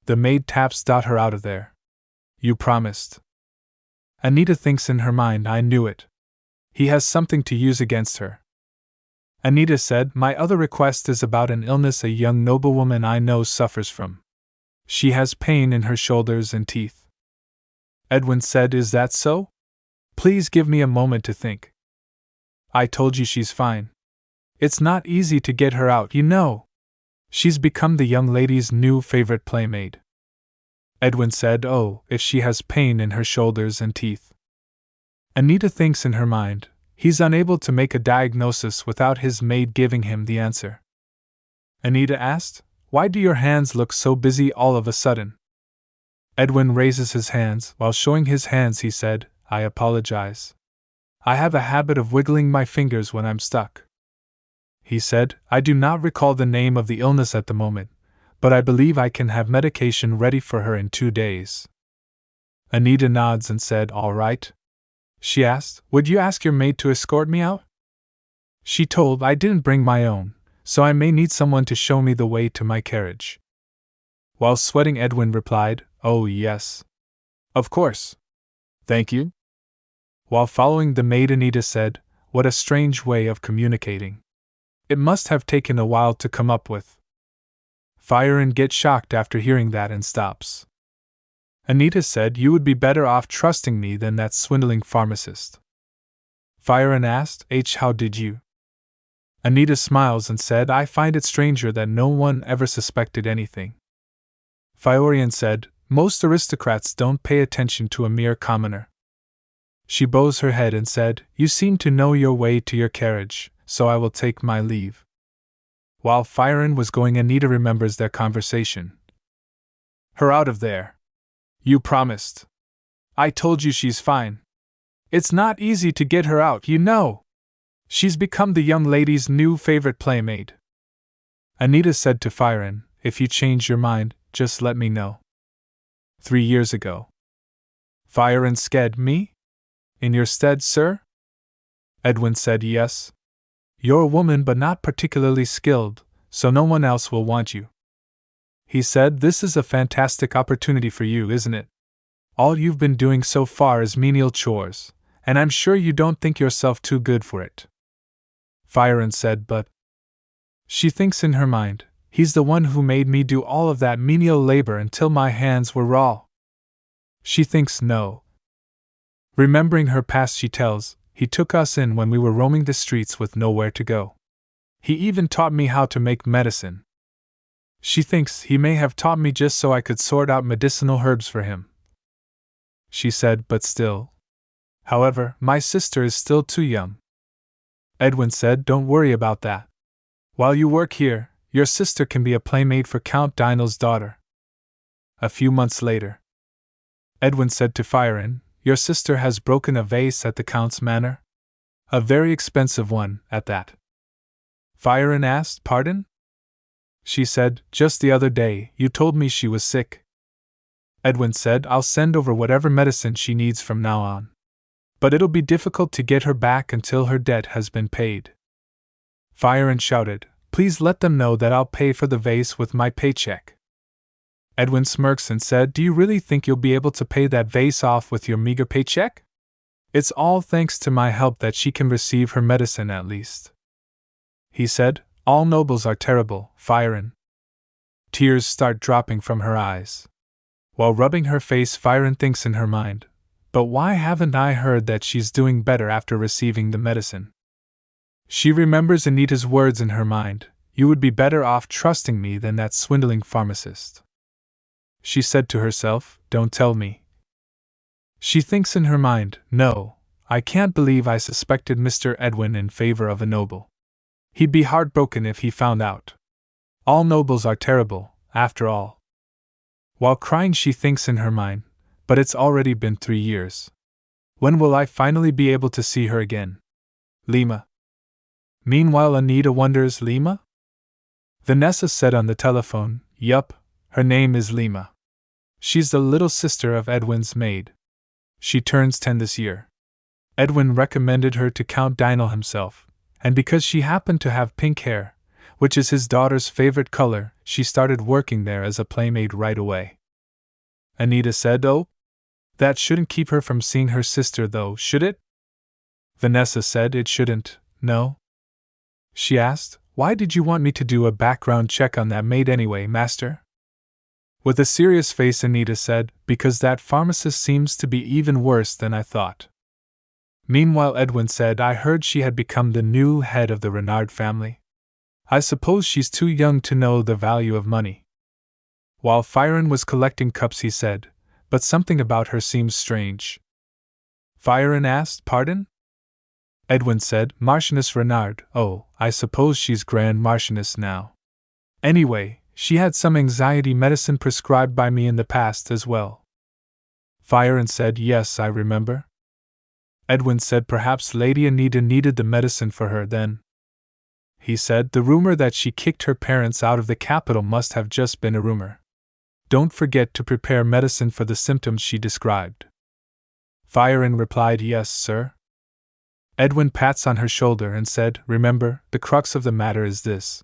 The maid taps her out of there. You promised. Anita thinks in her mind, I knew it. He has something to use against her. Anita said, My other request is about an illness a young noblewoman I know suffers from. She has pain in her shoulders and teeth. Edwin said, Is that so? Please give me a moment to think. I told you she's fine. It's not easy to get her out, you know. She's become the young lady's new favorite playmate. Edwin said, Oh, if she has pain in her shoulders and teeth. Anita thinks in her mind, he's unable to make a diagnosis without his maid giving him the answer. Anita asked, Why do your hands look so busy all of a sudden? Edwin raises his hands. While showing his hands, he said, I apologize. I have a habit of wiggling my fingers when I'm stuck. He said, I do not recall the name of the illness at the moment, but I believe I can have medication ready for her in 2 days. Anita nods and said, All right. She asked, Would you ask your maid to escort me out? She told I didn't bring my own, so I may need someone to show me the way to my carriage. While sweating, Edwin replied, Oh, yes. Of course. Thank you. While following the maid, Anita said, What a strange way of communicating. It must have taken a while to come up with. Fire and gets shocked after hearing that and stops. Anita said you would be better off trusting me than that swindling pharmacist. Firen asked, how did you? Anita smiles and said, I find it stranger that no one ever suspected anything. Fiorian said, most aristocrats don't pay attention to a mere commoner. She bows her head and said, you seem to know your way to your carriage, so I will take my leave. While Firen was going, Anita remembers their conversation. Her out of there. You promised. I told you she's fine. It's not easy to get her out, you know. She's become the young lady's new favorite playmate. Anita said to Firen, if you change your mind, just let me know. 3 years ago. Firen said, me? In your stead, sir? Edwin said, yes. You're a woman but not particularly skilled, so no one else will want you. He said, this is a fantastic opportunity for you, isn't it? All you've been doing so far is menial chores, and I'm sure you don't think yourself too good for it. Firen said, but she thinks in her mind, he's the one who made me do all of that menial labor until my hands were raw. She thinks no. Remembering her past, she tells, he took us in when we were roaming the streets with nowhere to go. He even taught me how to make medicine. She thinks he may have taught me just so I could sort out medicinal herbs for him. She said, but still. However, my sister is still too young. Edwin said, don't worry about that. While you work here, your sister can be a playmate for Count Dynal's daughter. A few months later. Edwin said to Firen, your sister has broken a vase at the Count's manor? A very expensive one, at that. Firen asked, pardon? She said, just the other day, you told me she was sick. Edwin said, I'll send over whatever medicine she needs from now on. But it'll be difficult to get her back until her debt has been paid. Firen shouted, please let them know that I'll pay for the vase with my paycheck. Edwin smirks and said, do you really think you'll be able to pay that vase off with your meager paycheck? It's all thanks to my help that she can receive her medicine at least. He said, all nobles are terrible, Firen. Tears start dropping from her eyes. While rubbing her face, Firen thinks in her mind, but why haven't I heard that she's doing better after receiving the medicine? She remembers Anita's words in her mind, you would be better off trusting me than that swindling pharmacist. She said to herself, don't tell me. She thinks in her mind, no, I can't believe I suspected Mr. Edwin in favor of a noble. He'd be heartbroken if he found out. All nobles are terrible, after all. While crying, she thinks in her mind, but it's already been 3 years. When will I finally be able to see her again? Lima. Meanwhile, Anita wonders, Lima? Vanessa said on the telephone, yup, her name is Lima. She's the little sister of Edwin's maid. She turns 10 this year. Edwin recommended her to Count Dynal himself, and because she happened to have pink hair, which is his daughter's favorite color, she started working there as a playmate right away. Anita said, oh, that shouldn't keep her from seeing her sister though, should it? Vanessa said it shouldn't, no. She asked, why did you want me to do a background check on that maid anyway, master? With a serious face, Anita said, because that pharmacist seems to be even worse than I thought. Meanwhile, Edwin said, I heard she had become the new head of the Renard family. I suppose she's too young to know the value of money. While Firen was collecting cups, he said, but something about her seems strange. Firen asked, pardon? Edwin said, Marchioness Renard. Oh, I suppose she's Grand Marchioness now. Anyway, she had some anxiety medicine prescribed by me in the past as well. Firen said, yes, I remember. Edwin said, perhaps Lady Anita needed the medicine for her then. He said, the rumor that she kicked her parents out of the capital must have just been a rumor. Don't forget to prepare medicine for the symptoms she described. Firen replied, yes, sir. Edwin pats on her shoulder and said, remember, the crux of the matter is this.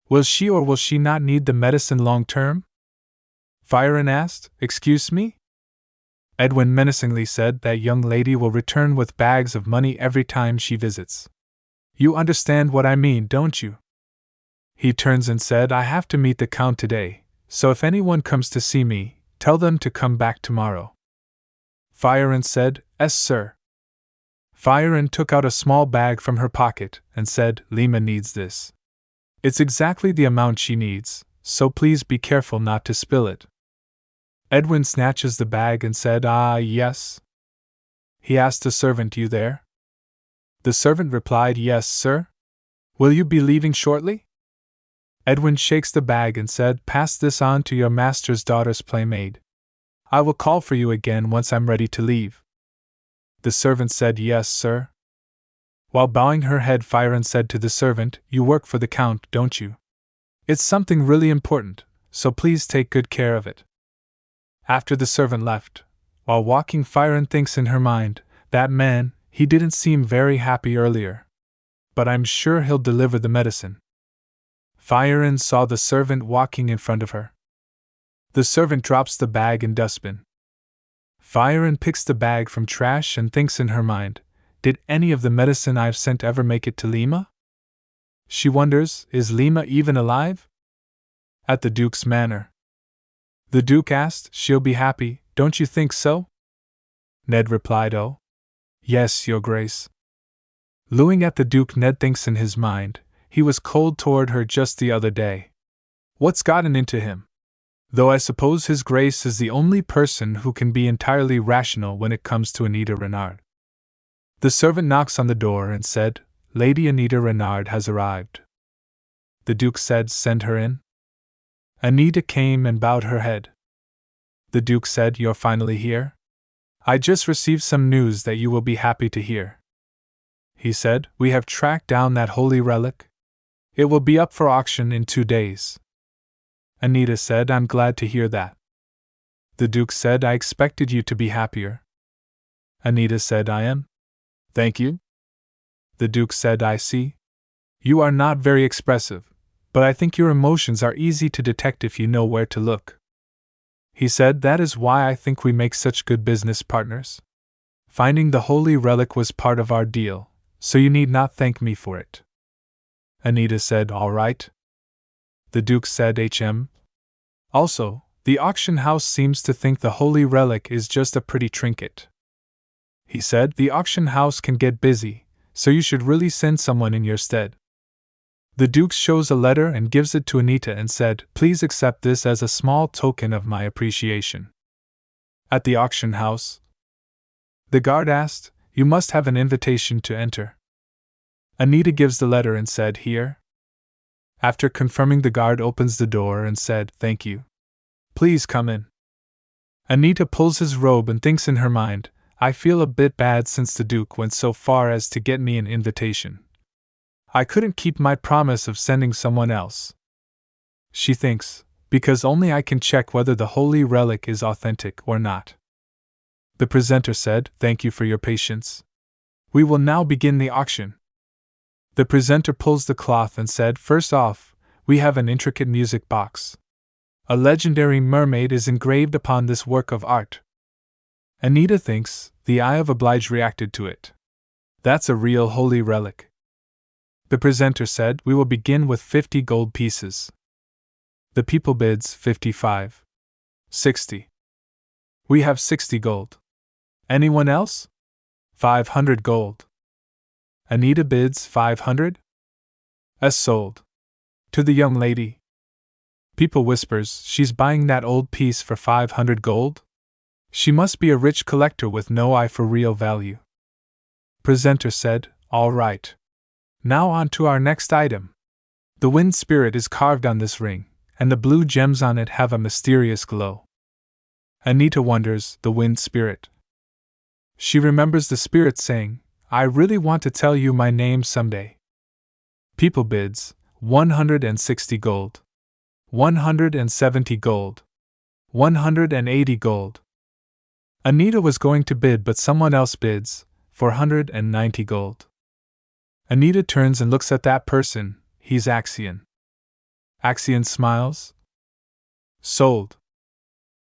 Will she or will she not need the medicine long term? Firen asked, excuse me? Edwin menacingly said, that young lady will return with bags of money every time she visits. You understand what I mean, don't you? He turns and said, I have to meet the Count today, so if anyone comes to see me, Tell them to come back tomorrow. Fiancé said, "Yes, sir." Fiancé took out a small bag from her pocket and said, "Lima needs this. It's exactly the amount she needs, so please be careful not to spill it." Edwin snatches the bag and said, "Ah, yes." He asked the servant, "You there?" The servant replied, "Yes, sir." "Will you be leaving shortly?" Edwin shakes the bag and said, "Pass this on to your master's daughter's playmate. I will call for you again once I'm ready to leave." The servant said, "Yes, sir." While bowing her head, Fiancé said to the servant, "You work for the Count, don't you? It's something really important, so please take good care of it." After the servant left, while walking, Fiancé thinks in her mind, "That man, he didn't seem very happy earlier. But I'm sure he'll deliver the medicine." Fiancé saw the servant walking in front of her. The servant drops the bag in dustbin. Fiancé picks the bag from trash and thinks in her mind, "Did any of the medicine I've sent ever make it to Lima?" She wonders, is Lima even alive? At the Duke's manor. The Duke asked, "She'll be happy, don't you think so?" Ned replied, "Oh, yes, Your Grace." Looking at the Duke, Ned thinks in his mind, he was cold toward her just the other day. What's gotten into him? Though I suppose His Grace is the only person who can be entirely rational when it comes to Anita Renard. The servant knocks on the door and said, "Lady Anita Renard has arrived." The Duke said, "Send her in." Anita came and bowed her head. The Duke said, "You're finally here? I just received some news that you will be happy to hear." He said, "We have tracked down that holy relic. It will be up for auction in 2 days." Anita said, "I'm glad to hear that." The Duke said, "I expected you to be happier." Anita said, "I am. Thank you." The Duke said, "I see. You are not very expressive, but I think your emotions are easy to detect if you know where to look." He said, "That is why I think we make such good business partners. Finding the holy relic was part of our deal, so you need not thank me for it." Anita said, "All right." The Duke said, Also, the auction house seems to think the holy relic is just a pretty trinket." He said, "The auction house can get busy, so you should really send someone in your stead." The Duke shows a letter and gives it to Anita and said, "Please accept this as a small token of my appreciation." At the auction house, the guard asked, "You must have an invitation to enter." Anita gives the letter and said, "Here." After confirming, the guard opens the door and said, "Thank you. Please come in." Anita pulls his robe and thinks in her mind, "I feel a bit bad since the Duke went so far as to get me an invitation. I couldn't keep my promise of sending someone else." She thinks, because only I can check whether the holy relic is authentic or not. The presenter said, "Thank you for your patience. We will now begin the auction." The presenter pulls the cloth and said, "First off, we have an intricate music box. A legendary mermaid is engraved upon this work of art." Anita thinks, the eye of oblige reacted to it. That's a real holy relic. The presenter said, "We will begin with 50 gold pieces." The people bids 55. 60. "We have 60 gold. Anyone else?" 500 gold. Anita bids 500. As sold. To the young lady. People whispers, "She's buying that old piece for 500 gold? She must be a rich collector with no eye for real value." Presenter said, "All right. Now on to our next item. The wind spirit is carved on this ring, and the blue gems on it have a mysterious glow." Anita wonders, the wind spirit. She remembers the spirit saying, "I really want to tell you my name someday." People bids 160 gold. 170 gold. 180 gold. Anita was going to bid, but someone else bids 490 gold. Anita turns and looks at that person. He's Axion. Axion smiles. "Sold."